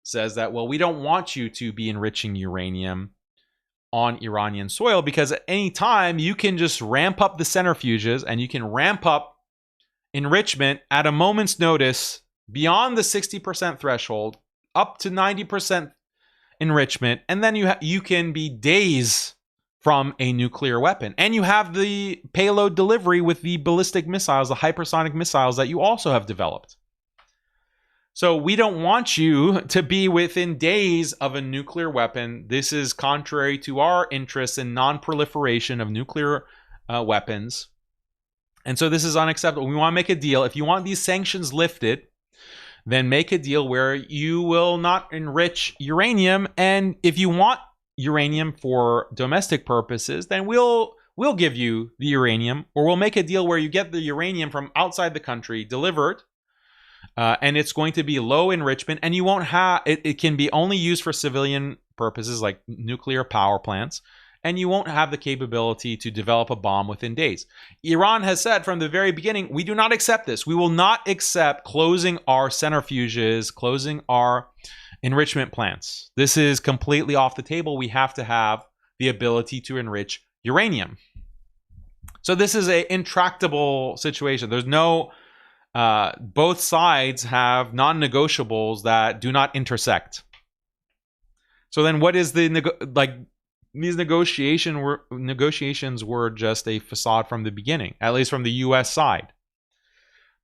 says that, well, we don't want you to be enriching uranium on Iranian soil because at any time you can just ramp up the centrifuges and you can ramp up enrichment at a moment's notice beyond the 60% threshold up to 90% enrichment, and then you can be days from a nuclear weapon. And you have the payload delivery with the ballistic missiles, the hypersonic missiles that you also have developed. So we don't want you to be within days of a nuclear weapon. This is contrary to our interests in non-proliferation of nuclear weapons. And so this is unacceptable. We want to make a deal. If you want these sanctions lifted, then make a deal where you will not enrich uranium. And if you want uranium for domestic purposes, then we'll give you the uranium, or we'll make a deal where you get the uranium from outside the country delivered, and it's going to be low enrichment, and you won't have it can be only used for civilian purposes like nuclear power plants. And you won't have the capability to develop a bomb within days. Iran has said from the very beginning, we do not accept this. We will not accept closing our centrifuges, closing our enrichment plants. This is completely off the table. We have to have the ability to enrich uranium. So this is an intractable situation. There's no, both sides have non-negotiables that do not intersect. So then what is the, these negotiations were just a facade from the beginning, at least from the U.S. side.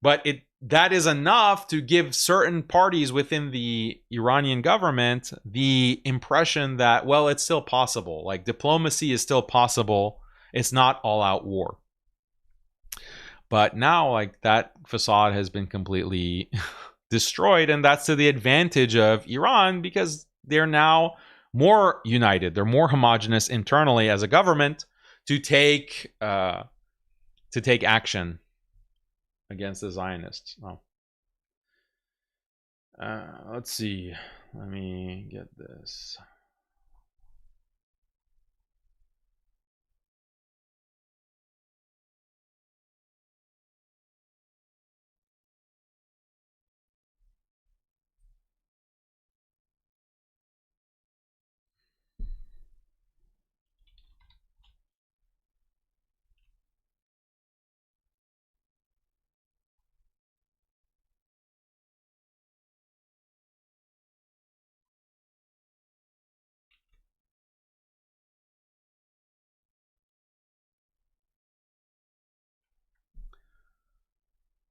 But that is enough to give certain parties within the Iranian government the impression that, well, it's still possible. Like, diplomacy is still possible. It's not all-out war. But now, like, that facade has been completely destroyed, and that's to the advantage of Iran because they're now more united. They're more homogenous internally as a government to take action against the Zionists. Let's see. Let me get this.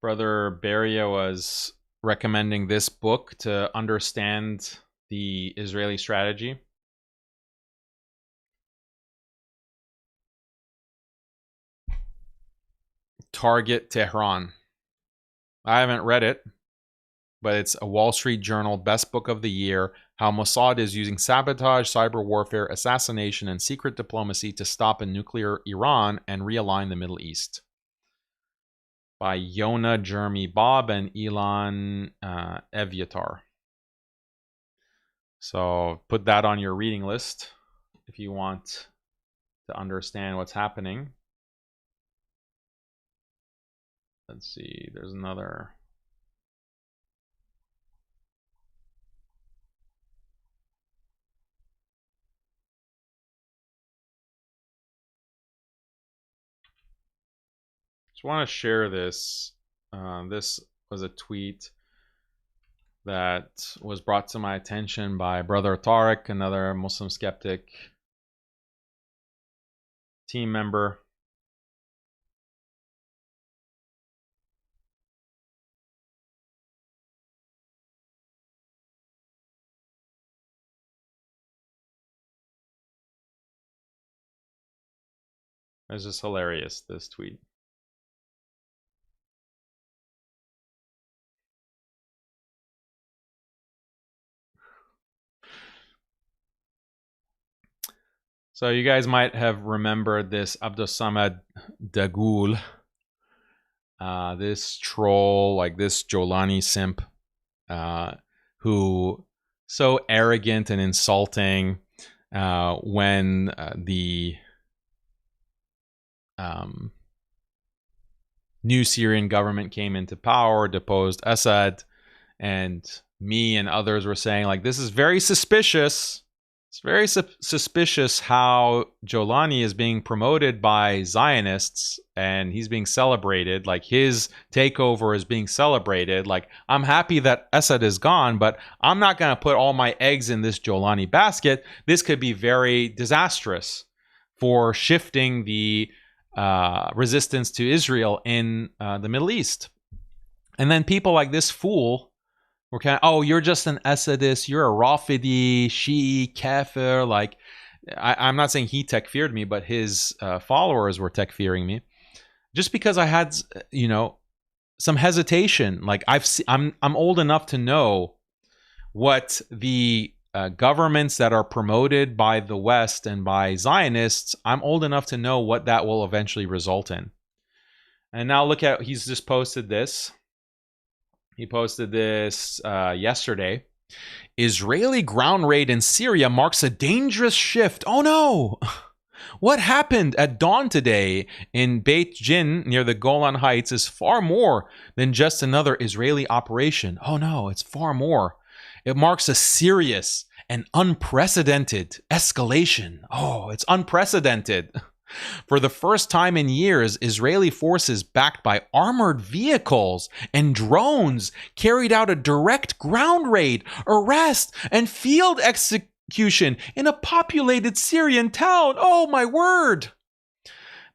Brother Beria was recommending this book to understand the Israeli strategy. Target Tehran. I haven't read it, but it's a Wall Street Journal best book of the year. How Mossad is using sabotage, cyber warfare, assassination, and secret diplomacy to stop a nuclear Iran and realign the Middle East. By Yona Jeremy Bob and Elon Evyatar. So put that on your reading list if you want to understand what's happening. Let's see, there's another. Just want to share this. This was a tweet that was brought to my attention by Brother Tariq, another Muslim skeptic team member. It's just hilarious, this tweet. So you guys might have remembered this Abdussamad Dagul, this troll, like this Jolani simp, who so arrogant and insulting when the new Syrian government came into power, deposed Assad, and me and others were saying, like, this is very suspicious. It's very suspicious how Jolani is being promoted by Zionists and he's being celebrated. Like, his takeover is being celebrated. Like, I'm happy that Assad is gone, but I'm not going to put all my eggs in this Jolani basket. This could be very disastrous for shifting the resistance to Israel in the Middle East. And then people like this fool were kind of, oh, you're just an Assadist, you're a Rafidi, Shi'i, Kafir. Like, I'm not saying he takfired me, but his followers were takfiring me. Just because I had, you know, some hesitation. Like, I'm old enough to know what the governments that are promoted by the West and by Zionists, I'm old enough to know what that will eventually result in. And now look at, he's just posted this. He posted this yesterday. Israeli ground raid in Syria marks a dangerous shift. Oh no! What happened at dawn today in Beit Jin near the Golan Heights is far more than just another Israeli operation. Oh no, it's far more. It marks a serious and unprecedented escalation. Oh, it's unprecedented. For the first time in years, Israeli forces backed by armored vehicles and drones carried out a direct ground raid, arrest, and field execution in a populated Syrian town. Oh my word!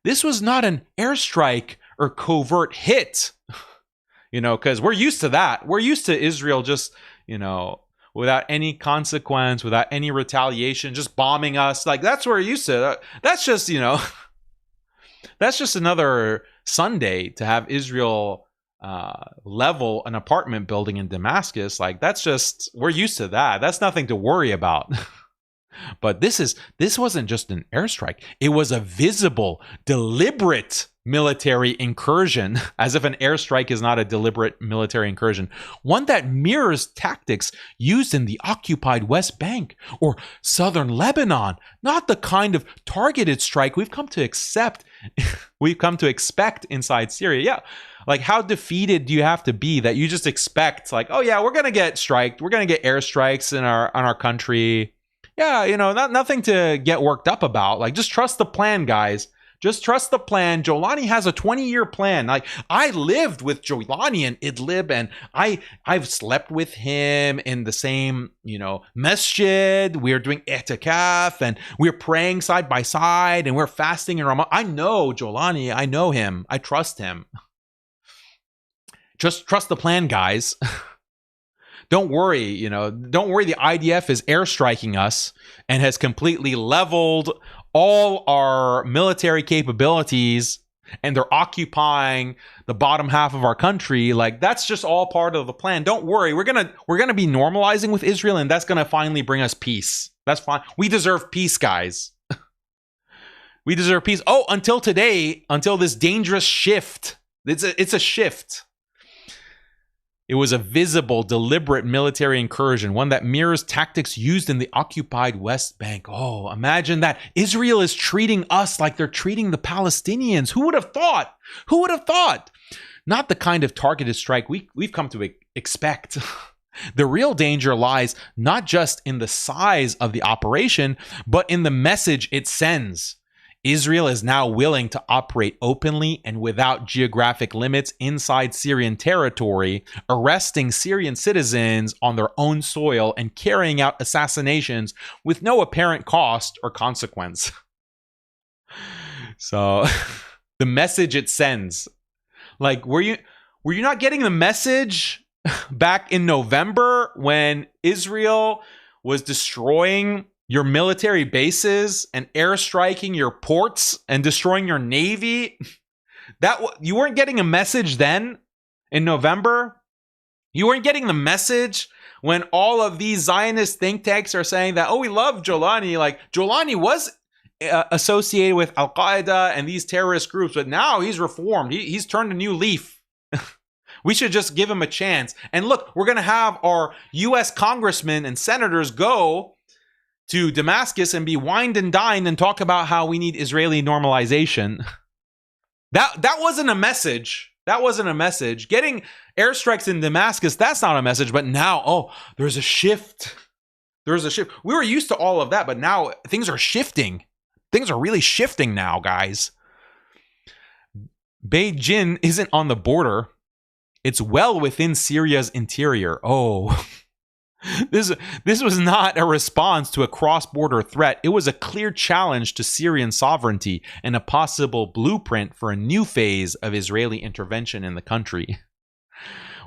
This was not an airstrike or covert hit. You know, because we're used to that. We're used to Israel just, you know, without any consequence, without any retaliation, just bombing us. Like, that's what we're used to. That's just, you know, that's just another Sunday to have Israel level an apartment building in Damascus. Like, that's just, we're used to that. That's nothing to worry about. But this wasn't just an airstrike. It was a visible, deliberate military incursion, as if an airstrike is not a deliberate military incursion, one that mirrors tactics used in the occupied West Bank or southern Lebanon, not the kind of targeted strike we've come to expect inside Syria. Yeah. Like, how defeated do you have to be that you just expect, like, oh yeah, we're going to get striked. We're going to get airstrikes on our country. Yeah, you know, nothing to get worked up about. Like, just trust the plan, guys. Just trust the plan. Jolani has a 20-year plan. Like, I lived with Jolani in Idlib, and I've slept with him in the same, you know, masjid. We're doing i'tikaf, and we're praying side by side, and we're fasting in Ramadan. I know Jolani. I know him. I trust him. Just trust the plan, guys. Don't worry, you know, don't worry. The IDF is airstriking us and has completely leveled all our military capabilities, and they're occupying the bottom half of our country. Like, that's just all part of the plan. Don't worry. We're going to be normalizing with Israel, and that's going to finally bring us peace. That's fine. We deserve peace, guys. We deserve peace. Oh, until today, until this dangerous shift. It's a shift. It was a visible, deliberate military incursion, one that mirrors tactics used in the occupied West Bank. Oh, imagine that. Israel is treating us like they're treating the Palestinians. Who would have thought? Who would have thought? Not the kind of targeted strike we've come to expect. The real danger lies not just in the size of the operation, but in the message it sends. Israel is now willing to operate openly and without geographic limits inside Syrian territory, arresting Syrian citizens on their own soil and carrying out assassinations with no apparent cost or consequence. So, the message it sends. Like, were you not getting the message back in November when Israel was destroying your military bases and airstriking your ports and destroying your navy. You weren't getting a message then in November. You weren't getting the message when all of these Zionist think tanks are saying that, oh, we love Jolani. Like, Jolani was associated with Al-Qaeda and these terrorist groups, but now he's reformed. He's turned a new leaf. We should just give him a chance. And look, we're going to have our U.S. congressmen and senators go to Damascus and be wined and dined and talk about how we need Israeli normalization. That wasn't a message. That wasn't a message. Getting airstrikes in Damascus, that's not a message. But now, oh, there's a shift. There's a shift. We were used to all of that, but now things are shifting. Things are really shifting now, guys. Beijing isn't on the border. It's well within Syria's interior. Oh, this was not a response to a cross-border threat. It was a clear challenge to Syrian sovereignty and a possible blueprint for a new phase of Israeli intervention in the country.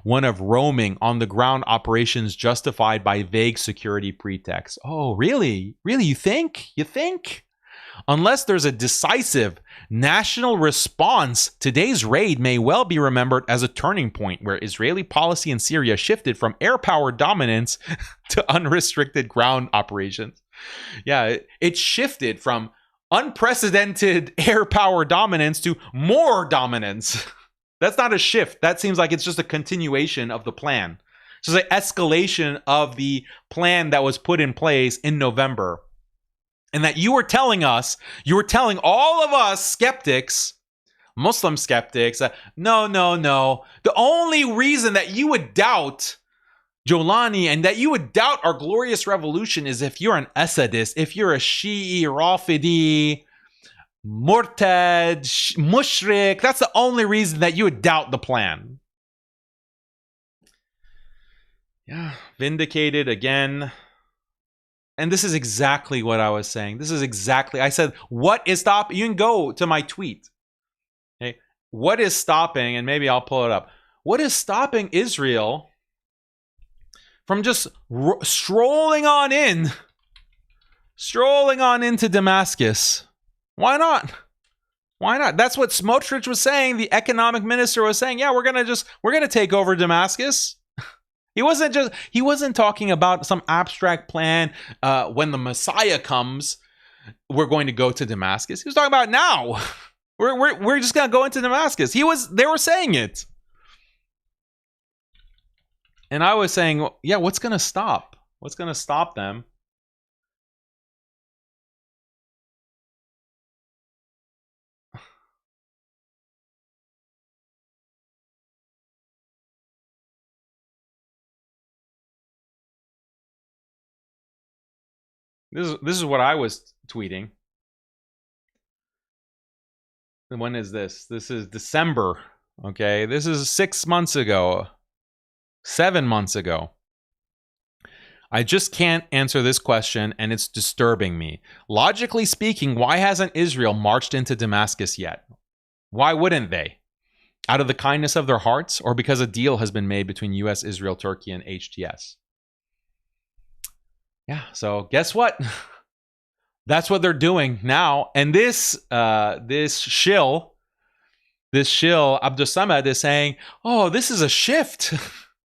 One of roaming on-the-ground operations justified by vague security pretexts. Oh, really? Really? You think? You think? Unless there's a decisive national response, today's raid may well be remembered as a turning point where Israeli policy in Syria shifted from air power dominance to unrestricted ground operations. Yeah, it shifted from unprecedented air power dominance to more dominance. That's not a shift. That seems like it's just a continuation of the plan. It's just an escalation of the plan that was put in place in November. And that you were telling all of us skeptics, Muslim skeptics, no. The only reason that you would doubt Jolani and that you would doubt our glorious revolution is if you're an Assadist, if you're a Shi'i, Rafidi, Murtad, Mushrik. That's the only reason that you would doubt the plan. Yeah, vindicated again. And this is exactly what I was saying. I said, what is stopping? You can go to my tweet. Okay. What is stopping, and maybe I'll pull it up. What is stopping Israel from just strolling on into Damascus? Why not? Why not? That's what Smotrich was saying. The economic minister was saying, yeah, we're going to take over Damascus. He wasn't talking about some abstract plan. When the Messiah comes, we're going to go to Damascus. He was talking about now. We're just going to go into Damascus. They were saying it. And I was saying, yeah, what's going to stop? What's going to stop them? This is what I was tweeting. And when is this? This is December. Okay, this is 6 months ago. 7 months ago. I just can't answer this question, and it's disturbing me. Logically speaking, why hasn't Israel marched into Damascus yet? Why wouldn't they? Out of the kindness of their hearts, or because a deal has been made between US, Israel, Turkey, and HTS? Yeah, so guess what? That's what they're doing now. And this shill, Abdussamad, is saying, oh, this is a shift.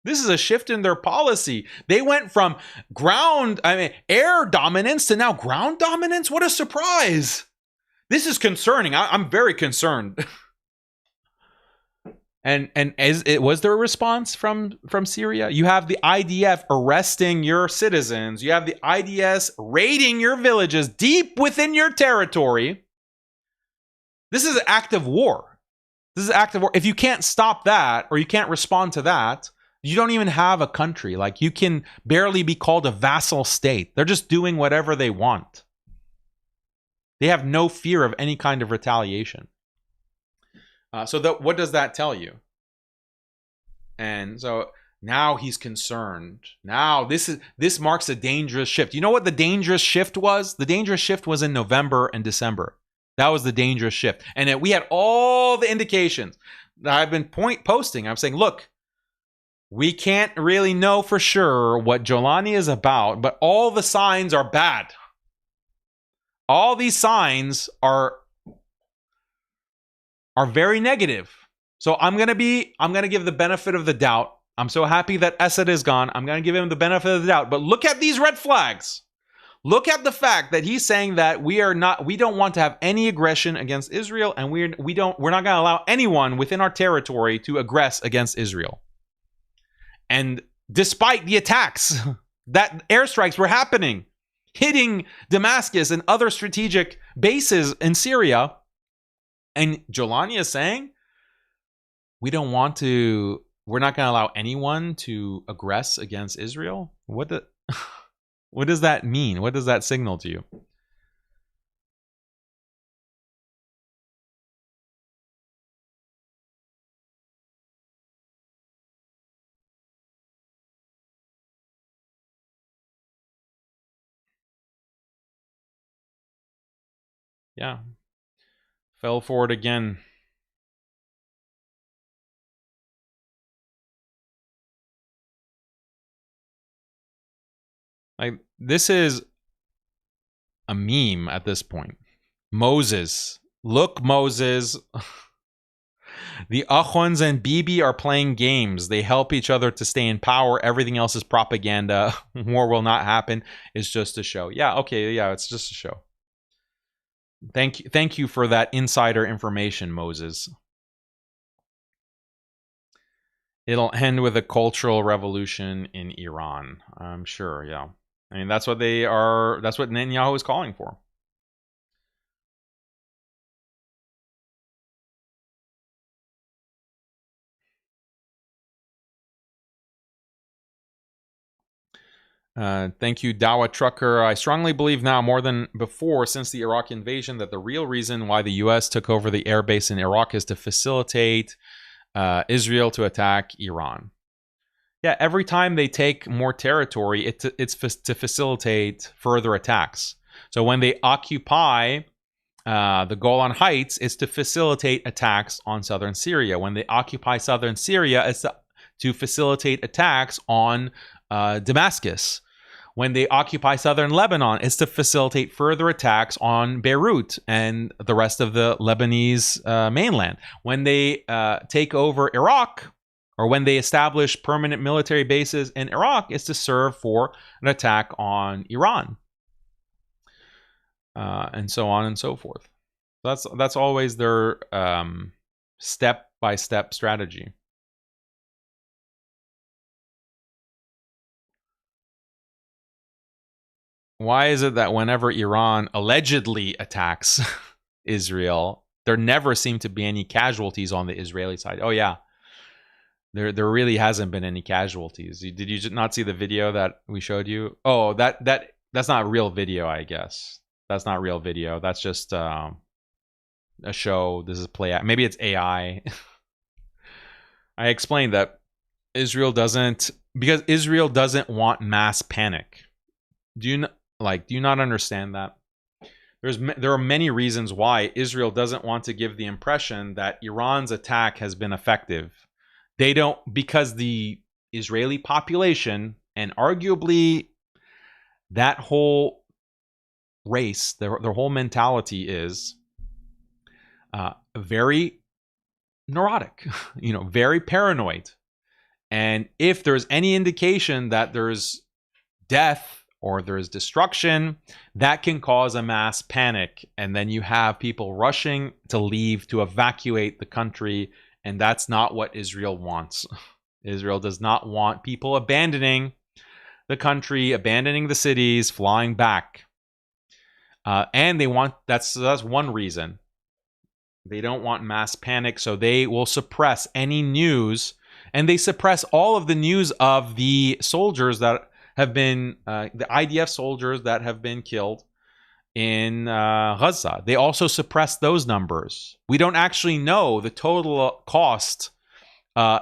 This is a shift in their policy. They went from air dominance to now ground dominance. What a surprise. This is concerning. I'm very concerned. And was there a response from Syria? You have the IDF arresting your citizens. You have the IDS raiding your villages deep within your territory. This is an act of war. If you can't stop that, or you can't respond to that, you don't even have a country. Like, you can barely be called a vassal state. They're just doing whatever they want. They have no fear of any kind of retaliation. What does that tell you? And so now he's concerned. Now this marks a dangerous shift. You know what the dangerous shift was? The dangerous shift was in November and December. That was the dangerous shift. And we had all the indications that I've been posting. I'm saying, look, we can't really know for sure what Jolani is about, but all the signs are bad. All these signs are very negative. So I'm gonna give the benefit of the doubt. I'm so happy that Assad is gone. I'm gonna give him the benefit of the doubt. But look at these red flags. Look at the fact that he's saying that we don't want to have any aggression against Israel, and we're not gonna allow anyone within our territory to aggress against Israel. And despite the attacks, that airstrikes were happening, hitting Damascus and other strategic bases in Syria, and Jolani is saying, we're not going to allow anyone to aggress against Israel. What does that mean? What does that signal to you? Yeah. Fell for it again. Like, this is a meme at this point. Moses. Look, Moses. The Achwans and Bibi are playing games. They help each other to stay in power. Everything else is propaganda. War will not happen. It's just a show. Yeah, okay, yeah, it's just a show. Thank you for that insider information, Moses. It'll end with a cultural revolution in Iran. I'm sure, yeah. I mean, that's what Netanyahu is calling for. Thank you, Dawa Trucker. I strongly believe now more than before since the Iraq invasion that the real reason why the U.S. took over the airbase in Iraq is to facilitate Israel to attack Iran. Yeah, every time they take more territory, it's to facilitate further attacks. So when they occupy the Golan Heights, it's to facilitate attacks on southern Syria. When they occupy southern Syria, it's to facilitate attacks on Damascus. When they occupy southern Lebanon, it's to facilitate further attacks on Beirut and the rest of the Lebanese mainland. When they take over Iraq, or when they establish permanent military bases in Iraq, it's to serve for an attack on Iran, and so on and so forth. That's always their step-by-step strategy. Why is it that whenever Iran allegedly attacks Israel, there never seem to be any casualties on the Israeli side? Oh yeah, there really hasn't been any casualties. Did you not see the video that we showed you? Oh, that's not real video, I guess. That's not real video. That's just a show. This is play. Maybe it's AI. I explained that Israel doesn't want mass panic. Do you not understand that? There are many reasons why Israel doesn't want to give the impression that Iran's attack has been effective. They don't, because the Israeli population, and arguably that whole race, their whole mentality is very neurotic, very paranoid. And if there's any indication that there's death or there's destruction, that can cause a mass panic. And then you have people rushing to leave, to evacuate the country. And that's not what Israel wants. Israel does not want people abandoning the country, abandoning the cities, flying back. And they want, that's one reason. They don't want mass panic, so they will suppress any news. And they suppress all of the news of the soldiers that have been, the IDF soldiers that have been killed in Gaza. They also suppress those numbers. We don't actually know the total cost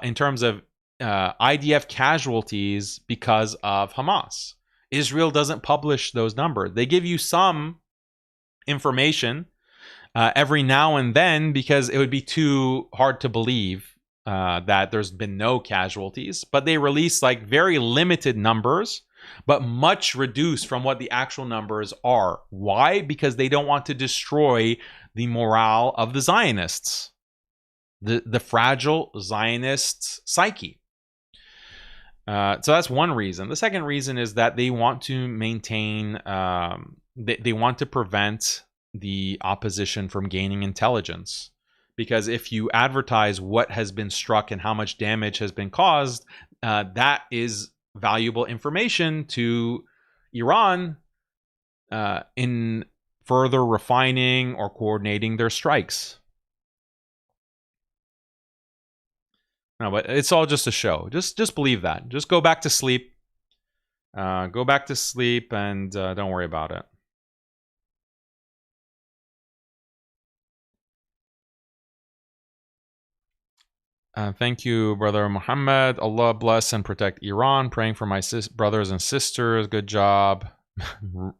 in terms of IDF casualties because of Hamas. Israel doesn't publish those numbers. They give you some information every now and then because it would be too hard to believe that there's been no casualties. But they release like very limited numbers but much reduced from what the actual numbers are. Why? Because they don't want to destroy the morale of the Zionists, the fragile Zionist psyche. So that's one reason. The second reason is that they want to maintain, they want to prevent the opposition from gaining intelligence. Because if you advertise what has been struck and how much damage has been caused, that is valuable information to Iran in further refining or coordinating their strikes. No, but it's all just a show. Just believe that. Just go back to sleep. Go back to sleep and don't worry about it. Thank you, Brother Muhammad. Allah bless and protect Iran. Praying for my brothers and sisters. Good job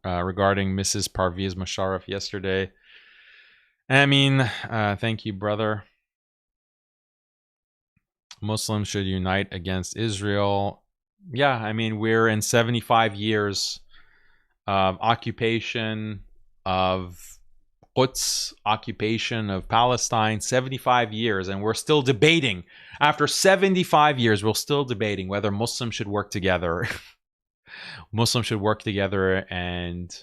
regarding Mrs. Parvez Musharraf yesterday. I mean, thank you, brother. Muslims should unite against Israel. Yeah, I mean, we're in 75 years of occupation of Quds, occupation of Palestine, 75 years, and we're still debating. After 75 years, we're still debating whether Muslims should work together. Muslims should work together and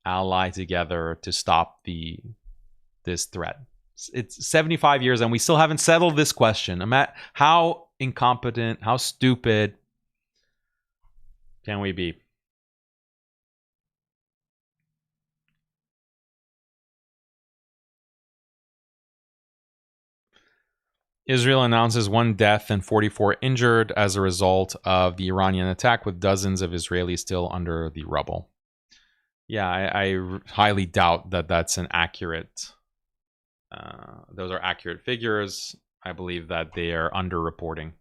ally together to stop this threat. It's 75 years and we still haven't settled this question. How incompetent, how stupid can we be? Israel announces 1 death and 44 injured as a result of the Iranian attack, with dozens of Israelis still under the rubble. Yeah, I highly doubt that that's an accurate... those are accurate figures. I believe that they are underreporting.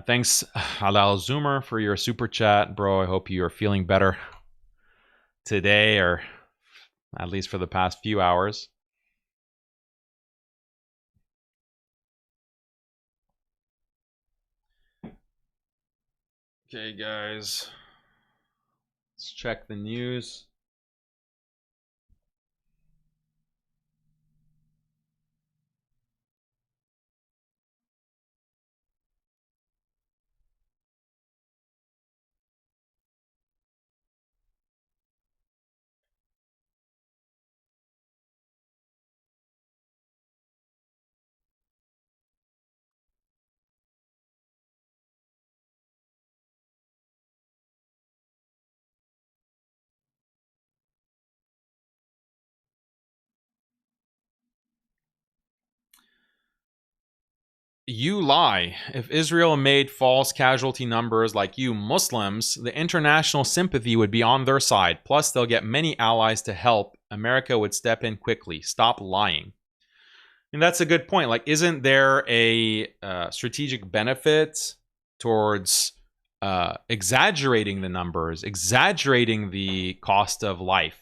Thanks, Halal Zoomer, for your super chat, bro. I hope you are feeling better today, or at least for the past few hours. Okay, guys. Let's check the news. You lie. If Israel made false casualty numbers like you Muslims, the international sympathy would be on their side. Plus, they'll get many allies to help. America would step in quickly. Stop lying. And that's a good point. Like, isn't there a strategic benefit towards exaggerating the numbers, exaggerating the cost of life?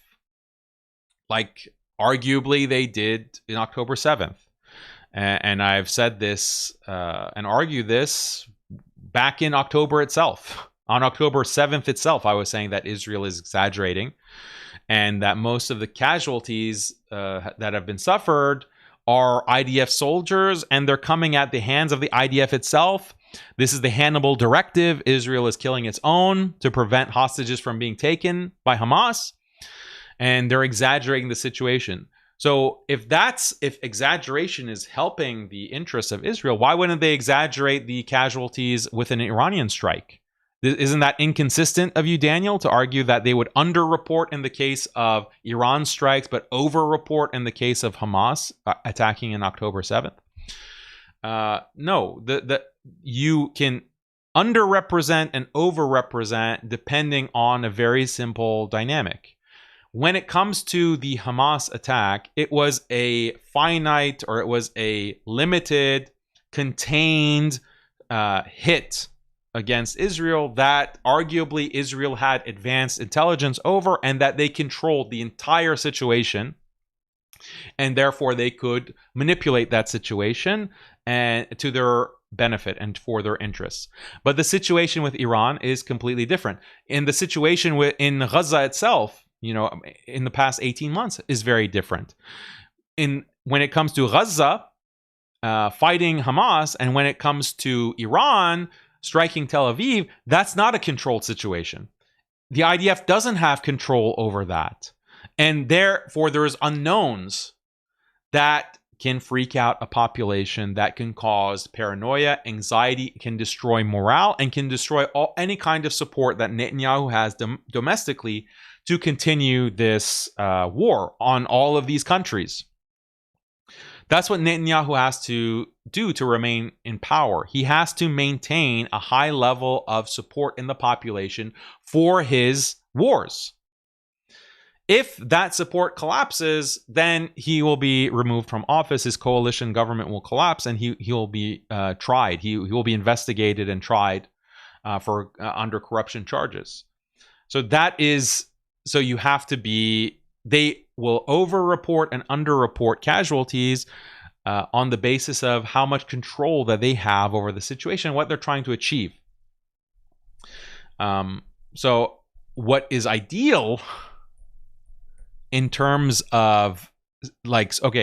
Like, arguably, they did in October 7th. And I've said this and argued this back in October itself. On October 7th itself, I was saying that Israel is exaggerating and that most of the casualties that have been suffered are IDF soldiers, and they're coming at the hands of the IDF itself. This is the Hannibal Directive. Israel is killing its own to prevent hostages from being taken by Hamas, and they're exaggerating the situation. So if exaggeration is helping the interests of Israel, why wouldn't they exaggerate the casualties with an Iranian strike? Isn't that inconsistent of you, Daniel, to argue that they would underreport in the case of Iran strikes, but overreport in the case of Hamas attacking in October 7th? No, you can underrepresent and overrepresent depending on a very simple dynamic. When it comes to the Hamas attack, it was a finite, or it was a limited, contained hit against Israel that arguably Israel had advanced intelligence over, and that they controlled the entire situation, and therefore they could manipulate that situation and to their benefit and for their interests. But the situation with Iran is completely different. And the situation in Gaza itself, in the past 18 months is very different. When it comes to Gaza fighting Hamas, and when it comes to Iran striking Tel Aviv, that's not a controlled situation. The IDF doesn't have control over that. And therefore, there's unknowns that can freak out a population, that can cause paranoia, anxiety, can destroy morale, and can destroy any kind of support that Netanyahu has domestically to continue this war on all of these countries. That's what Netanyahu has to do to remain in power. He has to maintain a high level of support in the population for his wars. If that support collapses, then he will be removed from office. His coalition government will collapse, and he will be tried. He will be investigated and tried for under corruption charges. So you have to be. They will over-report and under-report casualties on the basis of how much control that they have over the situation, what they're trying to achieve. So what is ideal in terms of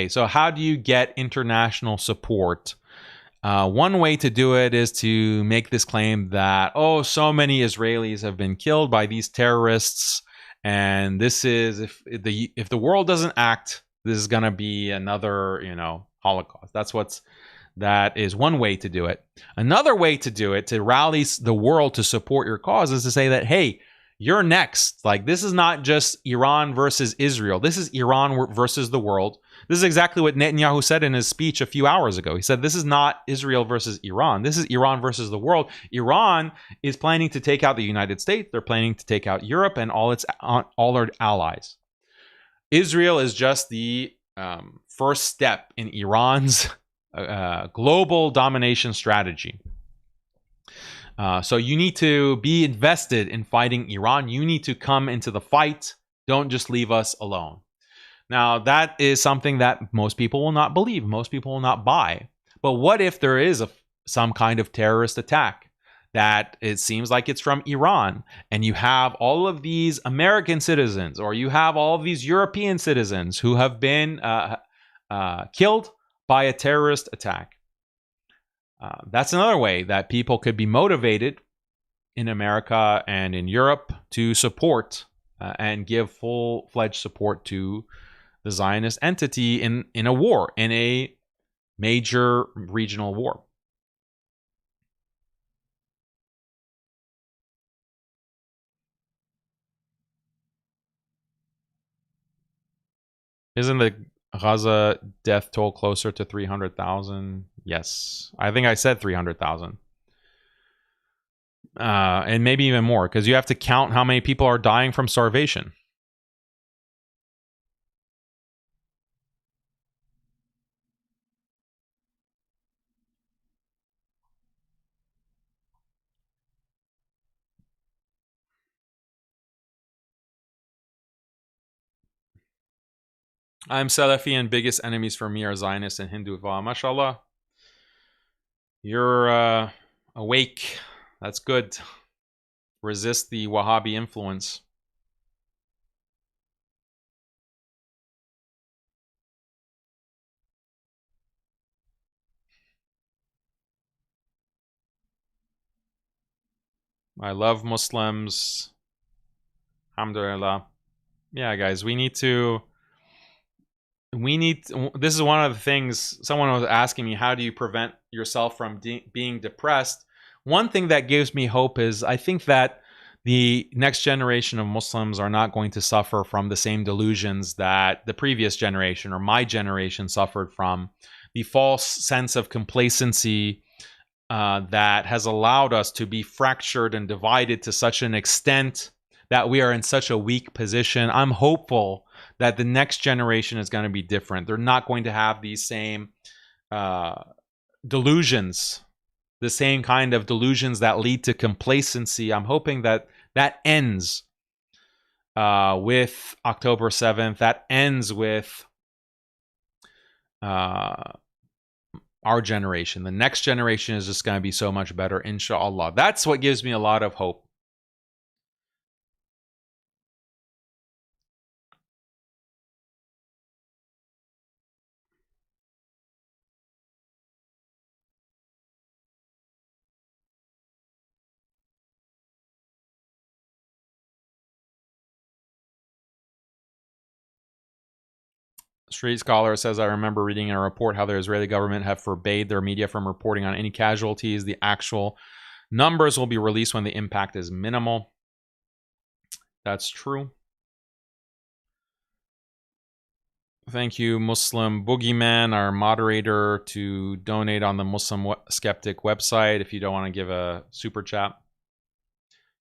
so how do you get international support? One way to do it is to make this claim that, so many Israelis have been killed by these terrorists, and this is, if the world doesn't act, this is going to be another, Holocaust. That is one way to do it. Another way to do it, to rally the world to support your cause, is to say that, hey, you're next. This is not just Iran versus Israel. This is Iran versus the world. This is exactly what Netanyahu said in his speech a few hours ago. He said, this is not Israel versus Iran. This is Iran versus the world. Iran is planning to take out the United States. They're planning to take out Europe and all their allies. Israel is just the first step in Iran's global domination strategy. So you need to be invested in fighting Iran. You need to come into the fight. Don't just leave us alone. Now, that is something that most people will not believe. Most people will not buy. But what if there is some kind of terrorist attack that it seems like it's from Iran, and you have all of these American citizens, or you have all of these European citizens who have been killed by a terrorist attack? That's another way that people could be motivated in America and in Europe to support and give full-fledged support to the Zionist entity in a war, in a major regional war. Isn't the Gaza death toll closer to 300,000? Yes. I think I said 300,000. And maybe even more, because you have to count how many people are dying from starvation. I'm Salafi, and biggest enemies for me are Zionists and Hindu. Mashallah. You're awake. That's good. Resist the Wahhabi influence. I love Muslims. Alhamdulillah. Yeah, guys, we need to... This is one of the things someone was asking me, how do you prevent yourself from being depressed? One thing that gives me hope is I think that the next generation of Muslims are not going to suffer from the same delusions that the previous generation or my generation suffered from. The false sense of complacency that has allowed us to be fractured and divided to such an extent that we are in such a weak position. I'm hopeful that the next generation is going to be different. They're not going to have these same delusions, the same kind of delusions that lead to complacency. I'm hoping that that ends with October 7th. That ends with our generation. The next generation is just going to be so much better, inshallah. That's what gives me a lot of hope. Street Scholar says, I remember reading in a report how the Israeli government have forbade their media from reporting on any casualties. The actual numbers will be released when the impact is minimal. That's true. Thank you, Muslim Boogeyman, our moderator, to donate on the Muslim Skeptic website. If you don't want to give a super chat,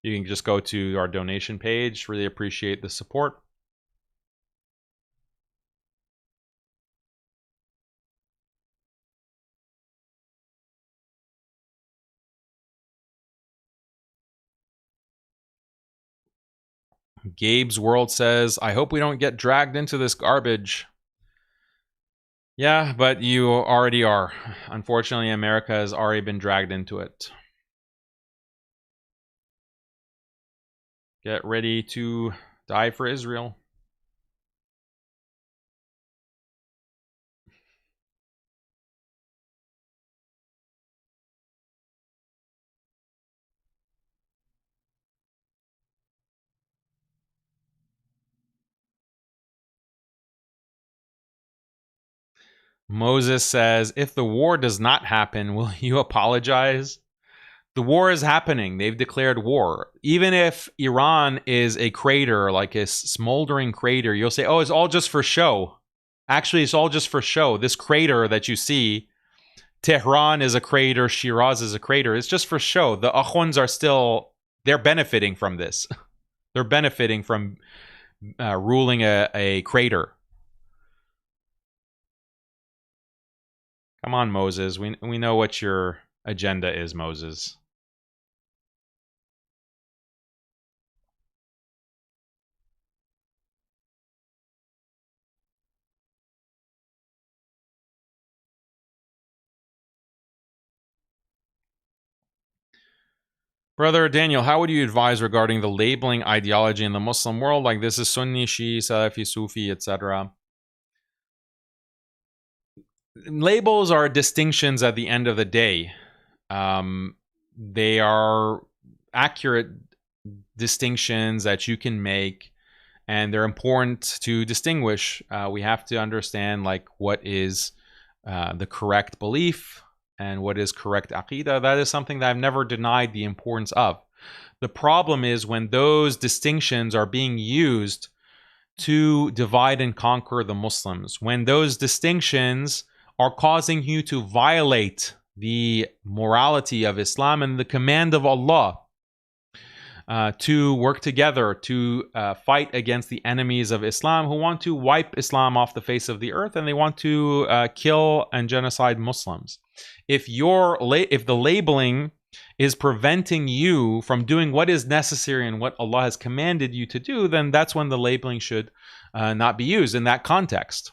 you can just go to our donation page. Really appreciate the support. Gabe's World says, I hope we don't get dragged into this garbage. Yeah, but you already are. Unfortunately, America has already been dragged into it. Get ready to die for Israel. Moses says, if the war does not happen, will you apologize? The war is happening. They've declared war. Even if Iran is a crater, like a smoldering crater, you'll say, oh, it's all just for show. Actually, it's all just for show. This crater that you see, Tehran is a crater, Shiraz is a crater. It's just for show. The Akhwands are still, they're benefiting from this. They're benefiting from ruling a crater. Come on, Moses. We know what your agenda is, Moses. Brother Daniel, how would you advise regarding the labeling ideology in the Muslim world? Like this is Sunni, Shia, Salafi, Sufi, etc. Labels are distinctions at the end of the day. They are accurate distinctions that you can make, and they're important to distinguish. We have to understand like what is the correct belief and what is correct aqidah. That is something that I've never denied the importance of. The problem is when those distinctions are being used to divide and conquer the Muslims, when those distinctions are causing you to violate the morality of Islam and the command of Allah to work together to fight against the enemies of Islam who want to wipe Islam off the face of the earth, and they want to kill and genocide Muslims. If the labeling is preventing you from doing what is necessary and what Allah has commanded you to do, then that's when the labeling should not be used in that context.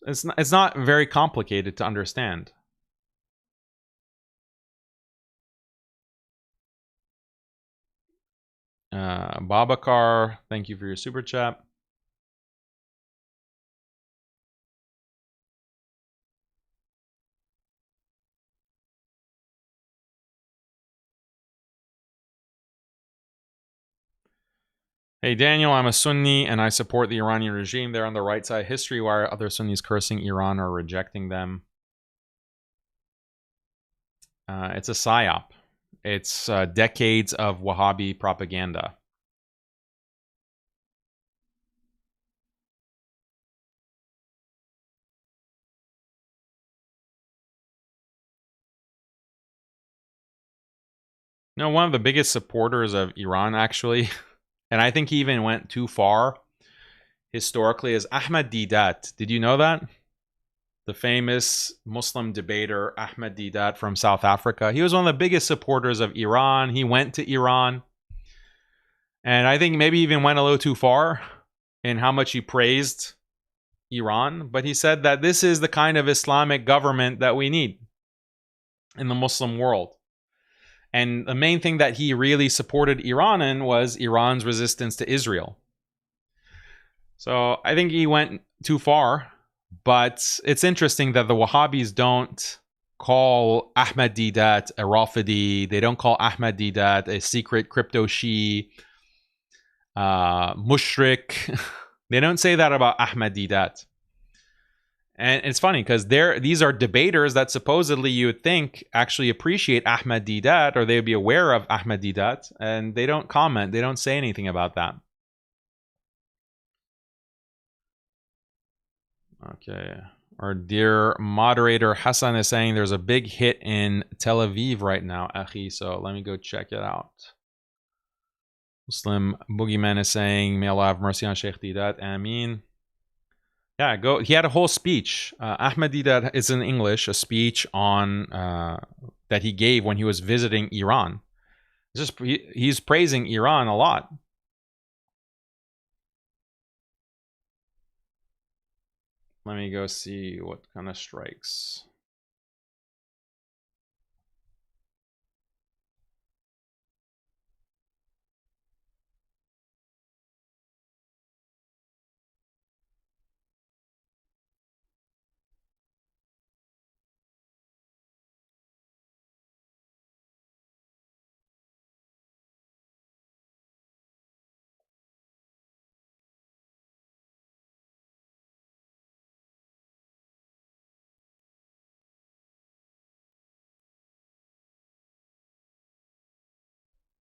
It's not very complicated to understand. Babakar, thank you for your super chat. Hey Daniel, I'm a Sunni and I support the Iranian regime. They're on the right side of history. Why are other Sunnis cursing Iran or rejecting them? It's a psyop. It's decades of Wahhabi propaganda. You know, one of the biggest supporters of Iran, actually, and I think he even went too far historically, is Ahmed Deedat. Did you know that? The famous Muslim debater Ahmed Deedat from South Africa. He was one of the biggest supporters of Iran. He went to Iran. And I think maybe even went a little too far in how much he praised Iran, but he said that this is the kind of Islamic government that we need in the Muslim world. And the main thing that he really supported Iran in was Iran's resistance to Israel. So I think he went too far, but it's interesting that the Wahhabis don't call Ahmad Deedat a Rafidi. They don't call Ahmad Deedat a secret crypto Shia, mushrik. They don't say that about Ahmad Deedat. And it's funny because these are debaters that supposedly you would think actually appreciate Ahmad Deedat, or they would be aware of Ahmad Deedat, and they don't comment. They don't say anything about that. Okay. Our dear moderator Hassan is saying there's a big hit in Tel Aviv right now, Akhi. So let me go check it out. Muslim Boogeyman is saying, may Allah have mercy on Sheikh Deedat. Ameen. Yeah, go. He had a whole speech. Ahmad Deedat is in English, a speech on that he gave when he was visiting Iran. He's praising Iran a lot. Let me go see what kind of strikes.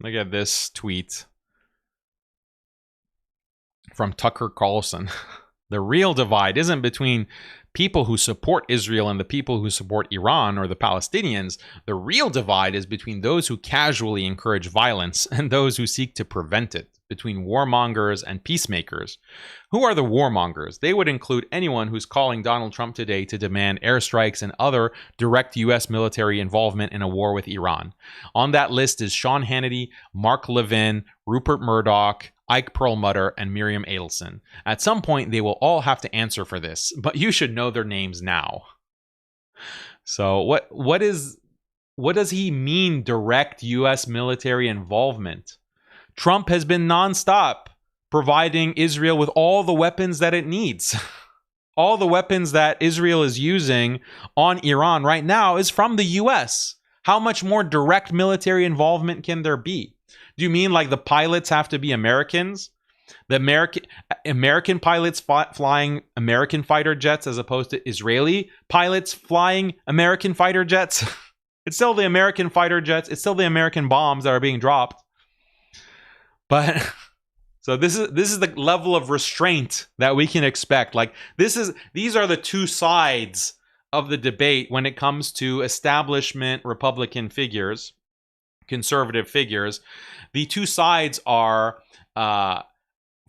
Look at this tweet from Tucker Carlson. The real divide isn't between people who support Israel and the people who support Iran or the Palestinians. The real divide is between those who casually encourage violence and those who seek to prevent it, between warmongers and peacemakers. Who are the warmongers? They would include anyone who's calling Donald Trump today to demand airstrikes and other direct U.S. military involvement in a war with Iran. On that list is Sean Hannity, Mark Levin, Rupert Murdoch, Ike Perlmutter, and Miriam Adelson. At some point, they will all have to answer for this, but you should know their names now. So what does he mean, direct U.S. military involvement? Trump has been nonstop providing Israel with all the weapons that it needs. All the weapons that Israel is using on Iran right now is from the U.S. How much more direct military involvement can there be? Do you mean like the pilots have to be Americans? The American pilots flying American fighter jets as opposed to Israeli pilots flying American fighter jets? It's still the American fighter jets. It's still the American bombs that are being dropped. But so this is the level of restraint that we can expect. Like these are the two sides of the debate when it comes to establishment Republican figures, conservative figures. The two sides are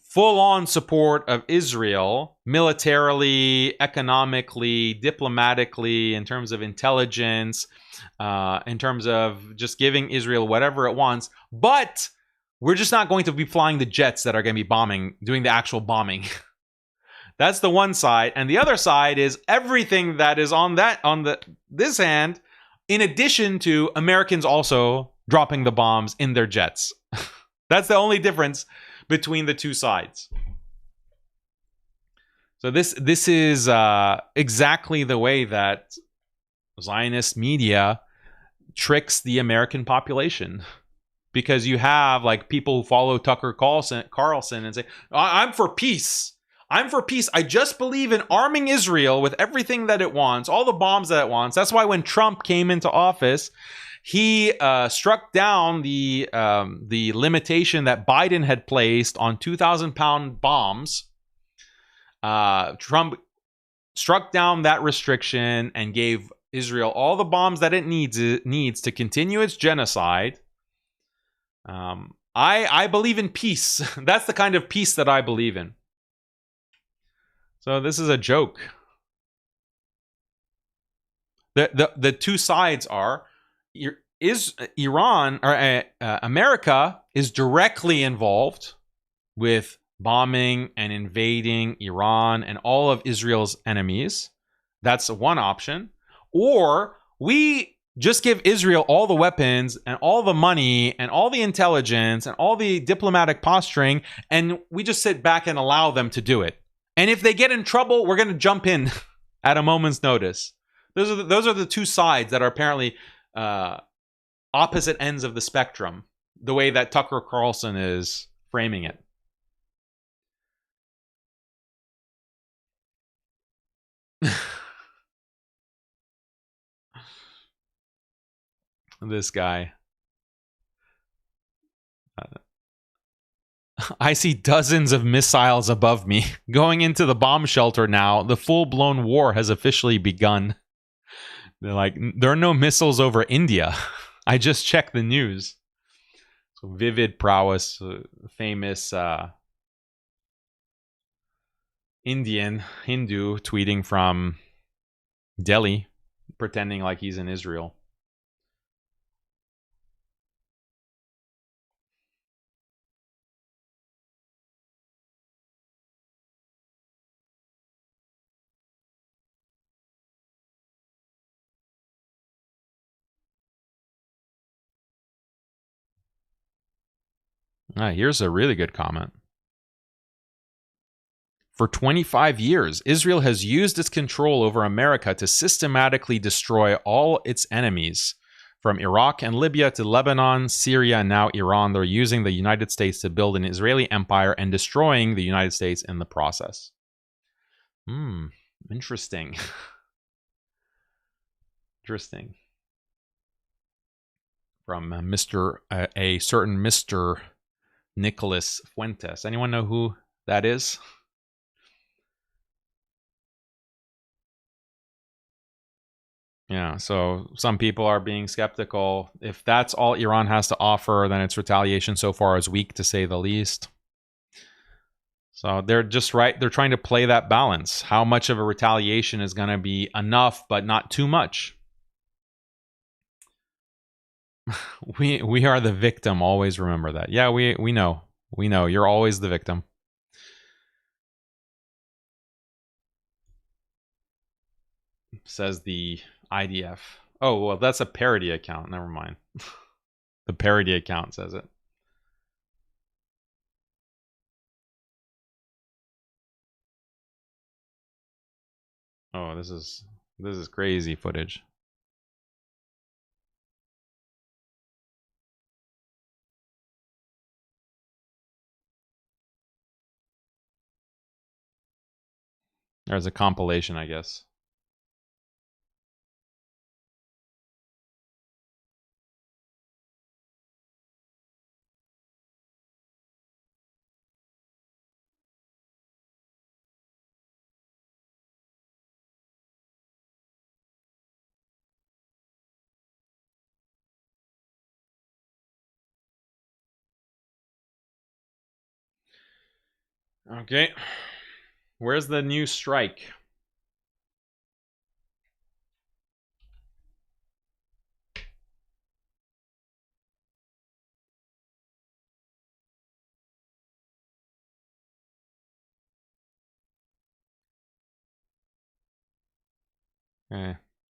full-on support of Israel, militarily, economically, diplomatically, in terms of intelligence, in terms of just giving Israel whatever it wants. But we're just not going to be flying the jets that are going to be doing the actual bombing. That's the one side. And the other side is everything that is on this hand, in addition to Americans also dropping the bombs in their jets. That's the only difference between the two sides. So this is exactly the way that Zionist media tricks the American population. Because you have like people who follow Tucker Carlson and say, I'm for peace. I'm for peace. I just believe in arming Israel with everything that it wants, all the bombs that it wants. That's why when Trump came into office, he struck down the limitation that Biden had placed on 2,000-pound bombs. Trump struck down that restriction and gave Israel all the bombs that it needs to continue its genocide. I believe in peace. That's the kind of peace that I believe in. So this is a joke. The two sides are Iran or America is directly involved with bombing and invading Iran and all of Israel's enemies. That's one option. Or we just give Israel all the weapons and all the money and all the intelligence and all the diplomatic posturing, and we just sit back and allow them to do it. And if they get in trouble, we're going to jump in at a moment's notice. Those are the two sides that are apparently opposite ends of the spectrum, the way that Tucker Carlson is framing it. This guy. I see dozens of missiles above me. Going into the bomb shelter now. The full-blown war has officially begun. They're like, there are no missiles over India. I just checked the news. So Vivid Prowess, famous Indian Hindu tweeting from Delhi, pretending like he's in Israel. Here's a really good comment. For 25 years, Israel has used its control over America to systematically destroy all its enemies. From Iraq and Libya to Lebanon, Syria, and now Iran, they're using the United States to build an Israeli empire and destroying the United States in the process. Interesting. Interesting. From a certain Mr. Nicholas Fuentes. Anyone know who that is? Yeah, so some people are being skeptical. If that's all Iran has to offer, then its retaliation so far is weak, to say the least. So they're just right. They're trying to play that balance. How much of a retaliation is going to be enough, but not too much? We are the victim. Always remember that. Yeah, we know. We know. You're always the victim. Says the IDF. Oh, well, that's a parody account. Never mind. The parody account says it. Oh, this is crazy footage. There's a compilation, I guess. Okay. Where's the new strike?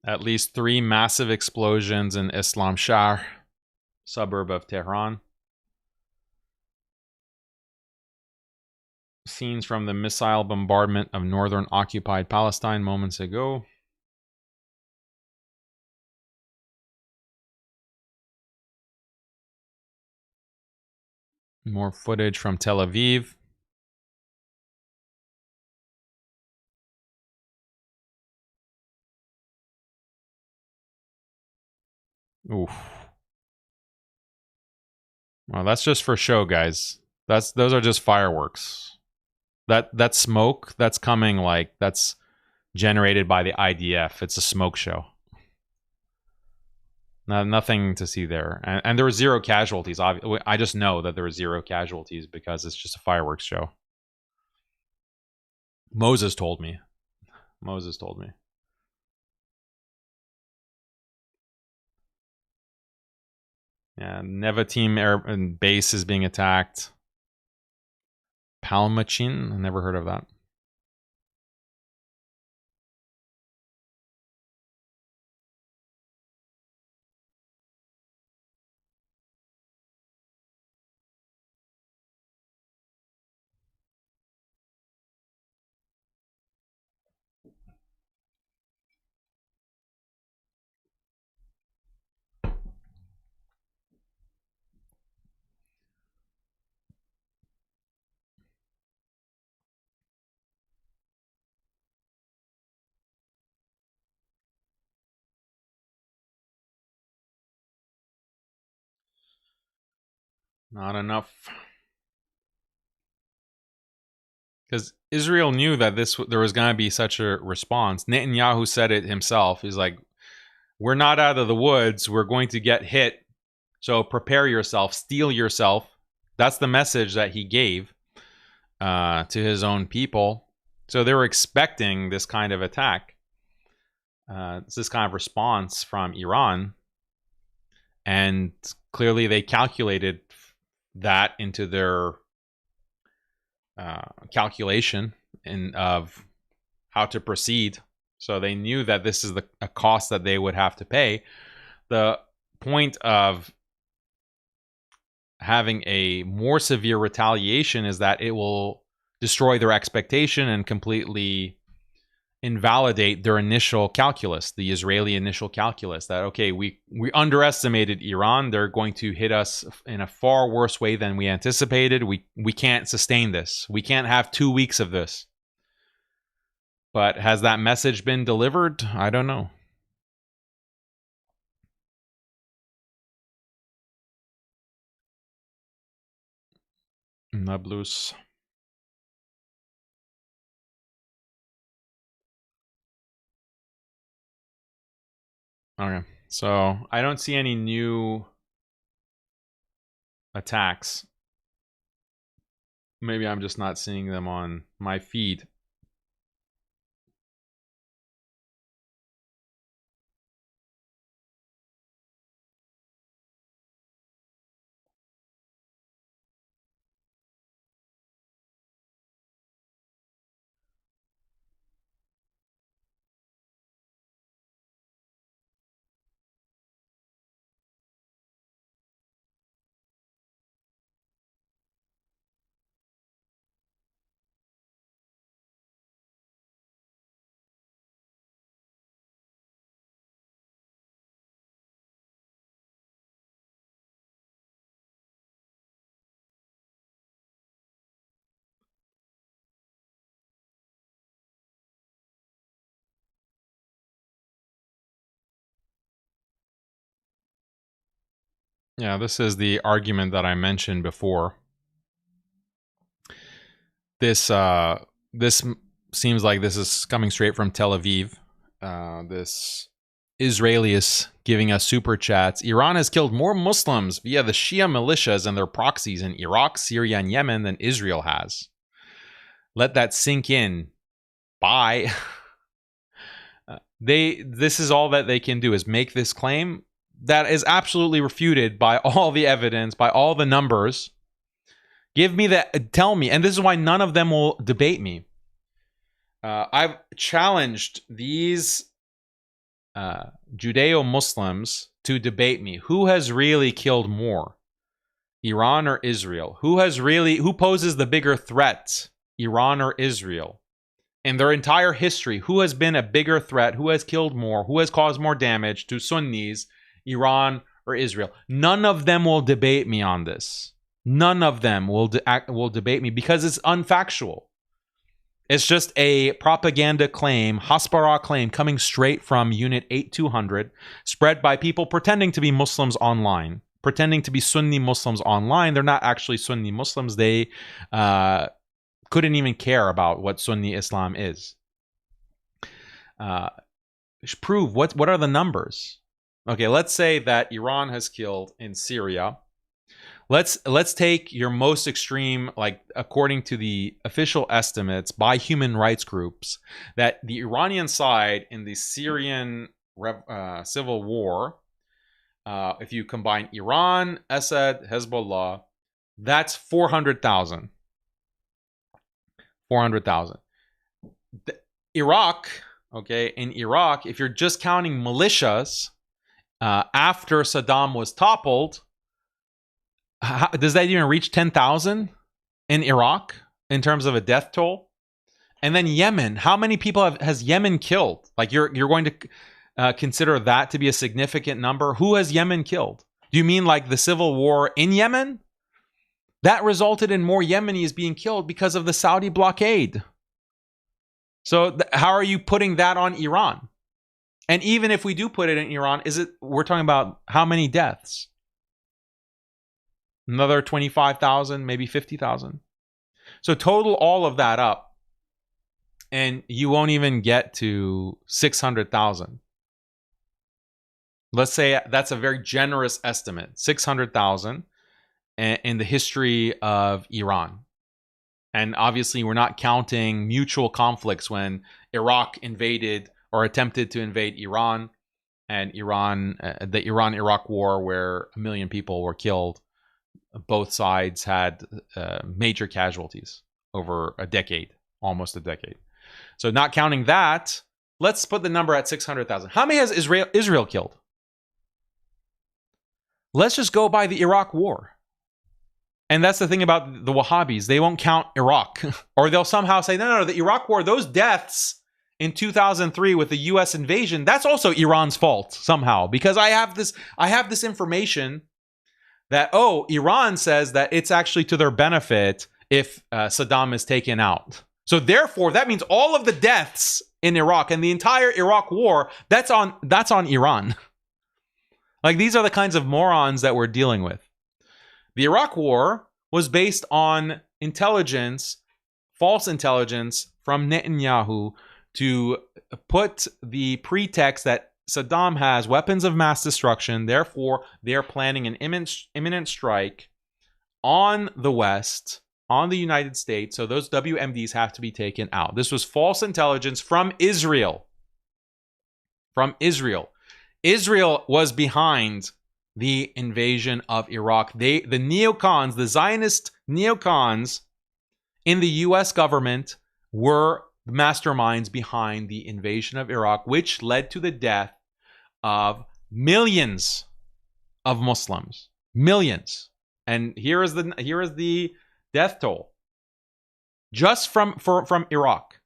At least 3 massive explosions in Islam Shah, suburb of Tehran. Scenes from the missile bombardment of northern occupied Palestine moments ago. More footage from Tel Aviv. Oof. Well, that's just for show, guys. Those are just fireworks. That smoke that's coming, like, that's generated by the IDF. It's a smoke show. Nothing to see there. And there were 0 casualties. I just know that there were 0 casualties because it's just a fireworks show. Moses told me. Moses told me. Yeah, Nevatim air base is being attacked. Halmachin. I never heard of that. Not enough. Because Israel knew that there was going to be such a response. Netanyahu said it himself. He's like, we're not out of the woods. We're going to get hit. So prepare yourself. Steel yourself. That's the message that he gave to his own people. So they were expecting this kind of attack. This kind of response from Iran. And clearly they calculated that into their calculation of how to proceed. So they knew that this is a cost that they would have to pay. The point of having a more severe retaliation is that it will destroy their expectation and completely invalidate their initial calculus, the Israeli initial calculus, that, okay, we underestimated Iran. They're going to hit us in a far worse way than we anticipated. We can't sustain this. We can't have 2 weeks of this. But has that message been delivered? I don't know. Nablus. Okay, so I don't see any new attacks. Maybe I'm just not seeing them on my feed. Yeah, this is the argument that I mentioned before. This seems like this is coming straight from Tel Aviv. This Israeli is giving us super chats. Iran has killed more Muslims via the Shia militias and their proxies in Iraq, Syria, and Yemen than Israel has. Let that sink in. Bye. This is all that they can do, is make this claim that is absolutely refuted by all the evidence, by all the numbers. Give me that. Tell me. And this is why none of them will debate me. I've challenged these Judeo-Muslims to debate me. Who has really killed more, Iran or Israel? Who poses the bigger threat, Iran or Israel? In their entire history, who has been a bigger threat? Who has killed more? Who has caused more damage to Sunnis, Iran or Israel? None of them will debate me on this. None of them will debate me because it's unfactual. It's just a propaganda claim, Hasbara claim, coming straight from Unit 8200, spread by people pretending to be Muslims online, pretending to be Sunni Muslims online. They're not actually Sunni Muslims. They couldn't even care about what Sunni Islam is. Prove what are the numbers? Okay, let's say that Iran has killed in Syria. Let's take your most extreme, like according to the official estimates by human rights groups, that the Iranian side in the Syrian civil war, if you combine Iran, Assad, Hezbollah, that's 400,000. 400,000. Iraq, okay, in Iraq, if you're just counting militias, after Saddam was toppled, does that even reach 10,000 in Iraq in terms of a death toll? And then Yemen, how many people has Yemen killed? Like you're going to consider that to be a significant number? Who has Yemen killed? Do you mean like the civil war in Yemen? That resulted in more Yemenis being killed because of the Saudi blockade. So how are you putting that on Iran? And even if we do put it in Iran, we're talking about how many deaths? Another 25,000, maybe 50,000. So total all of that up, and you won't even get to 600,000. Let's say that's a very generous estimate, 600,000 in the history of Iran. And obviously, we're not counting mutual conflicts when Iraq invaded or attempted to invade Iran, and the Iran-Iraq war, where 1 million people were killed. Both sides had major casualties over a decade, almost a decade. So not counting that, let's put the number at 600,000. How many has Israel killed? Let's just go by the Iraq war. And that's the thing about the Wahhabis. They won't count Iraq. Or they'll somehow say, no, the Iraq war, those deaths in 2003 with the US invasion, that's also Iran's fault somehow. Because I have this information that, Iran says that it's actually to their benefit if Saddam is taken out. So therefore, that means all of the deaths in Iraq and the entire Iraq war, that's on Iran. Like, these are the kinds of morons that we're dealing with. The Iraq war was based on intelligence, false intelligence from Netanyahu to put the pretext that Saddam has weapons of mass destruction. Therefore, they're planning an imminent strike on the West, on the United States. So those WMDs have to be taken out. This was false intelligence from Israel. From Israel. Israel was behind the invasion of Iraq. The neocons, the Zionist neocons in the US government were the masterminds behind the invasion of Iraq, which led to the death of millions of Muslims. Millions. And here is the death toll. Just from Iraq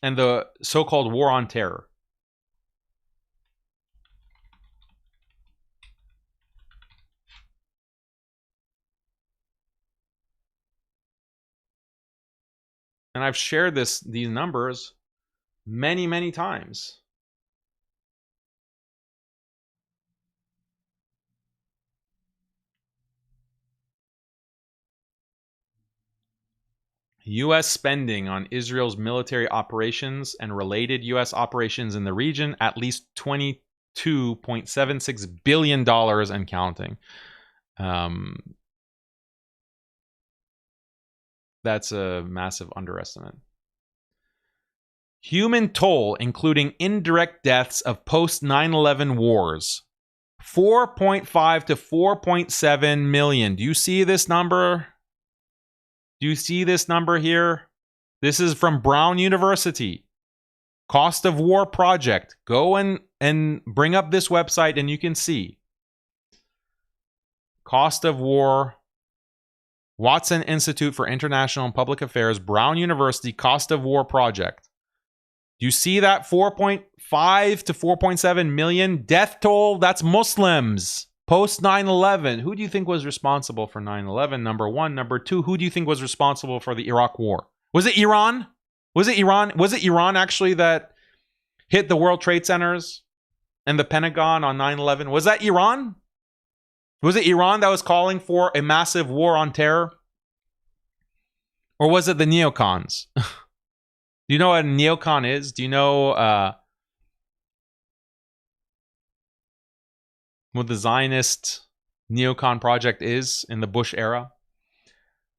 and the so-called war on terror. And I've shared these numbers many, many times. U.S. spending on Israel's military operations and related U.S. operations in the region, at least $22.76 billion and counting. That's a massive underestimate. Human toll, including indirect deaths of post-9/11 wars, 4.5 to 4.7 million. Do you see this number? Do you see this number here? This is from Brown University. Cost of War Project. Go and bring up this website and you can see. Cost of War, Watson Institute for International and Public Affairs, Brown University, Cost of War Project. Do you see that 4.5 to 4.7 million death toll? That's Muslims. Post 9/11, who do you think was responsible for 9/11? Number one. Number two, who do you think was responsible for the Iraq War? Was it Iran? Was it Iran? Was it Iran actually that hit the World Trade Centers and the Pentagon on 9/11? Was that Iran? Was it Iran that was calling for a massive war on terror? Or was it the neocons? Do you know what a neocon is? Do you know what the Zionist neocon project is in the Bush era?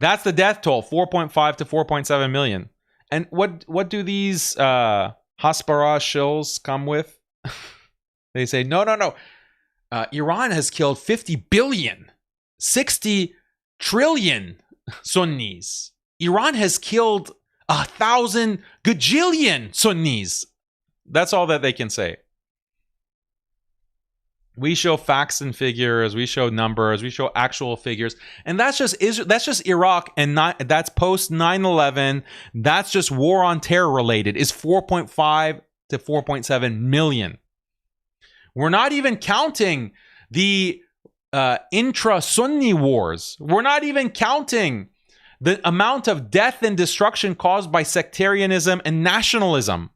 That's the death toll, 4.5 to 4.7 million. And what do these Haspara shills come with? They say, no. Iran has killed 50 billion, 60 trillion Sunnis. Iran has killed 1,000 gajillion Sunnis. That's all that they can say. We show facts and figures, we show numbers, we show actual figures, and that's just Iraq, and that's post 9/11. That's just war on terror related. Is 4.5 to 4.7 million. We're not even counting the intra-Sunni wars. We're not even counting the amount of death and destruction caused by sectarianism and nationalism.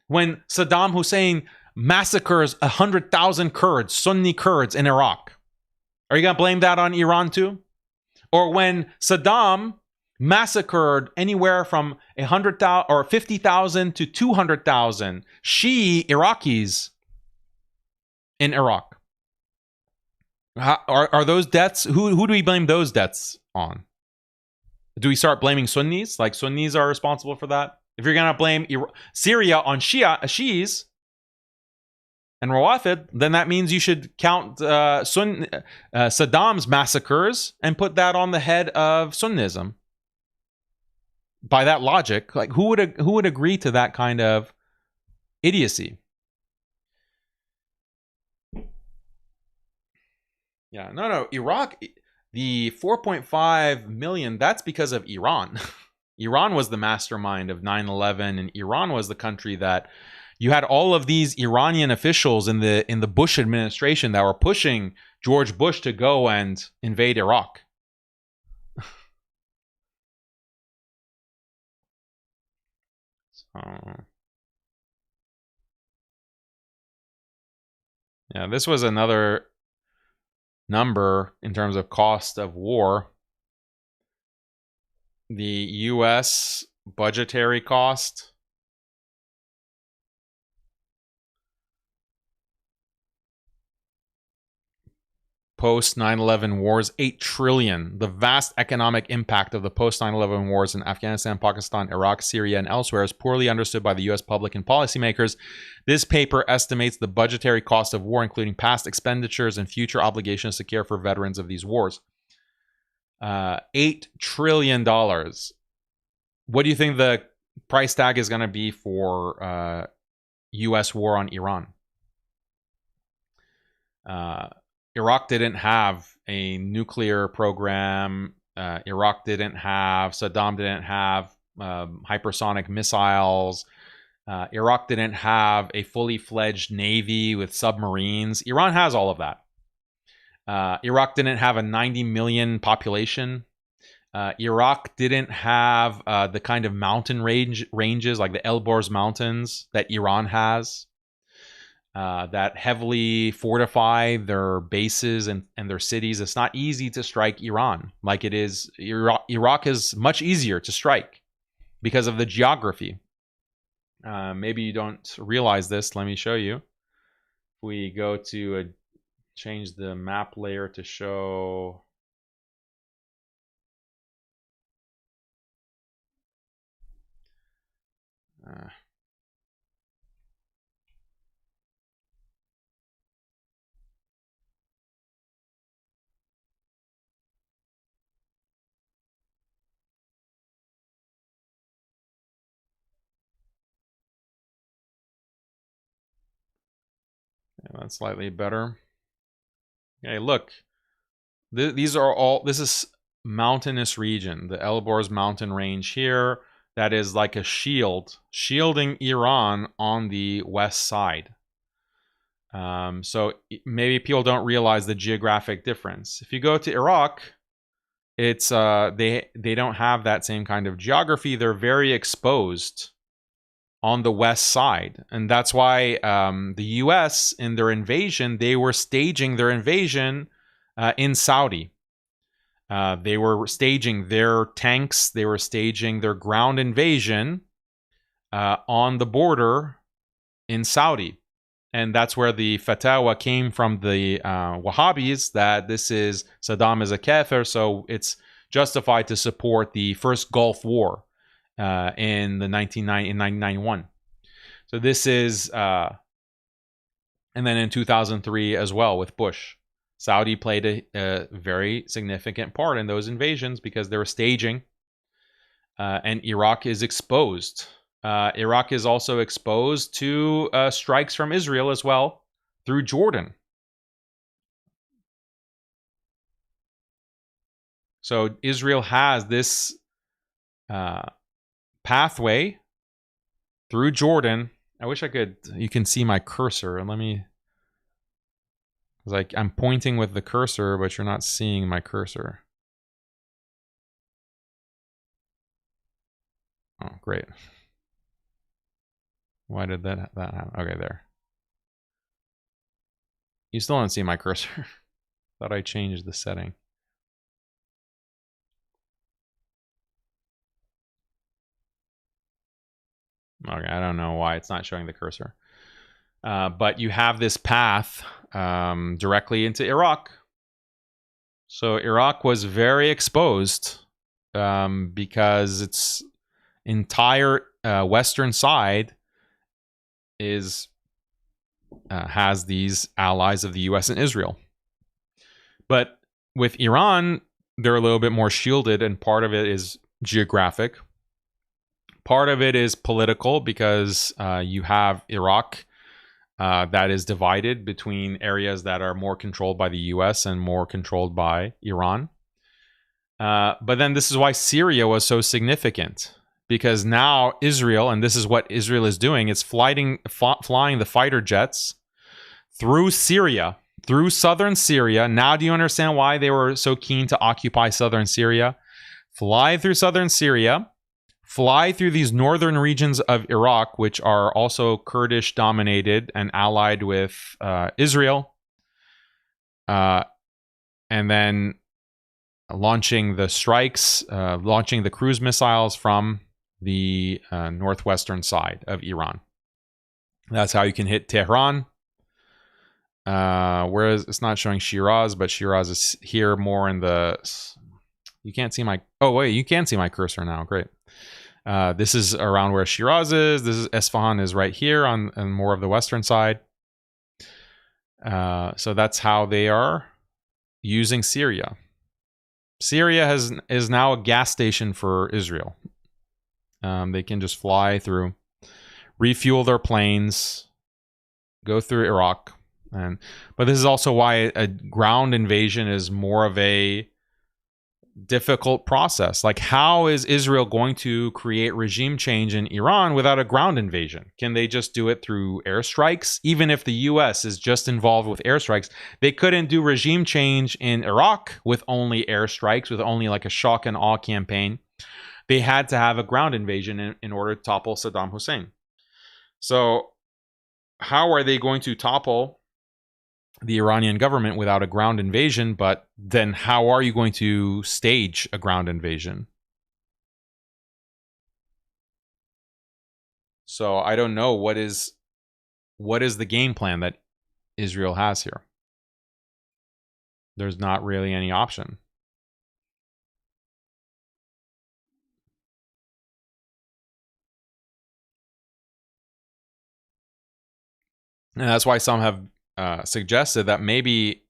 When Saddam Hussein massacres 100,000 Kurds, Sunni Kurds in Iraq. Are you going to blame that on Iran too? Or when Saddam massacred anywhere from 100,000 or 50,000 to 200,000 Shia Iraqis in Iraq. Are those deaths, who do we blame those deaths on? Do we start blaming Sunnis? Like Sunnis are responsible for that? If you're going to blame Syria on Shiis and Rawafid, then that means you should count Saddam's massacres and put that on the head of Sunnism. By that logic, like who would agree to that kind of idiocy? Yeah, no, Iraq, the 4.5 million, that's because of Iran. Iran was the mastermind of 9/11, and Iran was the country that you had all of these Iranian officials in the Bush administration that were pushing George Bush to go and invade Iraq. Yeah, this was another number in terms of cost of war. The U.S. budgetary cost post 9/11 wars, 8 trillion. The vast economic impact of the post 9/11 wars in Afghanistan, Pakistan, Iraq, Syria, and elsewhere is poorly understood by the U.S. public and policymakers. This paper estimates the budgetary cost of war, including past expenditures and future obligations to care for veterans of these wars. $8 trillion. What do you think the price tag is going to be for U.S. war on Iran? Iraq didn't have a nuclear program. Iraq didn't have, Saddam didn't have hypersonic missiles. Iraq didn't have a fully fledged navy with submarines. Iran has all of that. Iraq didn't have a 90 million population. Iraq didn't have the kind of mountain ranges like the Elborz Mountains that Iran has. That heavily fortify their bases and their cities. It's not easy to strike Iran like it is. Iraq is much easier to strike because of the geography. Maybe you don't realize this. Let me show you. If we go to change the map layer to show... that's slightly better. Okay, look. These are all... This is mountainous region. The Elborz mountain range here. That is like a shield. Shielding Iran on the west side. So maybe people don't realize the geographic difference. If you go to Iraq, it's they don't have that same kind of geography. They're very exposed on the west side, and that's why the U.S. in their invasion, they were staging their invasion in Saudi. They were staging their tanks. They were staging their ground invasion on the border in Saudi. And that's where the fatwa came from the Wahhabis, that this is Saddam is a kafir, so it's justified to support the first Gulf War in 1991. So this is, and then in 2003 as well with Bush. Saudi played a very significant part in those invasions because they were staging and Iraq is exposed. Iraq is also exposed to strikes from Israel as well through Jordan. So Israel has this pathway through Jordan. I wish I could. You can see my cursor. Let me. Like I'm pointing with the cursor, but you're not seeing my cursor. Oh, great. Why did that happen? Okay, there. You still don't see my cursor. Thought I changed the setting. Okay, I don't know why it's not showing the cursor. But you have this path directly into Iraq. So Iraq was very exposed because its entire western side has these allies of the U.S. and Israel. But with Iran, they're a little bit more shielded, and part of it is geographic. Part of it is political because you have Iraq that is divided between areas that are more controlled by the U.S. and more controlled by Iran. But then this is why Syria was so significant, because now Israel, and this is what Israel is doing, it's flying the fighter jets through Syria, through southern Syria. Now do you understand why they were so keen to occupy southern Syria? Fly through southern Syria, fly through these northern regions of Iraq, which are also Kurdish dominated and allied with Israel, and then launching the strikes, launching the cruise missiles from the northwestern side of Iran. That's how you can hit Tehran. Whereas it's not showing Shiraz, but Shiraz is here more in the... You can't see my... Oh, wait, you can see my cursor now. Great. This is around where Shiraz is. This is Esfahan is right here on more of the western side. So that's how they are using Syria. Syria is now a gas station for Israel. They can just fly through, refuel their planes, go through Iraq. But this is also why a ground invasion is more of a difficult process. Like, how is Israel going to create regime change in Iran without a ground invasion? Can they just do it through airstrikes? Even if the US is just involved with airstrikes, they couldn't do regime change in Iraq with only airstrikes, with only like a shock and awe campaign. They had to have a ground invasion in order to topple Saddam Hussein. So how are they going to topple the Iranian government without a ground invasion? But then how are you going to stage a ground invasion? So I don't know what is the game plan that Israel has here. There's not really any option. And that's why some have suggested that maybe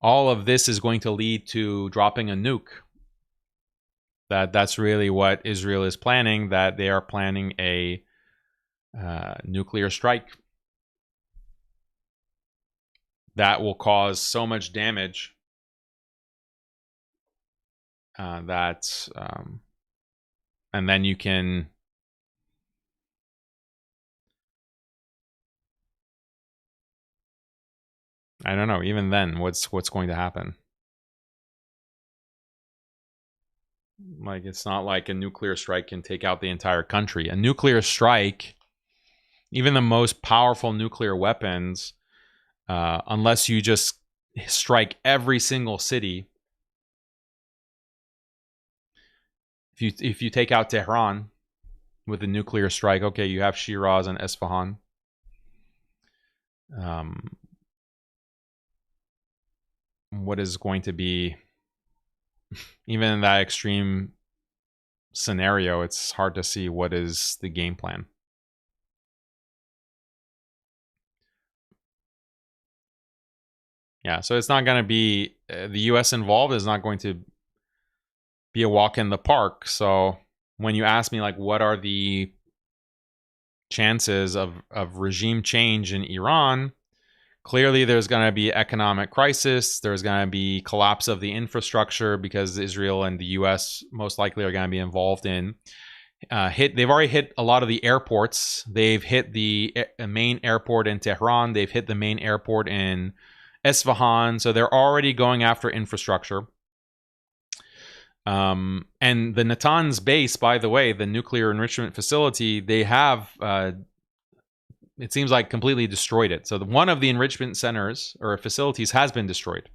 all of this is going to lead to dropping a nuke. That's really what Israel is planning, that they are planning a nuclear strike that will cause so much damage and then you can... I don't know, even then, what's going to happen? Like, it's not like a nuclear strike can take out the entire country. A nuclear strike, even the most powerful nuclear weapons, unless you just strike every single city. If you take out Tehran with a nuclear strike, okay, you have Shiraz and Esfahan. What is going to be, even in that extreme scenario, it's hard to see what is the game plan. Yeah, so it's not going to be, the US involved is not going to be a walk in the park. So when you ask me, like, what are the chances of regime change in Iran, clearly there's going to be economic crisis. There's going to be collapse of the infrastructure because Israel and the US most likely are going to be involved in they've already hit a lot of the airports. They've hit the main airport in Tehran. They've hit the main airport in Isfahan. So they're already going after infrastructure. And the Natanz base, by the way, the nuclear enrichment facility, they have, it seems like, completely destroyed it. So one of the enrichment centers or facilities has been destroyed.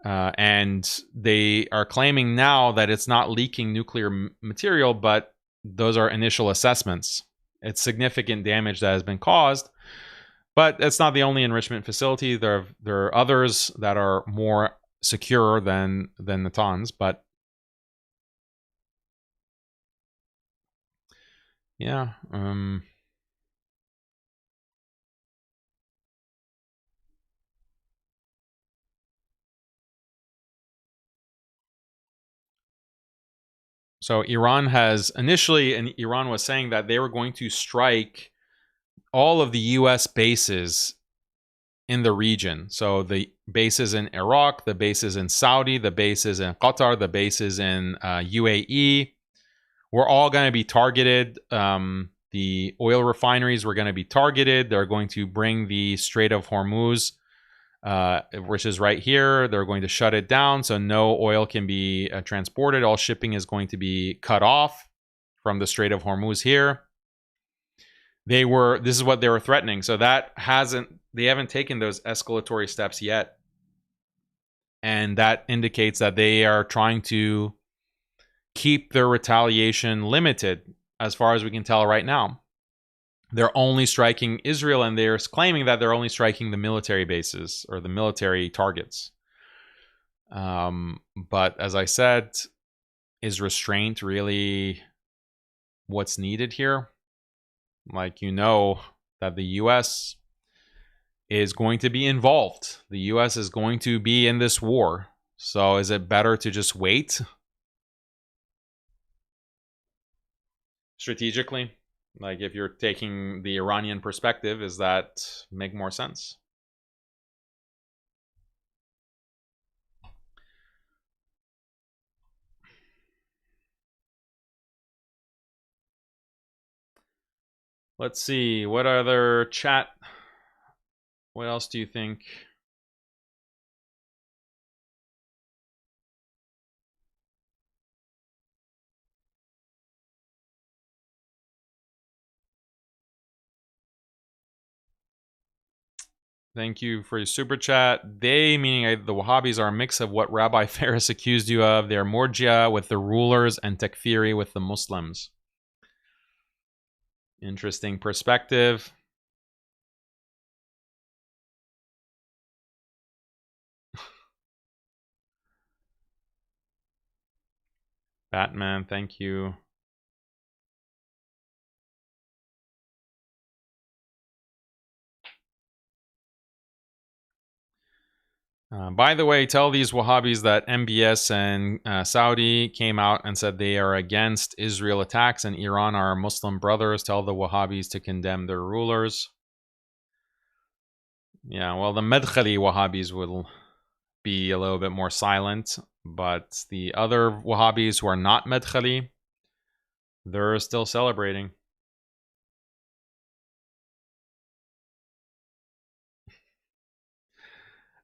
And they are claiming now that it's not leaking nuclear material, but those are initial assessments. It's significant damage that has been caused, but it's not the only enrichment facility. There are others that are more secure than Natanz, but yeah. So Iran has initially, and Iran was saying that they were going to strike all of the US bases in the region. So the bases in Iraq, the bases in Saudi, the bases in Qatar, the bases in UAE were all going to be targeted. The oil refineries were going to be targeted. They're going to bring the Strait of Hormuz, which is right here. They're going to shut it down so no oil can be transported. All shipping is going to be cut off from the Strait of Hormuz here. This is what they were threatening. So they haven't taken those escalatory steps yet. And that indicates that they are trying to keep their retaliation limited as far as we can tell right now. They're only striking Israel, and they're claiming that they're only striking the military bases or the military targets. But as I said, is restraint really what's needed here? Like, you know that the US is going to be involved. The US is going to be in this war. So is it better to just wait? Strategically? Like, if you're taking the Iranian perspective, does that make more sense? Let's see. What other chat? What else do you think? Thank you for your super chat. They, meaning the Wahhabis, are a mix of what Rabbi Ferris accused you of. They're Morjia with the rulers and Takfiri with the Muslims. Interesting perspective. Batman, thank you. By the way, tell these Wahhabis that MBS and Saudi came out and said they are against Israel attacks and Iran are Muslim brothers. Tell the Wahhabis to condemn their rulers. Yeah, well, the Madkhali Wahhabis will be a little bit more silent, but the other Wahhabis who are not Madkhali, they're still celebrating.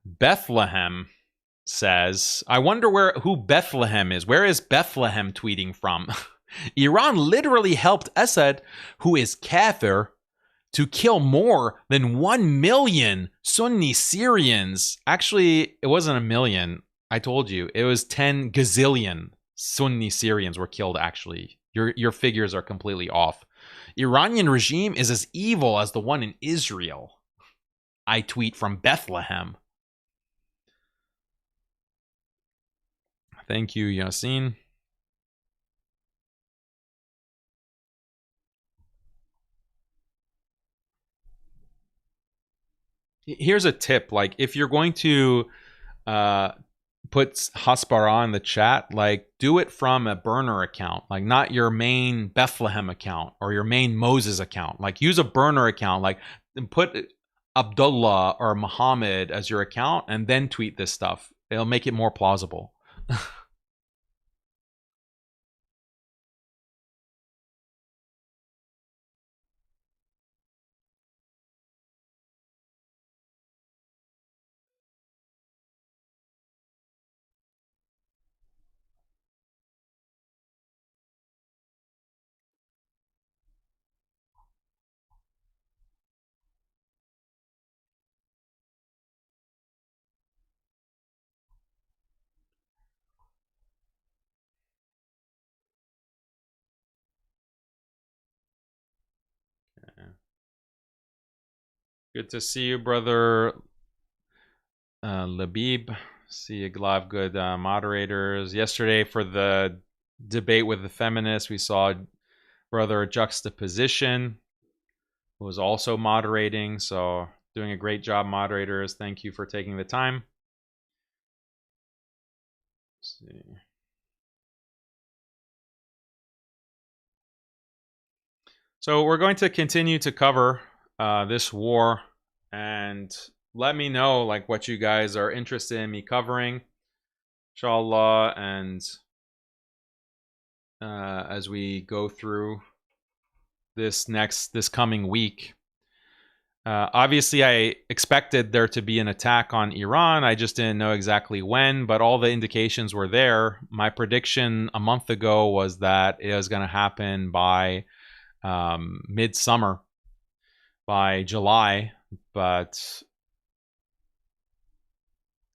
Bethlehem says, I wonder who Bethlehem is. Where is Bethlehem tweeting from? Iran literally helped Assad, who is kafir, to kill more than 1 million Sunni Syrians. Actually, it wasn't a million. I told you. It was 10 gazillion Sunni Syrians were killed, actually. Your figures are completely off. Iranian regime is as evil as the one in Israel. I tweet from Bethlehem. Thank you, Yasin. Here's a tip. Like, if you're going to puts Hasbara in the chat, like, do it from a burner account, like not your main Bethlehem account or your main Moses account. Like, use a burner account, like, put Abdullah or Muhammad as your account and then tweet this stuff. It'll make it more plausible. Good to see you, brother Labib. See a lot of good moderators. Yesterday for the debate with the feminists, we saw brother Juxtaposition, who was also moderating. So doing a great job, moderators. Thank you for taking the time. Let's see. So we're going to continue to cover this war, and let me know like what you guys are interested in me covering, inshallah, and as we go through this coming week. Obviously, I expected there to be an attack on Iran. I just didn't know exactly when, but all the indications were there. My prediction a month ago was that it was going to happen by midsummer, by July, but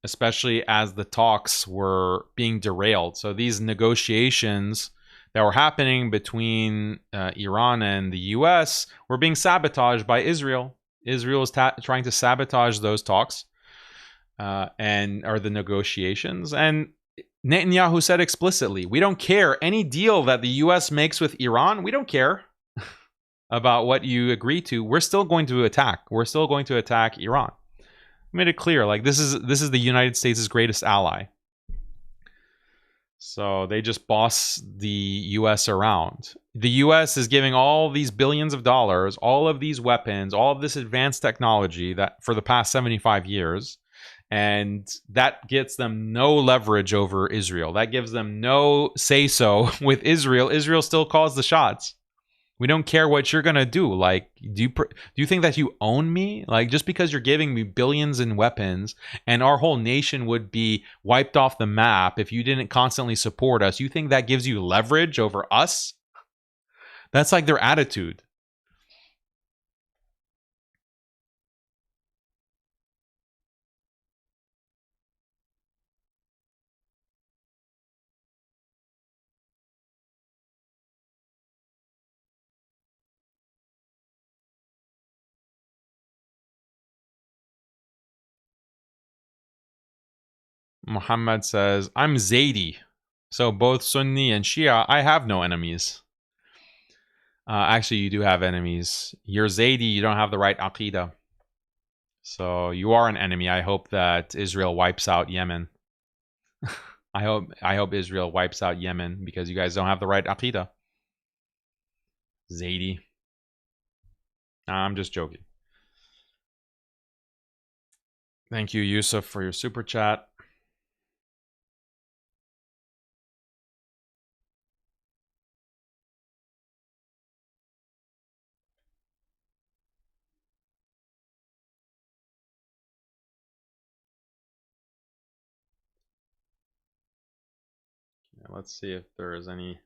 especially as the talks were being derailed. So these negotiations that were happening between Iran and the US were being sabotaged by Israel. Israel is trying to sabotage those talks or the negotiations. And Netanyahu said explicitly, we don't care. Any deal that the US makes with Iran, we don't care about what you agree to. We're still going to attack. We're still going to attack Iran. I made it clear, like, this is the United States' greatest ally. So they just boss the US around. The US is giving all these billions of dollars, all of these weapons, all of this advanced technology that for the past 75 years, and that gets them no leverage over Israel. That gives them no say-so with Israel. Israel still calls the shots. We don't care what you're gonna do. Like, do you think that you own me? Like, just because you're giving me billions in weapons and our whole nation would be wiped off the map if you didn't constantly support us, you think that gives you leverage over us? That's like their attitude. Muhammad says, I'm Zaidi. So both Sunni and Shia, I have no enemies. Actually, you do have enemies. You're Zaidi, you don't have the right Aqidah. So you are an enemy. I hope that Israel wipes out Yemen. I hope Israel wipes out Yemen because you guys don't have the right Aqidah. Zaidi. I'm just joking. Thank you, Yusuf, for your super chat. Yeah, let's see if there is any.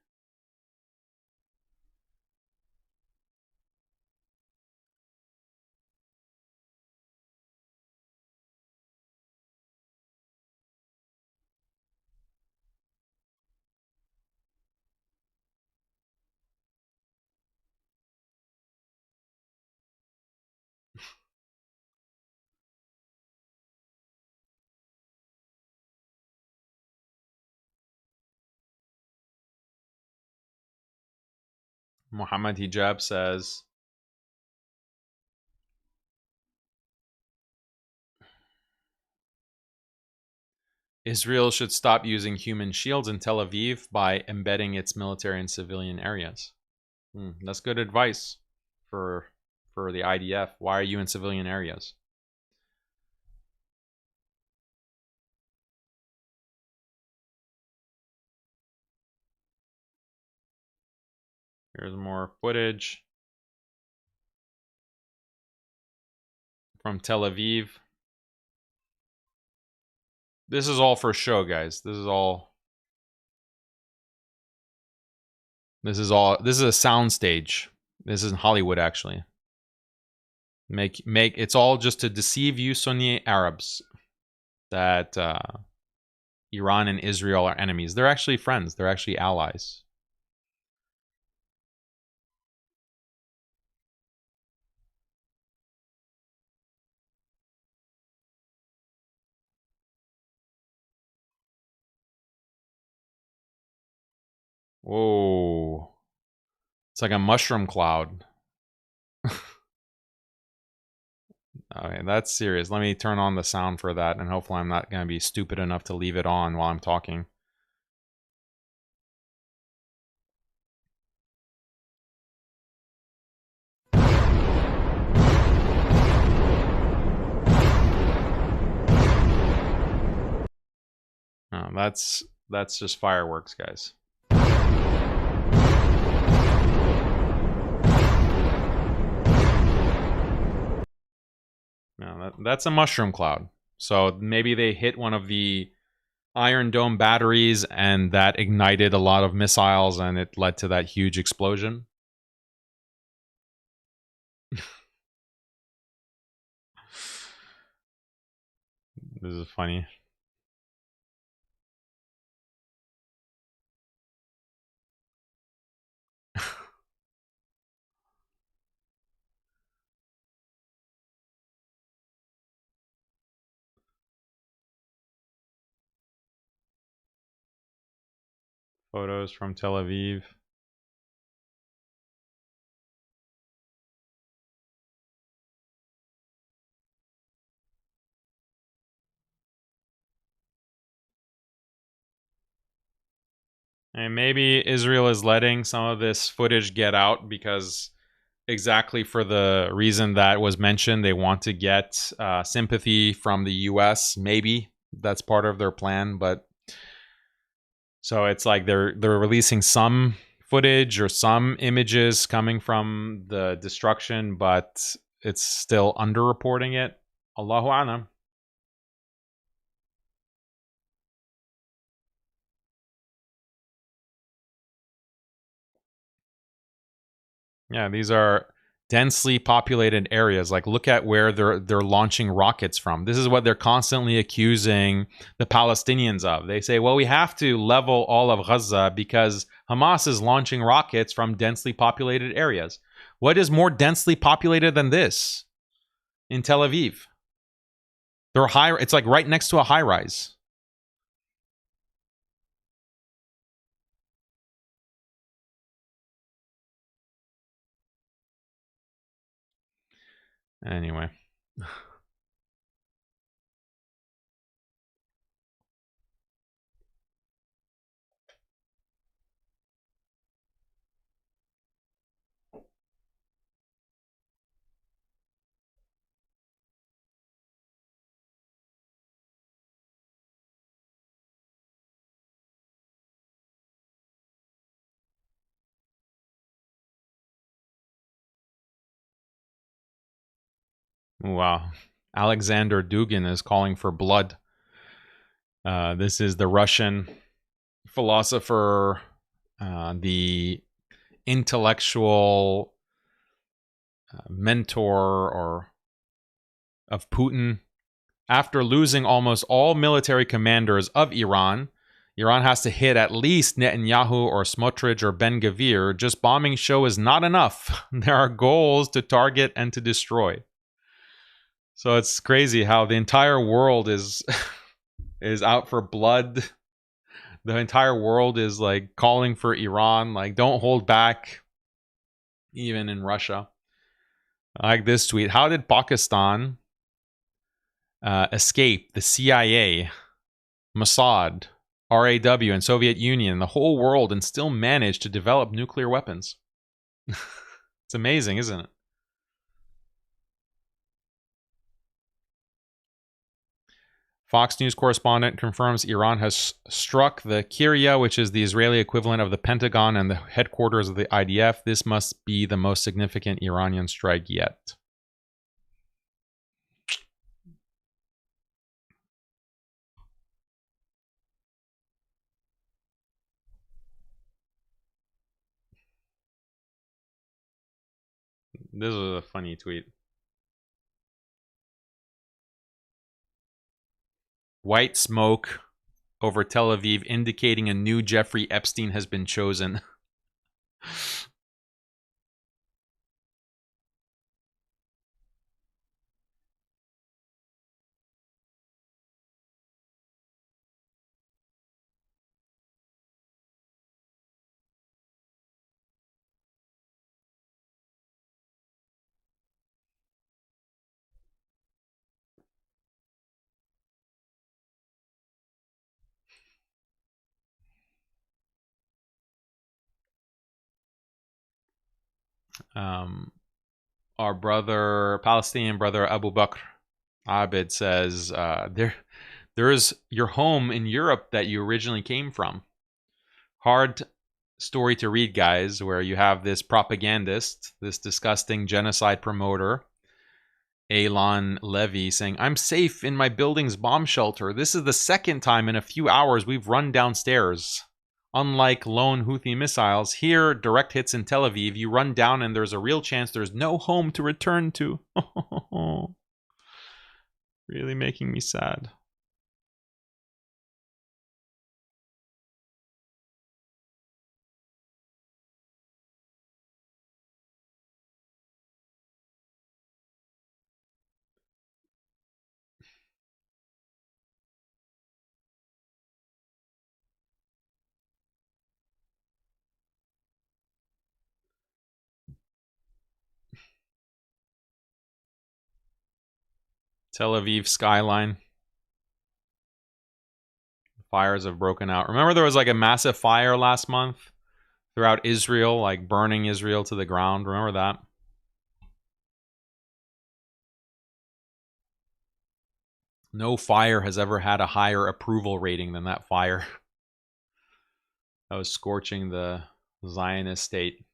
Muhammad Hijab says, Israel should stop using human shields in Tel Aviv by embedding its military in civilian areas. That's good advice for the IDF. Why are you in civilian areas? Here's more footage from Tel Aviv. This is all for show, guys. This is a sound stage. This is in Hollywood, actually. It's all just to deceive you Sunni Arabs that Iran and Israel are enemies. They're actually friends. They're actually allies. Whoa. It's like a mushroom cloud. Okay, that's serious. Let me turn on the sound for that, and hopefully I'm not going to be stupid enough to leave it on while I'm talking. Oh, that's just fireworks, guys. No, that's a mushroom cloud. So maybe they hit one of the Iron Dome batteries and that ignited a lot of missiles and it led to that huge explosion. This is funny. Photos from Tel Aviv. And maybe Israel is letting some of this footage get out because exactly for the reason that was mentioned, they want to get sympathy from the US. Maybe that's part of their plan, but so it's like they're releasing some footage or some images coming from the destruction, but it's still underreporting it. Allahu A'lam. Yeah, these are densely populated areas. Like, look at where they're launching rockets from. This is what they're constantly accusing the Palestinians of. They say, well, we have to level all of Gaza because Hamas is launching rockets from densely populated areas. What is more densely populated than this in Tel Aviv? They're high. It's like right next to a high rise. Anyway. Wow. Alexander Dugin is calling for blood. This is the Russian philosopher, the intellectual mentor or of Putin. After losing almost all military commanders of Iran, Iran has to hit at least Netanyahu or Smotrich or Ben-Gvir. Just bombing show is not enough. There are goals to target and to destroy. So it's crazy how the entire world is out for blood. The entire world is like calling for Iran, like don't hold back, even in Russia. I like this tweet. How did Pakistan escape the CIA Mossad, RAW, and Soviet Union, the whole world, and still managed to develop nuclear weapons. It's amazing, isn't it? Fox News correspondent confirms Iran has struck the Syria, which is the Israeli equivalent of the Pentagon and the headquarters of the IDF. This must be the most significant Iranian strike yet. This was a funny tweet. White smoke over Tel Aviv indicating a new Jeffrey Epstein has been chosen. Our brother, Palestinian brother Abu Bakr Abid says, there is your home in Europe that you originally came from. Hard story to read, guys, where you have this propagandist, this disgusting genocide promoter, Elan Levy, saying, I'm safe in my building's bomb shelter. This is the second time in a few hours we've run downstairs. Unlike lone Houthi missiles, here, direct hits in Tel Aviv, you run down and there's a real chance there's no home to return to. Really making me sad. Tel Aviv skyline. Fires have broken out. Remember there was like a massive fire last month throughout Israel, like burning Israel to the ground. Remember that? No fire has ever had a higher approval rating than that fire. That was scorching the Zionist state.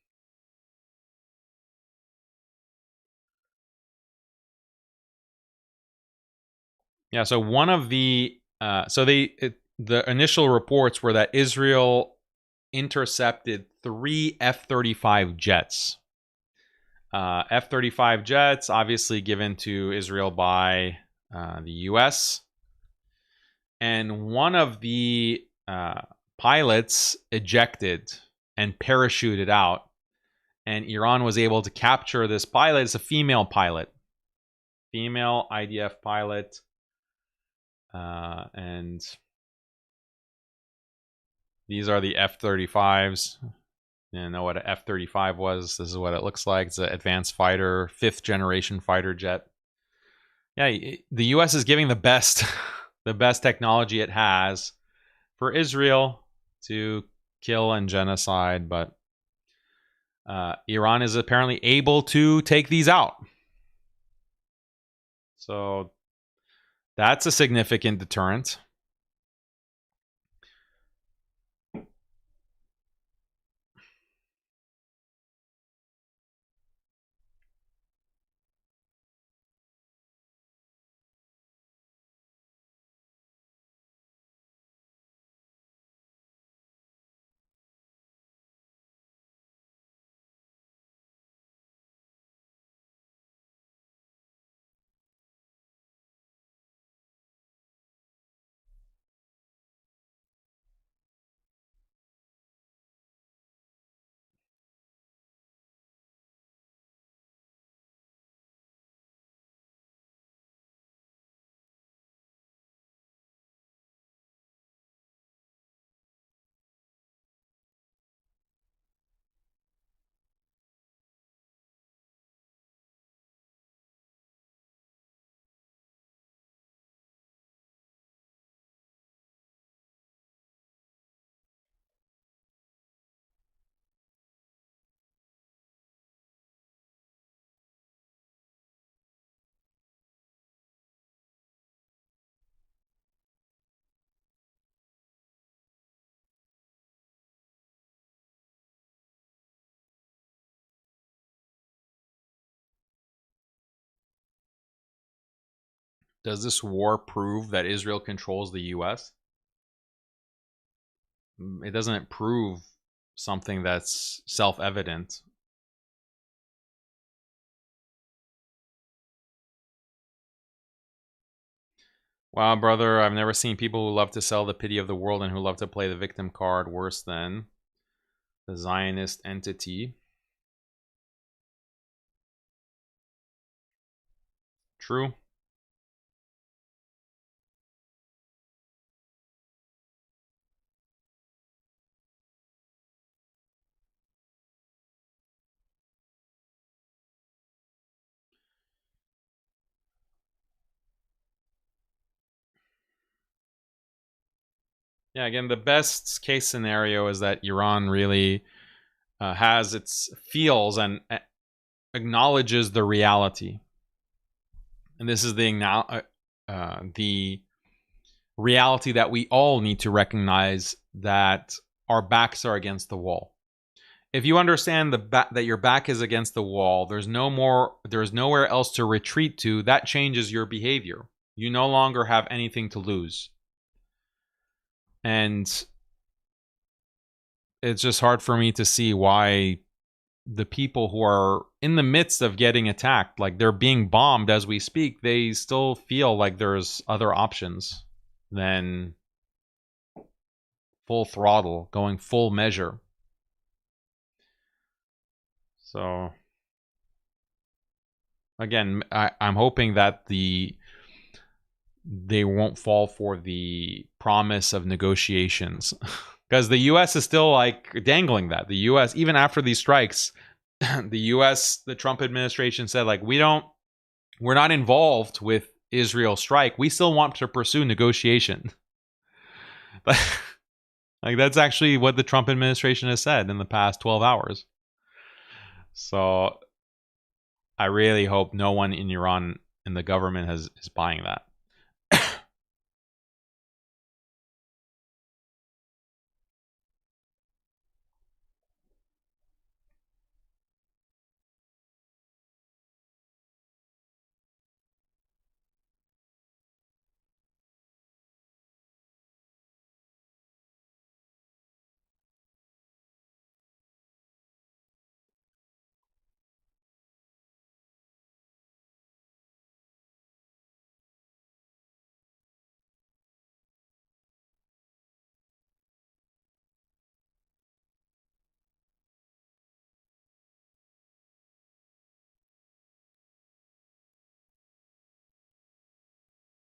Yeah, so one of the the initial reports were that Israel intercepted 3 F-35 jets. F-35 jets, obviously given to Israel by the U.S. And one of the pilots ejected and parachuted out. And Iran was able to capture this pilot. It's a female pilot. Female IDF pilot. And these are the F-35s. You know what an F-35 was. This is what it looks like. It's an advanced fighter, 5th generation fighter jet. Yeah, the U.S. is giving the best, the best technology it has for Israel to kill and genocide, but Iran is apparently able to take these out. So that's a significant deterrent. Does this war prove that Israel controls the US? It doesn't prove something that's self-evident. Wow, brother, I've never seen people who love to sell the pity of the world and who love to play the victim card worse than the Zionist entity. True. Yeah, again, the best case scenario is that Iran really has feels and acknowledges the reality. And this is the reality that we all need to recognize, that our backs are against the wall. If you understand that your back is against the wall, there's nowhere else to retreat to. That changes your behavior. You no longer have anything to lose. And it's just hard for me to see why the people who are in the midst of getting attacked, like they're being bombed as we speak, they still feel like there's other options than full throttle, going full measure. So again, I'm hoping that they won't fall for the promise of negotiations, because the US is still like dangling that. The US, even after these strikes, the Trump administration said, like, we're not involved with Israel strike. We still want to pursue negotiation. Like, that's actually what the Trump administration has said in the past 12 hours. So I really hope no one in Iran in the government is buying that.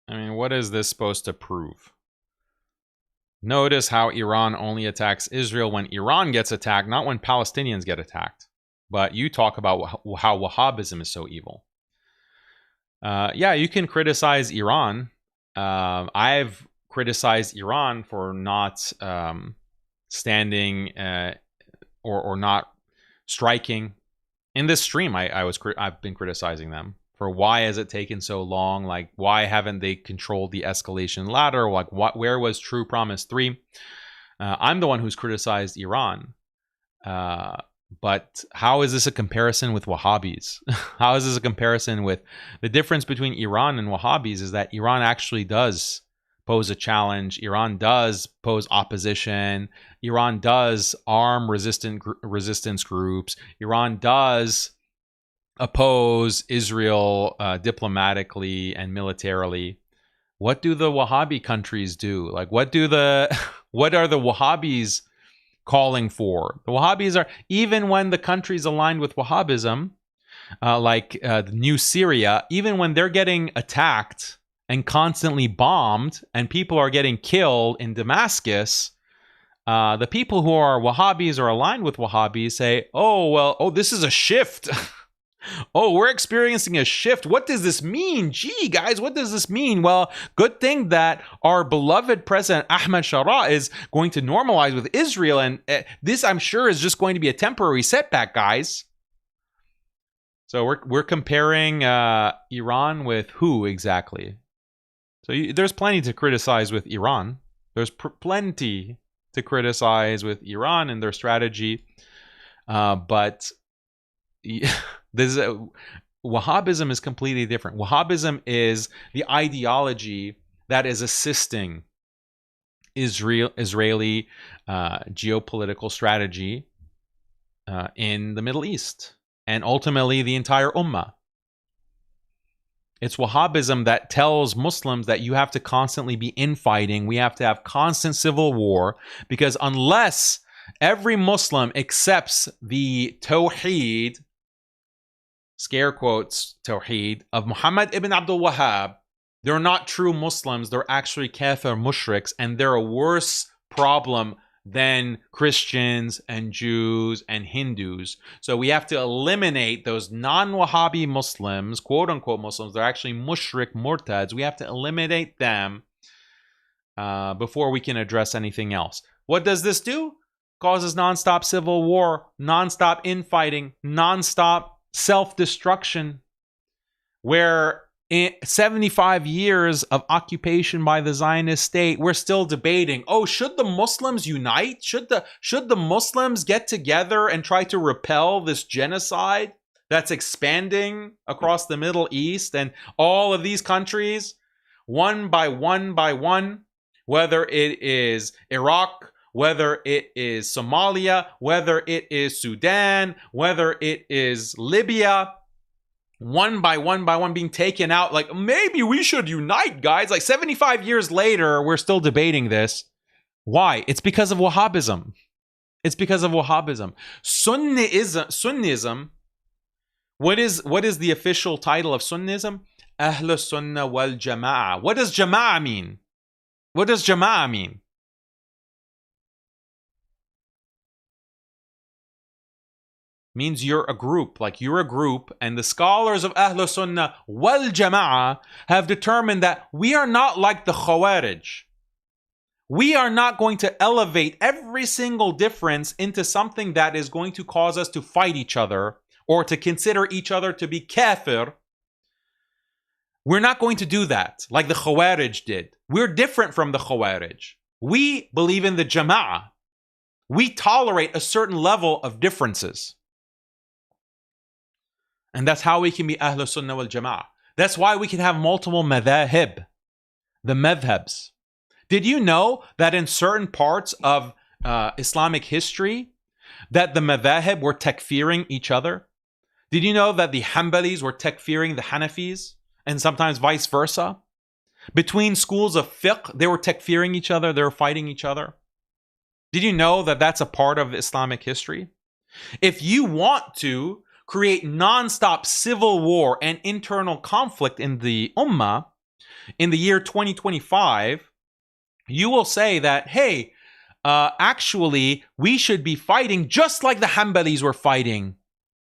I mean, what is this supposed to prove? Notice how Iran only attacks Israel when Iran gets attacked, not when Palestinians get attacked. But you talk about how Wahhabism is so evil. Yeah, you can criticize Iran. I've criticized Iran for not standing or not striking. In this stream, I've been criticizing them for why has it taken so long? Like, why haven't they controlled the escalation ladder? Like, where was True Promise 3? I'm the one who's criticized Iran. But how is this a comparison with Wahhabis? How is this a comparison with the difference between Iran and Wahhabis is that Iran actually does pose a challenge. Iran does pose opposition. Iran does arm resistance groups. Iran does oppose Israel diplomatically and militarily. What do the Wahhabi countries do? Like, what are the Wahhabis calling for? The Wahhabis are, even when the countries aligned with Wahhabism, like the new Syria, even when they're getting attacked and constantly bombed and people are getting killed in Damascus, the people who are Wahhabis or aligned with Wahhabis say, this is a shift. Oh, we're experiencing a shift. What does this mean? Gee, guys, what does this mean? Well, good thing that our beloved President Ahmed Shara is going to normalize with Israel. And this, I'm sure, is just going to be a temporary setback, guys. So we're comparing Iran with who exactly? So there's plenty to criticize with Iran. There's plenty to criticize with Iran and their strategy. But... Wahhabism is completely different. Wahhabism is the ideology that is assisting Israeli geopolitical strategy in the Middle East and ultimately the entire Ummah. It's Wahhabism that tells Muslims that you have to constantly be infighting. We have to have constant civil war, because unless every Muslim accepts the Tawheed, scare quotes, Tawheed, of Muhammad ibn Abdul Wahhab, they're not true Muslims. They're actually kafir mushriks, and they're a worse problem than Christians and Jews and Hindus. So we have to eliminate those non-Wahhabi Muslims, quote-unquote Muslims. They're actually mushrik, murtads. We have to eliminate them before we can address anything else. What does this do? Causes non-stop civil war, non-stop infighting, non-stop self-destruction, where in 75 years of occupation by the Zionist state, we're still debating, oh, should the Muslims unite? Should the Muslims get together and try to repel this genocide that's expanding across the Middle East and all of these countries, one by one, whether it is Iraq, whether it is Somalia, whether it is Sudan, whether it is Libya, one by one being taken out. Like, maybe we should unite, guys. Like 75 years later, we're still debating this. Why? It's because of Wahhabism. It's because of Wahhabism. Sunnism, what is the official title of Sunnism? Ahl Sunnah wal Jama'ah. What does Jama'ah mean? What does Jama'ah mean? Means you're a group, like you're a group, and the scholars of Ahl Sunnah wal Jama'ah have determined that we are not like the Khawarij. We are not going to elevate every single difference into something that is going to cause us to fight each other or to consider each other to be kafir. We're not going to do that like the Khawarij did. We're different from the Khawarij. We believe in the Jama'ah. We tolerate a certain level of differences. And that's how we can be Ahl Sunnah wal Jama'ah. That's why we can have multiple madhahib, the madhabs. Did you know that in certain parts of Islamic history that the madhahib were takfiring each other? Did you know that the Hanbalis were takfiring the Hanafis, and sometimes vice versa? Between schools of fiqh, they were takfiring each other, they were fighting each other. Did you know that that's a part of Islamic history? If you want to create non-stop civil war and internal conflict in the Ummah in the year 2025, you will say that, hey, actually, we should be fighting just like the Hanbalis were fighting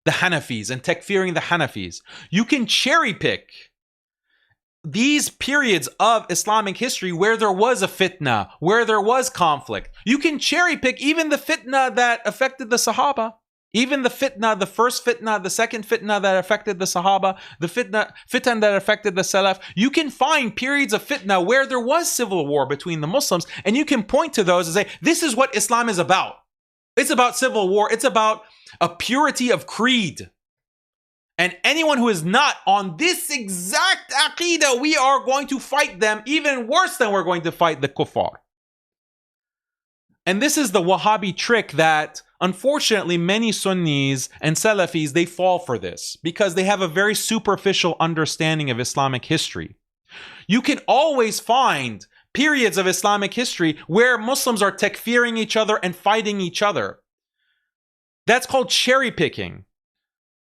the Hanafis and takfiring the Hanafis. You can cherry pick these periods of Islamic history where there was a fitna, where there was conflict. You can cherry pick even the fitna that affected the Sahaba. Even the fitna, the first fitna, the second fitna that affected the Sahaba, the fitan that affected the Salaf. You can find periods of fitna where there was civil war between the Muslims, and you can point to those and say, this is what Islam is about. It's about civil war. It's about a purity of creed. And anyone who is not on this exact aqidah, we are going to fight them even worse than we're going to fight the kuffar. And this is the Wahhabi trick that, unfortunately, many Sunnis and Salafis, they fall for this because they have a very superficial understanding of Islamic history. You can always find periods of Islamic history where Muslims are takfiring each other and fighting each other. That's called cherry picking.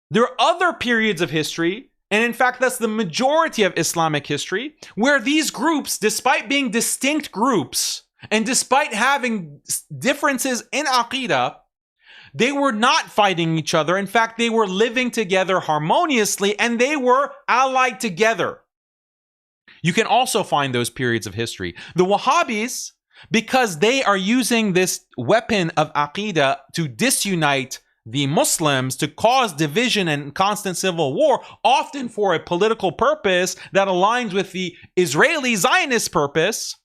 There are other periods of history, and in fact, that's the majority of Islamic history, where these groups, despite being distinct groups, and despite having differences in aqidah, they were not fighting each other. In fact, they were living together harmoniously, and they were allied together. You can also find those periods of history. The Wahhabis, because they are using this weapon of aqidah to disunite the Muslims, to cause division and constant civil war, often for a political purpose that aligns with the Israeli Zionist purpose,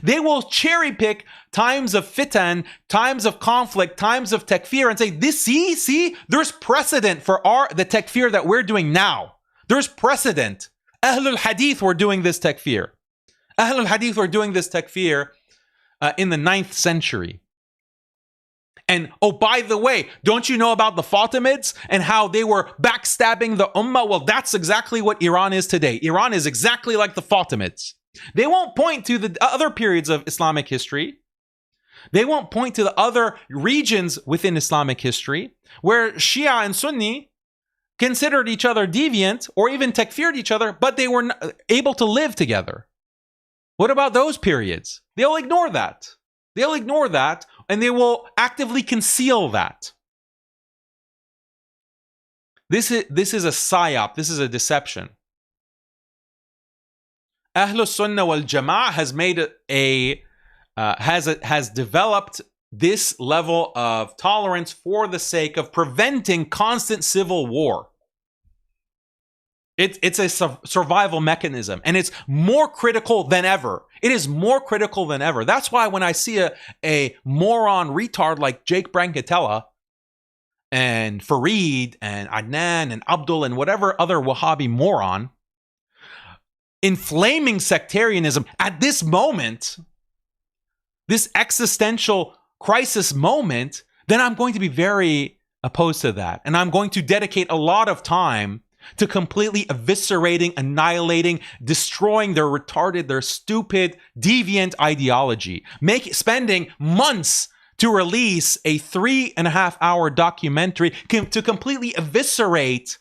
they will cherry pick times of fitan, times of conflict, times of takfir, and say, "This, see, there's precedent for the takfir that we're doing now. There's precedent. Ahlul Hadith were doing this takfir. Ahlul Hadith were doing this takfir in the 9th century. And oh, by the way, don't you know about the Fatimids and how they were backstabbing the Ummah? Well, that's exactly what Iran is today. Iran is exactly like the Fatimids. They won't point to the other periods of Islamic history. They won't point to the other regions within Islamic history where Shia and Sunni considered each other deviant or even takfired each other, but they were able to live together. What about those periods? They'll ignore that. They'll ignore that, and they will actively conceal that. This is a psyop. This is a deception. Ahlus Sunnah wal Jama'ah has made has developed this level of tolerance for the sake of preventing constant civil war. It's a survival mechanism, and it's more critical than ever. It is more critical than ever. That's why when I see a moron retard like Jake Brancatella and Fareed and Adnan and Abdul and whatever other Wahhabi moron inflaming sectarianism at this moment, this existential crisis moment, then I'm going to be very opposed to that. And I'm going to dedicate a lot of time to completely eviscerating, annihilating, destroying their retarded, their stupid, deviant ideology. Spending months to release a 3.5-hour documentary to completely eviscerate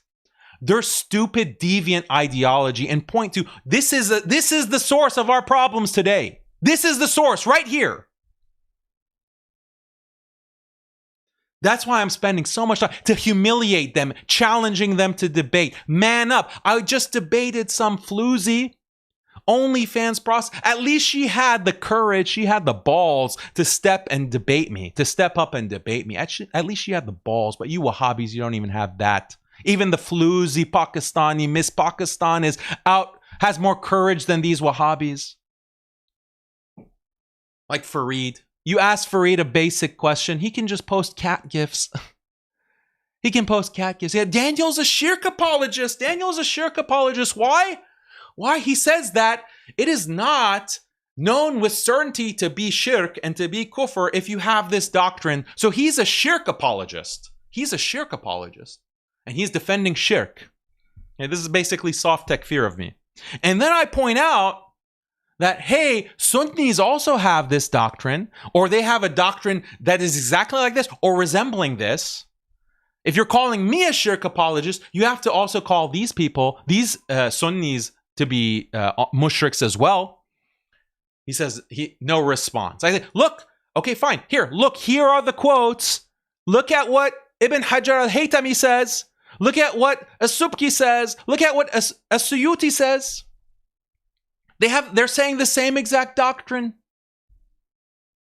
their stupid, deviant ideology and point to this is the source of our problems today. This is the source right here. That's why I'm spending so much time to humiliate them, challenging them to debate. Man up. I just debated some floozy OnlyFans process. At least she had the courage, she had the balls to step up and debate me. At least she had the balls, but you Wahhabis, you don't even have that. Even the floozy Pakistani Miss Pakistan has more courage than these Wahhabis. Like Fareed. You ask Fareed a basic question, he can just post cat gifs. He can post cat gifs. Yeah, Daniel's a shirk apologist. Why? Why? He says that it is not known with certainty to be shirk and to be kufr if you have this doctrine. So he's a shirk apologist. And he's defending shirk. Yeah, this is basically soft takfir of me. And then I point out that, hey, Sunnis also have this doctrine, or they have a doctrine that is exactly like this, or resembling this. If you're calling me a shirk apologist, you have to also call these people, these Sunnis, to be mushriks as well. He says, no response. I say, look, okay, fine. Here are the quotes. Look at what Ibn Hajar al-Haytami says. Look at what As-Subki says. Look at what As-Suyuti says. They're saying the same exact doctrine.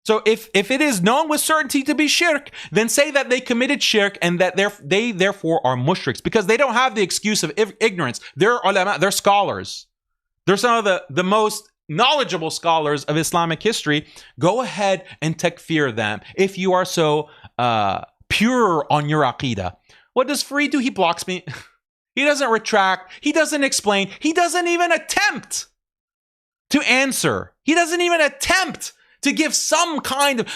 So if it is known with certainty to be shirk, then say that they committed shirk and that they therefore are mushriks, because they don't have the excuse of ignorance. They're ulama, they're scholars. They're some of the most knowledgeable scholars of Islamic history. Go ahead and takfir them if you are so pure on your aqidah. What does Fareed do? He blocks me. He doesn't retract. He doesn't explain. He doesn't even attempt to answer. He doesn't even attempt to give some kind of,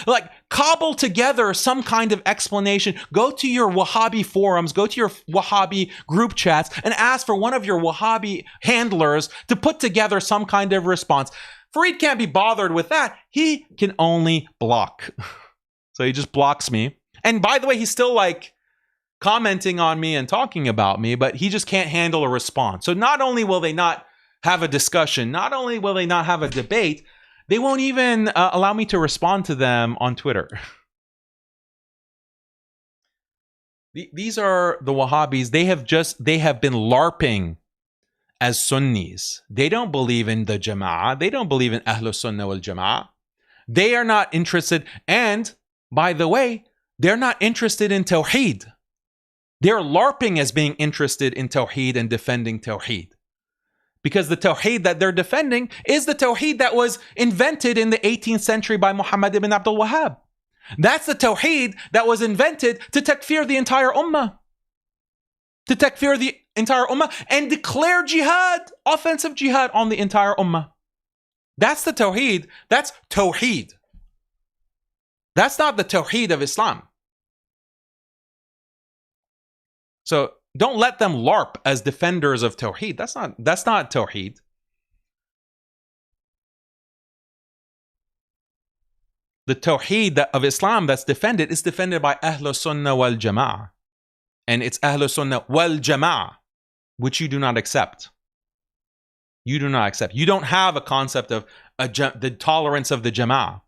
cobble together some kind of explanation. Go to your Wahhabi forums, go to your Wahhabi group chats, and ask for one of your Wahhabi handlers to put together some kind of response. Fareed can't be bothered with that. He can only block. So he just blocks me. And by the way, he's still commenting on me and talking about me, but he just can't handle a response. So not only will they not have a discussion, not only will they not have a debate, they won't even allow me to respond to them on Twitter. These are the Wahhabis. They have been LARPing as Sunnis. They don't believe in the Jama'ah. They don't believe in Ahlus Sunnah wal Jama'ah. They are not interested. And by the way, they're not interested in Tawheed. They're LARPing as being interested in Tawheed and defending Tawheed. Because the Tawheed that they're defending is the Tawheed that was invented in the 18th century by Muhammad ibn Abdul Wahhab. That's the Tawheed that was invented to takfir the entire Ummah. to takfir the entire ummah and declare jihad, offensive jihad on the entire ummah. That's the tawheed. That's tawheed. That's not the tawheed of Islam. So don't let them LARP as defenders of tawheed. That's not tawheed. The tawheed of Islam that's defended is defended by Ahlus Sunnah wal Jama'ah. And it's Ahlus Sunnah wal Jama'ah, which you do not accept. You do not accept. You don't have a concept of the tolerance of the Jama'ah.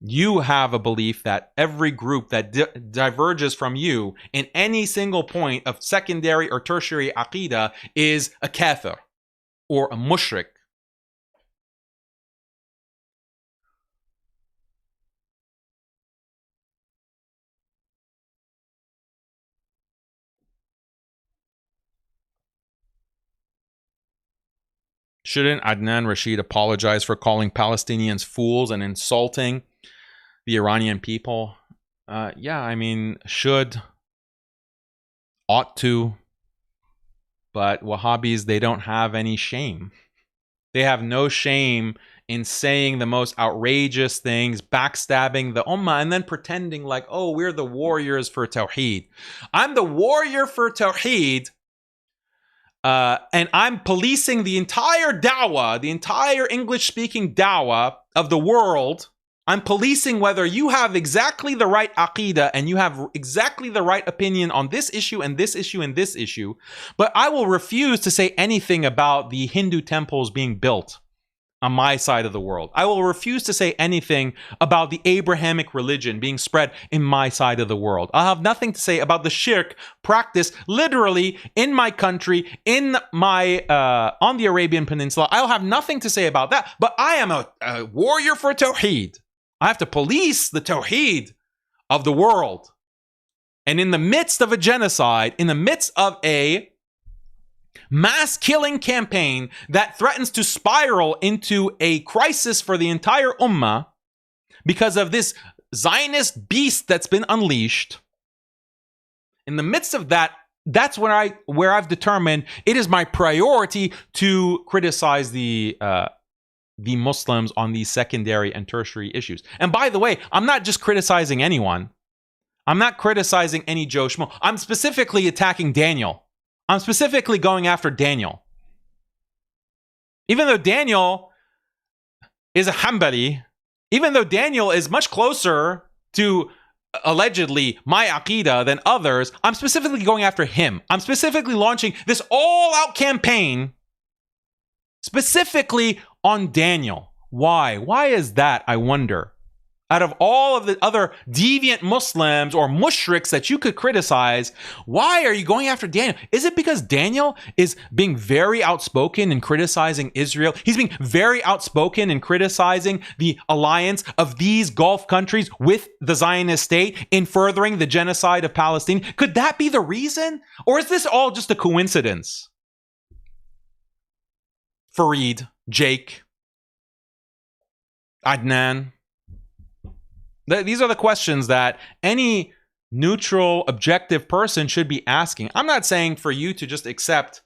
You have a belief that every group that diverges from you in any single point of secondary or tertiary aqidah is a kafir or a mushrik. Shouldn't Adnan Rashid apologize for calling Palestinians fools and insulting the Iranian people? Yeah, I mean, should, ought to, but Wahhabis, they don't have any shame. They have no shame in saying the most outrageous things, backstabbing the ummah, and then pretending like, oh, we're the warriors for Tawheed. I'm the warrior for Tawheed, and I'm policing the entire dawah, the entire English-speaking dawah of the world. I'm policing whether you have exactly the right aqidah and you have exactly the right opinion on this issue and this issue and this issue. But I will refuse to say anything about the Hindu temples being built on my side of the world. I will refuse to say anything about the Abrahamic religion being spread in my side of the world. I'll have nothing to say about the shirk practice literally in my country, in my on the Arabian Peninsula. I'll have nothing to say about that. But I am a warrior for Tawheed. I have to police the Tawheed of the world. And in the midst of a genocide, in the midst of a mass killing campaign that threatens to spiral into a crisis for the entire ummah because of this Zionist beast that's been unleashed, in the midst of that, that's where I've determined it is my priority to criticize the Muslims on these secondary and tertiary issues. And by the way, I'm not just criticizing anyone. I'm not criticizing any Joe Schmo. I'm specifically attacking Daniel. I'm specifically going after Daniel. Even though Daniel is a Hanbali, even though Daniel is much closer to allegedly my aqidah than others, I'm specifically going after him. I'm specifically launching this all-out campaign specifically on Daniel. Why? Why is that, I wonder? Out of all of the other deviant Muslims or mushriks that you could criticize, why are you going after Daniel? Is it because Daniel is being very outspoken in criticizing Israel? He's being very outspoken in criticizing the alliance of these Gulf countries with the Zionist state in furthering the genocide of Palestine? Could that be the reason? Or is this all just a coincidence? Fareed, Jake, Adnan. These are the questions that any neutral, objective person should be asking. I'm not saying for you to just accept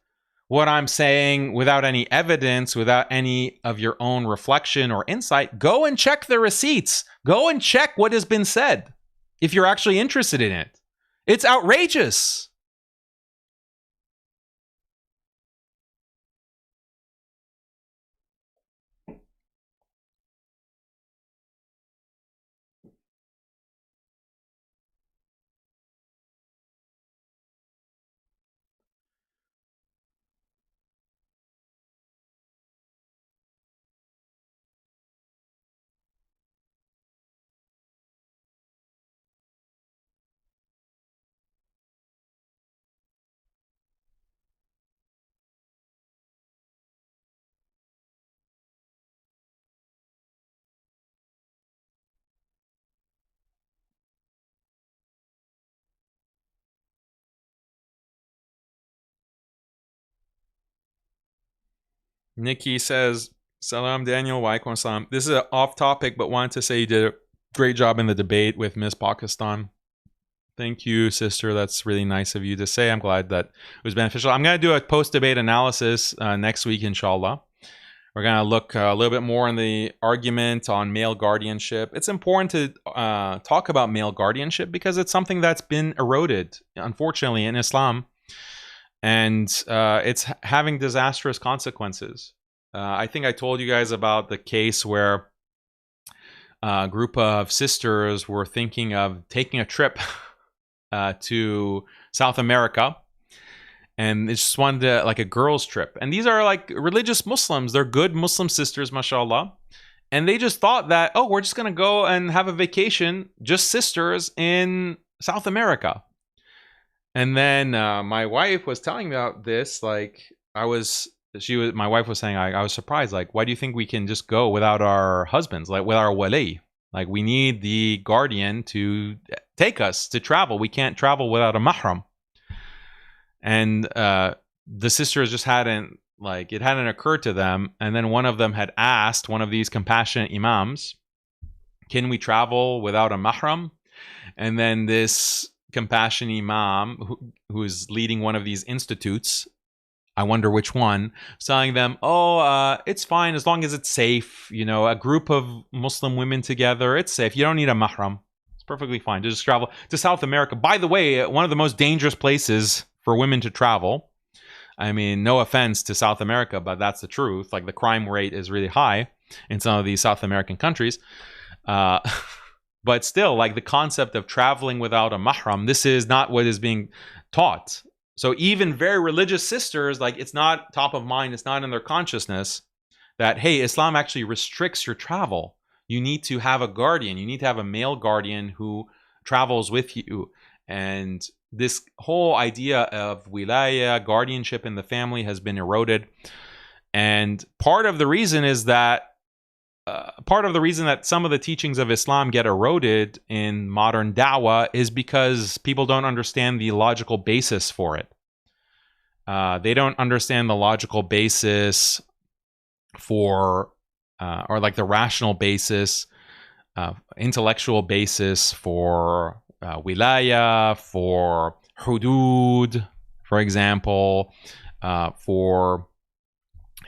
what I'm saying without any evidence, without any of your own reflection or insight. Go and check the receipts. Go and check what has been said if you're actually interested in it. It's outrageous. Nikki says, Salam Daniel, Walaikum Salam. This is off topic, but wanted to say you did a great job in the debate with Miss Pakistan. Thank you, sister. That's really nice of you to say. I'm glad that it was beneficial. I'm going to do a post-debate analysis next week, inshallah. We're going to look a little bit more on the argument on male guardianship. It's important to talk about male guardianship because it's something that's been eroded, unfortunately, in Islam. And it's having disastrous consequences. I think I told you guys about the case where a group of sisters were thinking of taking a trip to South America, and they just wanted to, like a girls' trip. And these are like religious Muslims. They're good Muslim sisters, mashallah. And they just thought that, oh, we're just going to go and have a vacation, just sisters in South America. And then my wife was telling me about this. Like my wife was saying, I was surprised. Like, why do you think we can just go without our husbands, like with our wali? Like, we need the guardian to take us to travel. We can't travel without a mahram. And the sisters just hadn't occurred to them. And then one of them had asked one of these compassionate imams, can we travel without a mahram? And then this compassionate imam, who is leading one of these institutes, I wonder which one, telling them, it's fine as long as it's safe. You know, a group of Muslim women together, it's safe. You don't need a mahram. It's perfectly fine to just travel to South America. By the way, one of the most dangerous places for women to travel. I mean, no offense to South America, but that's the truth. Like, the crime rate is really high in some of these South American countries. But still, like, the concept of traveling without a mahram, this is not what is being taught. So even very religious sisters, like, it's not top of mind, it's not in their consciousness that, hey, Islam actually restricts your travel. You need to have a guardian. You need to have a male guardian who travels with you. And this whole idea of wilaya, guardianship in the family, has been eroded. And part of the reason is that some of the teachings of Islam get eroded in modern da'wah is because people don't understand the logical basis for it. They don't understand the logical basis for, or like the rational basis, intellectual basis for wilaya, for hudud, for example, for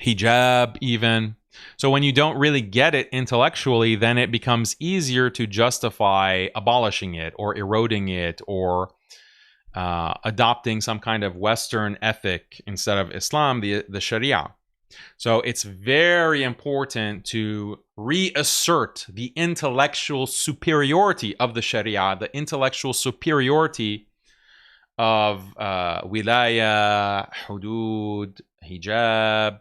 hijab even. So when you don't really get it intellectually, then it becomes easier to justify abolishing it or eroding it or adopting some kind of Western ethic instead of Islam, the Sharia. So it's very important to reassert the intellectual superiority of the Sharia, the intellectual superiority of wilaya, hudud, hijab,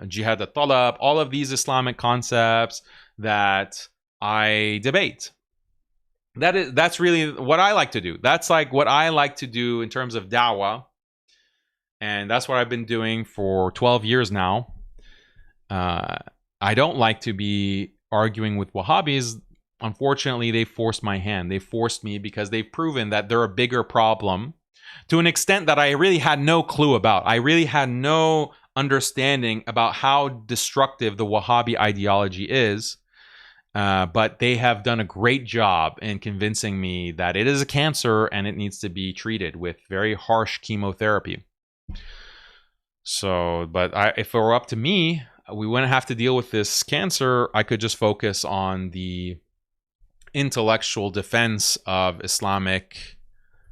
jihad al-talab, all of these Islamic concepts that I debate. That's really what I like to do. That's like what I like to do in terms of da'wah. And that's what I've been doing for 12 years now. I don't like to be arguing with Wahhabis. Unfortunately, they forced my hand. They forced me because they've proven that they're a bigger problem to an extent that I really had no clue about. I really had no understanding about how destructive the Wahhabi ideology is. But they have done a great job in convincing me that it is a cancer and it needs to be treated with very harsh chemotherapy. So, but if it were up to me, we wouldn't have to deal with this cancer. I could just focus on the intellectual defense of Islamic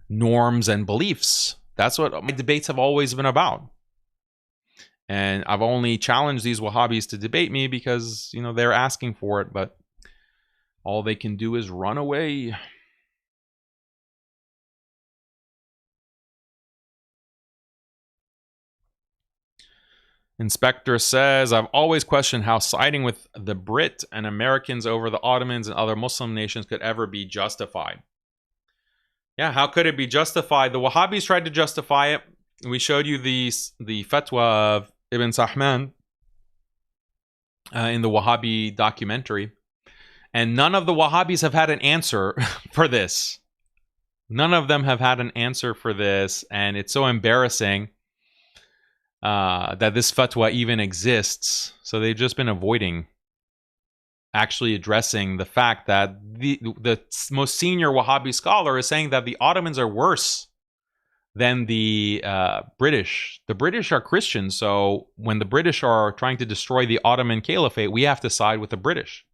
norms and beliefs. That's what my debates have always been about. And I've only challenged these Wahhabis to debate me because, you know, they're asking for it, but all they can do is run away. Inspector says, I've always questioned how siding with the Brit and Americans over the Ottomans and other Muslim nations could ever be justified. Yeah, how could it be justified? The Wahhabis tried to justify it. We showed you the fatwa of Ibn Sahman in the Wahhabi documentary. And none of the Wahhabis have had an answer for this. None of them have had an answer for this. And it's so embarrassing that this fatwa even exists. So they've just been avoiding actually addressing the fact that the most senior Wahhabi scholar is saying that the Ottomans are worse than the British. The British are Christians, so when the British are trying to destroy the Ottoman Caliphate, we have to side with the British.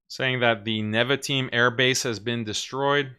Saying that the Nevatim air base has been destroyed.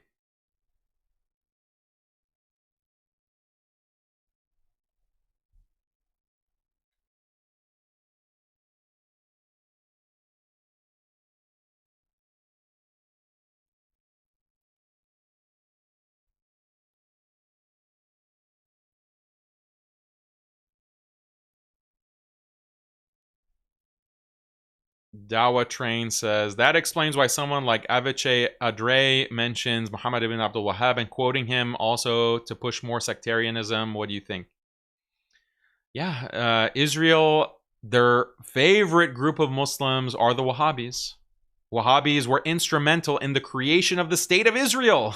Dawa Train says, that explains why someone like Aviche Adre mentions Muhammad ibn Abdul Wahhab and quoting him also to push more sectarianism. What do you think? Yeah, Israel, their favorite group of Muslims are the Wahhabis. Wahhabis were instrumental in the creation of the State of Israel.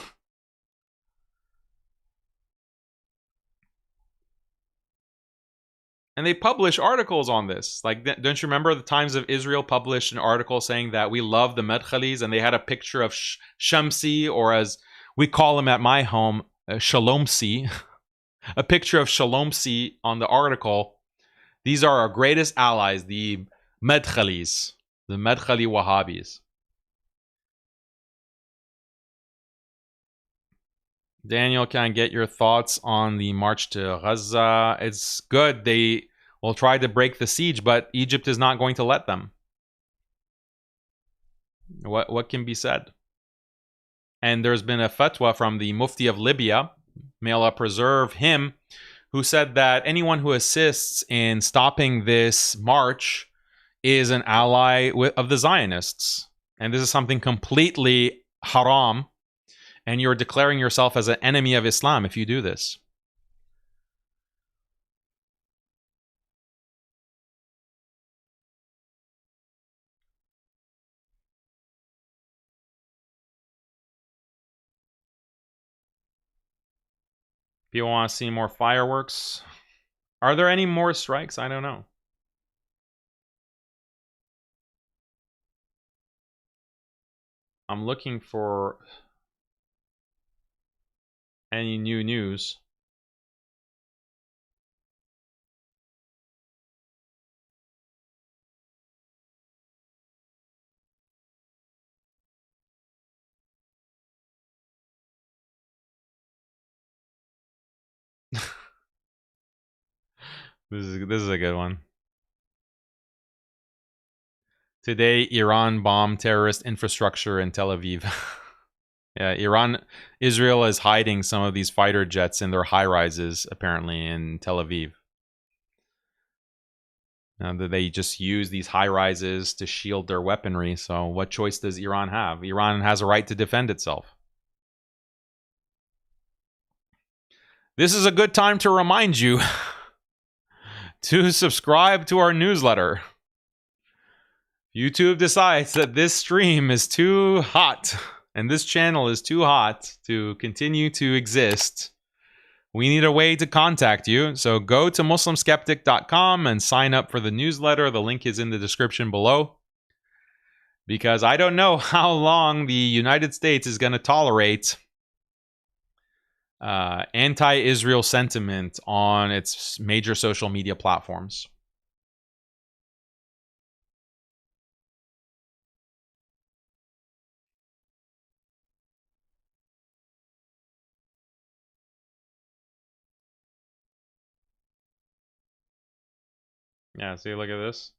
And they publish articles on this. Like, don't you remember the Times of Israel published an article saying that we love the Madkhalis, and they had a picture of Shamsi, or as we call him at my home, Shalomsi, a picture of Shalomsi on the article. These are our greatest allies, the Madkhalis, the Madkhali Wahhabis. Daniel, can I get your thoughts on the march to Gaza? It's good. They will try to break the siege, but Egypt is not going to let them. What can be said? And there's been a fatwa from the Mufti of Libya, may Allah preserve him, who said that anyone who assists in stopping this march is an ally of the Zionists. And this is something completely haram. And you're declaring yourself as an enemy of Islam if you do this. People want to see more fireworks. Are there any more strikes? I don't know. I'm looking for any new news. This is a good one. Today, Iran bombed terrorist infrastructure in Tel Aviv. Yeah, Israel is hiding some of these fighter jets in their high rises, apparently, in Tel Aviv. They just use these high rises to shield their weaponry. So, what choice does Iran have? Iran has a right to defend itself. This is a good time to remind you to subscribe to our newsletter. YouTube decides that this stream is too hot and this channel is too hot to continue to exist. We need a way to contact you. So go to MuslimSkeptic.com and sign up for the newsletter. The link is in the description below. Because I don't know how long the United States is going to tolerate anti-Israel sentiment on its major social media platforms. Yeah, see, look at this.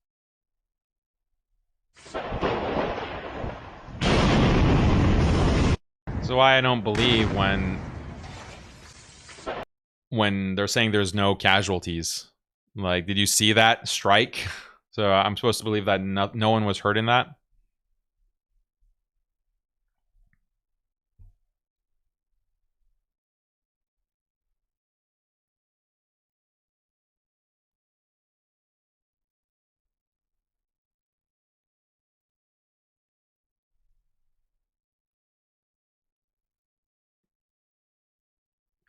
So why I don't believe when they're saying there's no casualties. Like, did you see that strike? So I'm supposed to believe that no one was hurt in that?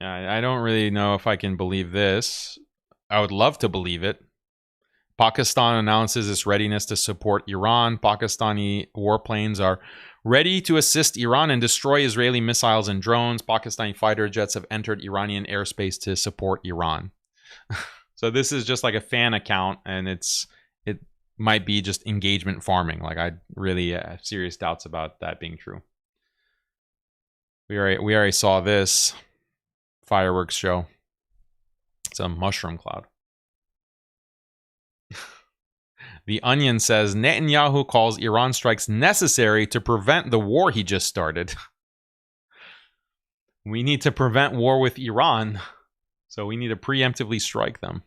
I don't really know if I can believe this. I would love to believe it. Pakistan announces its readiness to support Iran. Pakistani warplanes are ready to assist Iran and destroy Israeli missiles and drones. Pakistani fighter jets have entered Iranian airspace to support Iran. So this is just like a fan account, and it might be just engagement farming. Like, I really have serious doubts about that being true. We already saw this fireworks show. It's a mushroom cloud. The Onion says Netanyahu calls Iran strikes necessary to prevent the war he just started. We need to prevent war with Iran, so we need to preemptively strike them.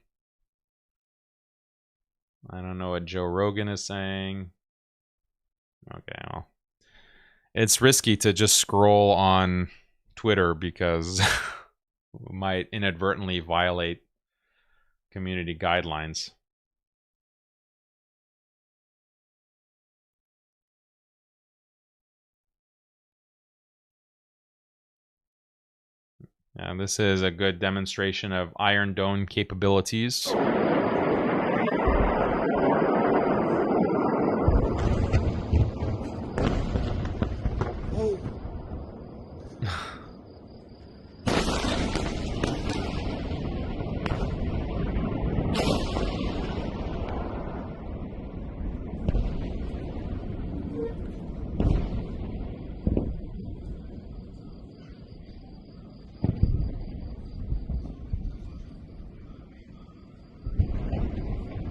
I don't know what Joe Rogan is saying. Okay, well, it's risky to just scroll on Twitter because we might inadvertently violate community guidelines. And this is a good demonstration of Iron Dome capabilities.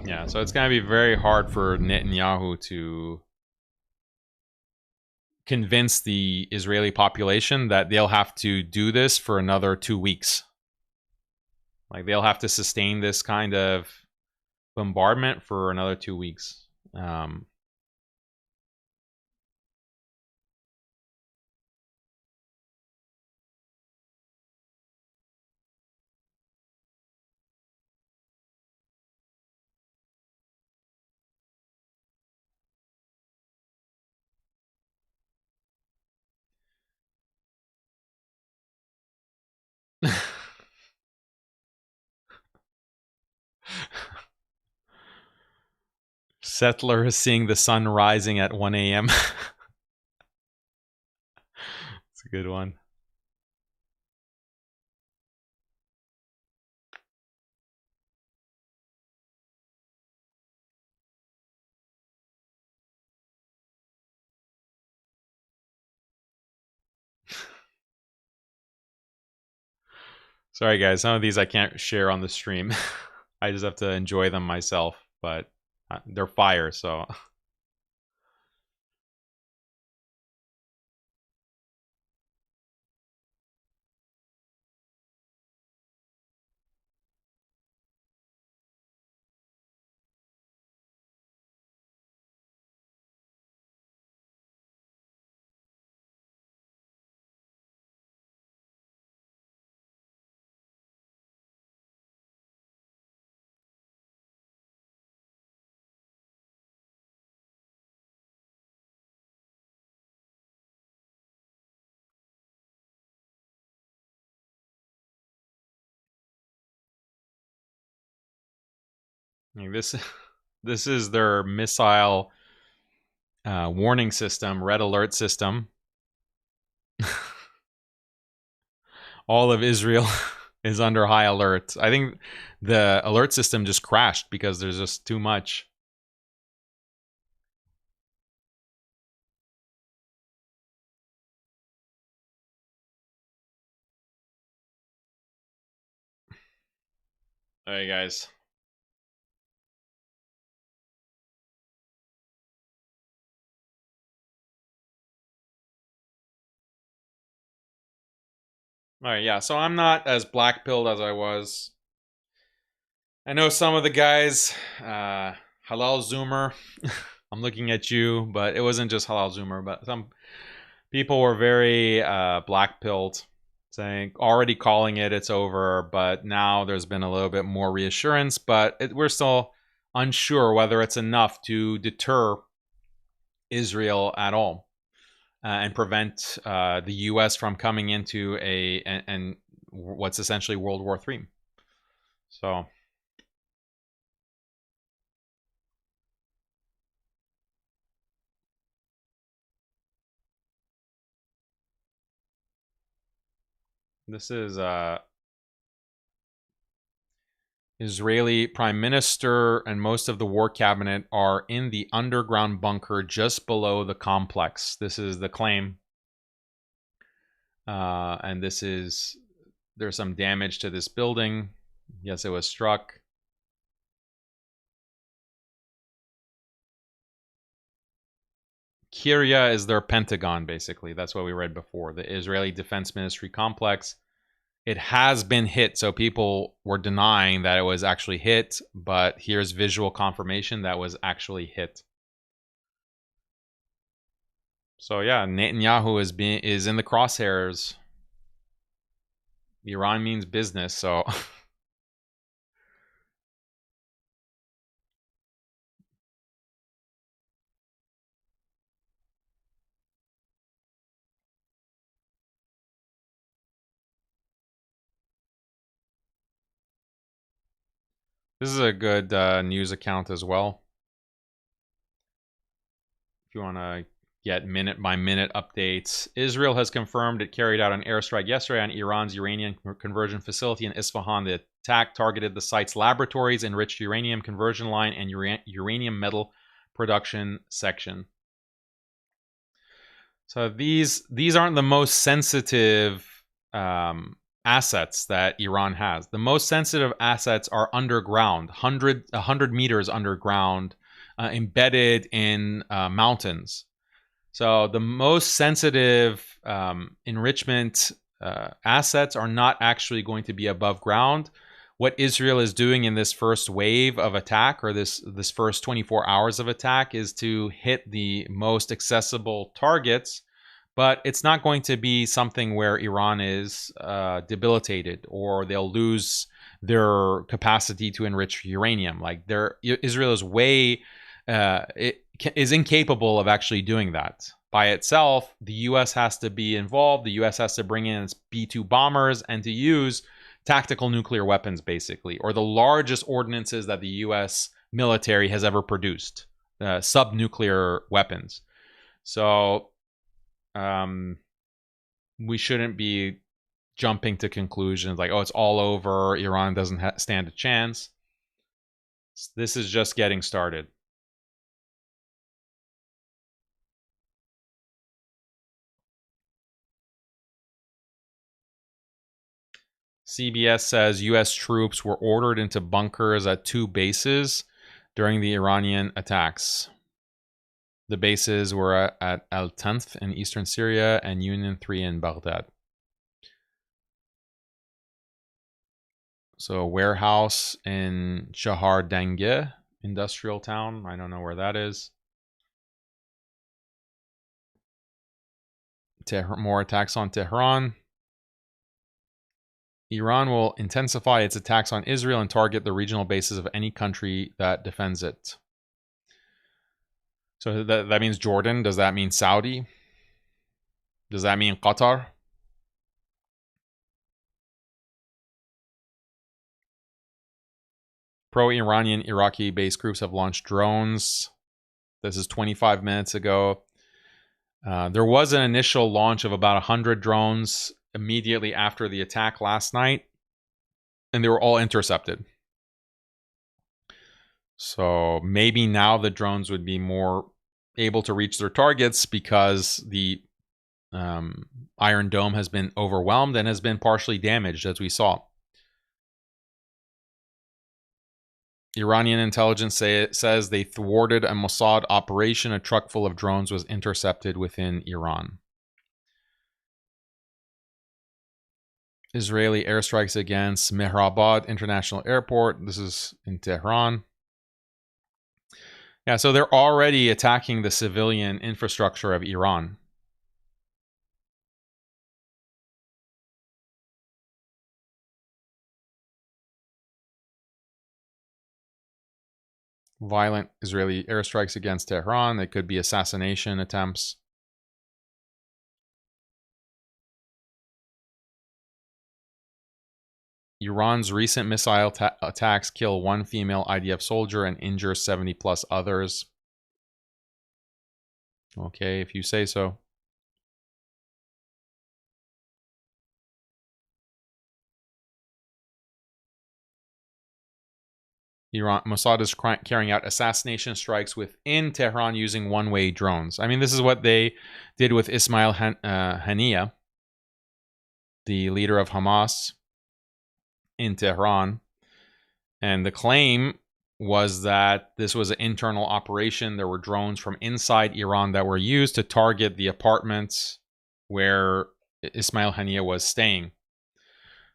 Yeah, so it's going to be very hard for Netanyahu to convince the Israeli population that they'll have to do this for another 2 weeks. Like, they'll have to sustain this kind of bombardment for another 2 weeks. Settler is seeing the sun rising at 1 a.m. It's a good one. Sorry, guys. Some of these I can't share on the stream. I just have to enjoy them myself, but they're fire, so... This is their missile warning system, red alert system. All of Israel is under high alert. I think the alert system just crashed because there's just too much. All right, guys. All right, yeah. So I'm not as black-pilled as I was. I know some of the guys, Halal Zoomer, I'm looking at you, but it wasn't just Halal Zoomer, but some people were very black-pilled, saying, already calling it's over, but now there's been a little bit more reassurance, but we're still unsure whether it's enough to deter Israel at all. and prevent the U.S. from coming into and what's essentially World War III. So. This is Israeli Prime Minister and most of the war cabinet are in the underground bunker just below the complex. This is the claim. And there's some damage to this building. Yes, it was struck. Syria is their Pentagon, basically. That's what we read before. The Israeli Defense Ministry complex. It has been hit, so people were denying that it was actually hit, but here's visual confirmation that was actually hit. So yeah, Netanyahu is in the crosshairs. Iran means business, so this is a good news account as well. If you want to get minute-by-minute updates. Israel has confirmed it carried out an airstrike yesterday on Iran's uranium conversion facility in Isfahan. The attack targeted the site's laboratories, enriched uranium conversion line, and uranium metal production section. So these aren't the most sensitive assets that Iran has. The most sensitive assets are underground, 100 meters underground, embedded in mountains. So the most sensitive enrichment assets are not actually going to be above ground. What Israel is doing in this first wave of attack, or this first 24 hours of attack, is to hit the most accessible targets, but it's not going to be something where Iran is debilitated or they'll lose their capacity to enrich uranium. Like Israel is is incapable of actually doing that. By itself, the U.S. has to be involved. The U.S. has to bring in its B-2 bombers and to use tactical nuclear weapons, basically, or the largest ordinances that the U.S. military has ever produced, sub-nuclear weapons. So we shouldn't be jumping to conclusions like, oh, it's all over, Iran doesn't stand a chance. This is just getting started. CBS says U.S. troops were ordered into bunkers at 2 bases during the Iranian attacks. The bases were at Al-Tanf in eastern Syria and Union 3 in Baghdad. So a warehouse in Shahar Dangeh, industrial town. I don't know where that is. More attacks on Tehran. Iran will intensify its attacks on Israel and target the regional bases of any country that defends it. So that means Jordan. Does that mean Saudi? Does that mean Qatar? Pro-Iranian Iraqi-based groups have launched drones. This is 25 minutes ago. There was an initial launch of about 100 drones immediately after the attack last night, and they were all intercepted. So maybe now the drones would be more able to reach their targets because the Iron Dome has been overwhelmed and has been partially damaged, as we saw. Iranian intelligence says they thwarted a Mossad operation. A truck full of drones was intercepted within Iran. Israeli airstrikes against Mehrabad International Airport. This is in Tehran. Yeah, so they're already attacking the civilian infrastructure of Iran. Violent Israeli airstrikes against Tehran. They could be assassination attempts. Iran's recent missile attacks kill 1 female IDF soldier and injure 70 plus others. Okay, if you say so. Mossad is carrying out assassination strikes within Tehran using one-way drones. I mean, this is what they did with Ismail Haniyeh, the leader of Hamas in Tehran. And the claim was that this was an internal operation. There were drones from inside Iran that were used to target the apartments where Ismail Haniyeh was staying.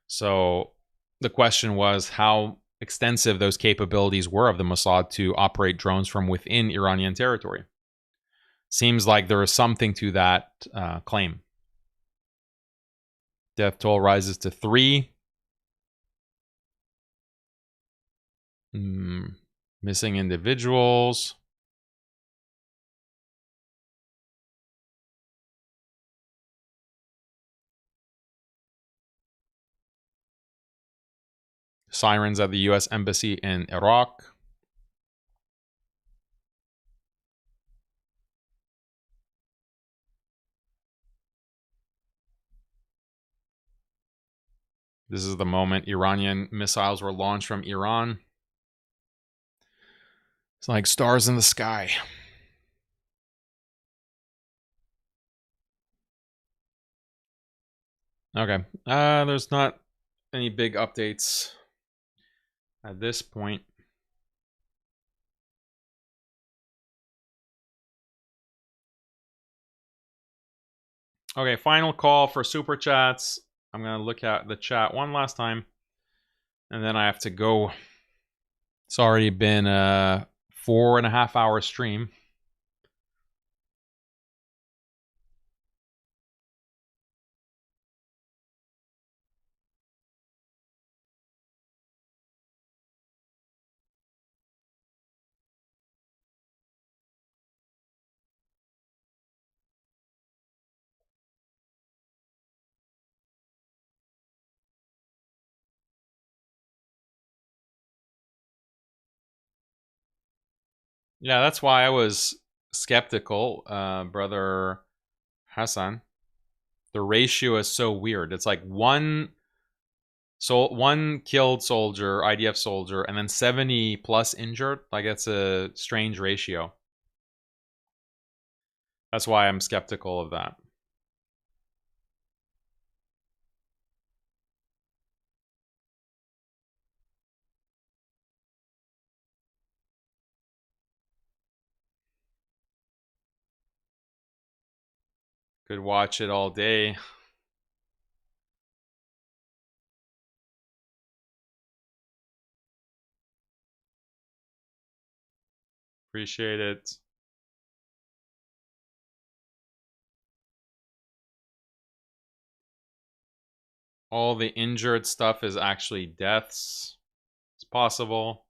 So the question was how extensive those capabilities were of the Mossad to operate drones from within Iranian territory. Seems like there is something to that claim. Death toll rises to 3. Missing individuals. Sirens at the U.S. Embassy in Iraq. This is the moment Iranian missiles were launched from Iran. It's like stars in the sky. Okay. There's not any big updates at this point. Okay, final call for super chats. I'm going to look at the chat one last time, and then I have to go. It's already been a 4.5 hour stream. Yeah, that's why I was skeptical, brother Hassan. The ratio is so weird. It's like one killed soldier, IDF soldier, and then 70 plus injured. Like, that's a strange ratio. That's why I'm skeptical of that. Could watch it all day. Appreciate it. All the injured stuff is actually deaths. It's possible.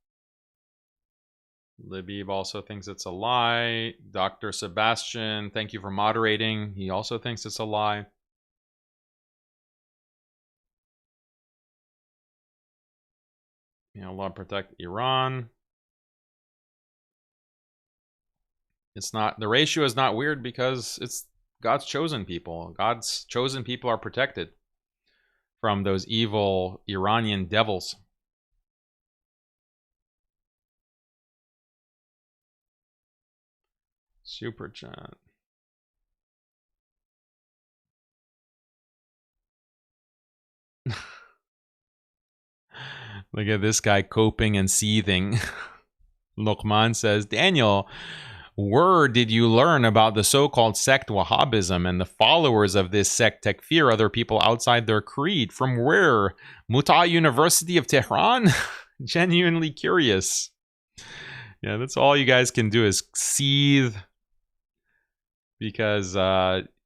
Libib also thinks it's a lie. Dr. Sebastian, thank you for moderating. He also thinks it's a lie. Allah protect Iran. It's not, the ratio is not weird because it's God's chosen people. God's chosen people are protected from those evil Iranian devils. Super chat. Look at this guy coping and seething. Luqman says, Daniel, where did you learn about the so-called sect Wahhabism and the followers of this sect takfir other people outside their creed? From where? Muta University of Tehran? Genuinely curious. Yeah, that's all you guys can do is seethe, because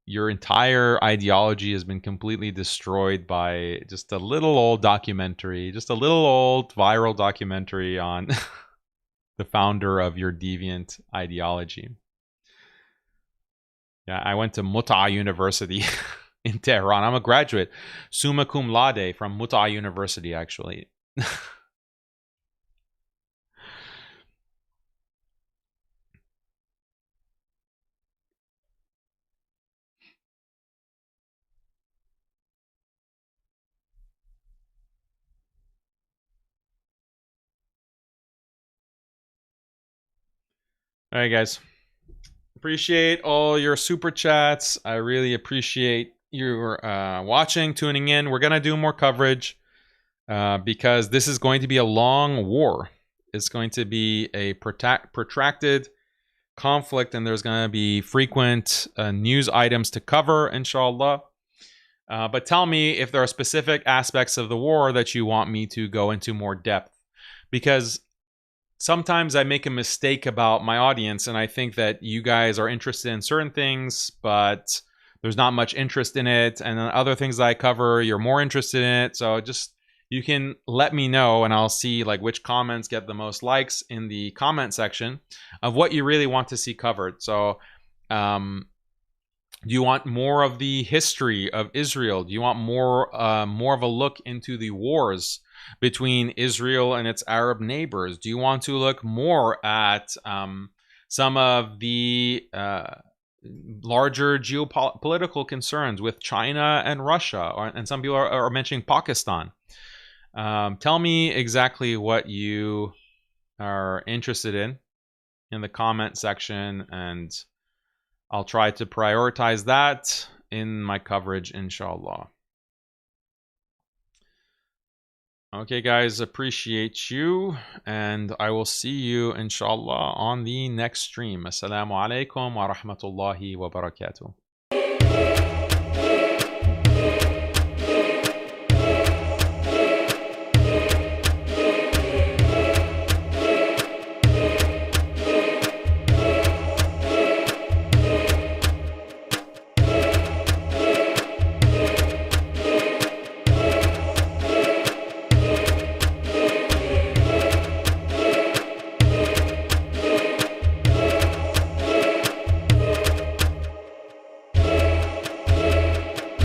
your entire ideology has been completely destroyed by just a little old documentary, just a little old viral documentary on the founder of your deviant ideology. Yeah, I went to Muta University. in Tehran. I'm a graduate, summa cum laude from Muta University, actually. All right, guys. Appreciate all your super chats. I really appreciate your watching, tuning in. We're going to do more coverage because this is going to be a long war. It's going to be a protracted conflict, and there's going to be frequent news items to cover, inshallah. But tell me if there are specific aspects of the war that you want me to go into more depth, because sometimes I make a mistake about my audience, and I think that you guys are interested in certain things, but there's not much interest in it. And then other things that I cover, you're more interested in it. So just, you can let me know, and I'll see like which comments get the most likes in the comment section of what you really want to see covered. So, do you want more of the history of Israel? Do you want more of a look into the wars between Israel and its Arab neighbors? Do you want to look more at some of the larger geopolitical concerns with China and Russia? And some people are mentioning Pakistan. Tell me exactly what you are interested in the comment section, and I'll try to prioritize that in my coverage, inshallah. Okay, guys, appreciate you, and I will see you, inshallah, on the next stream. Assalamu alaikum wa rahmatullahi wa barakatuh.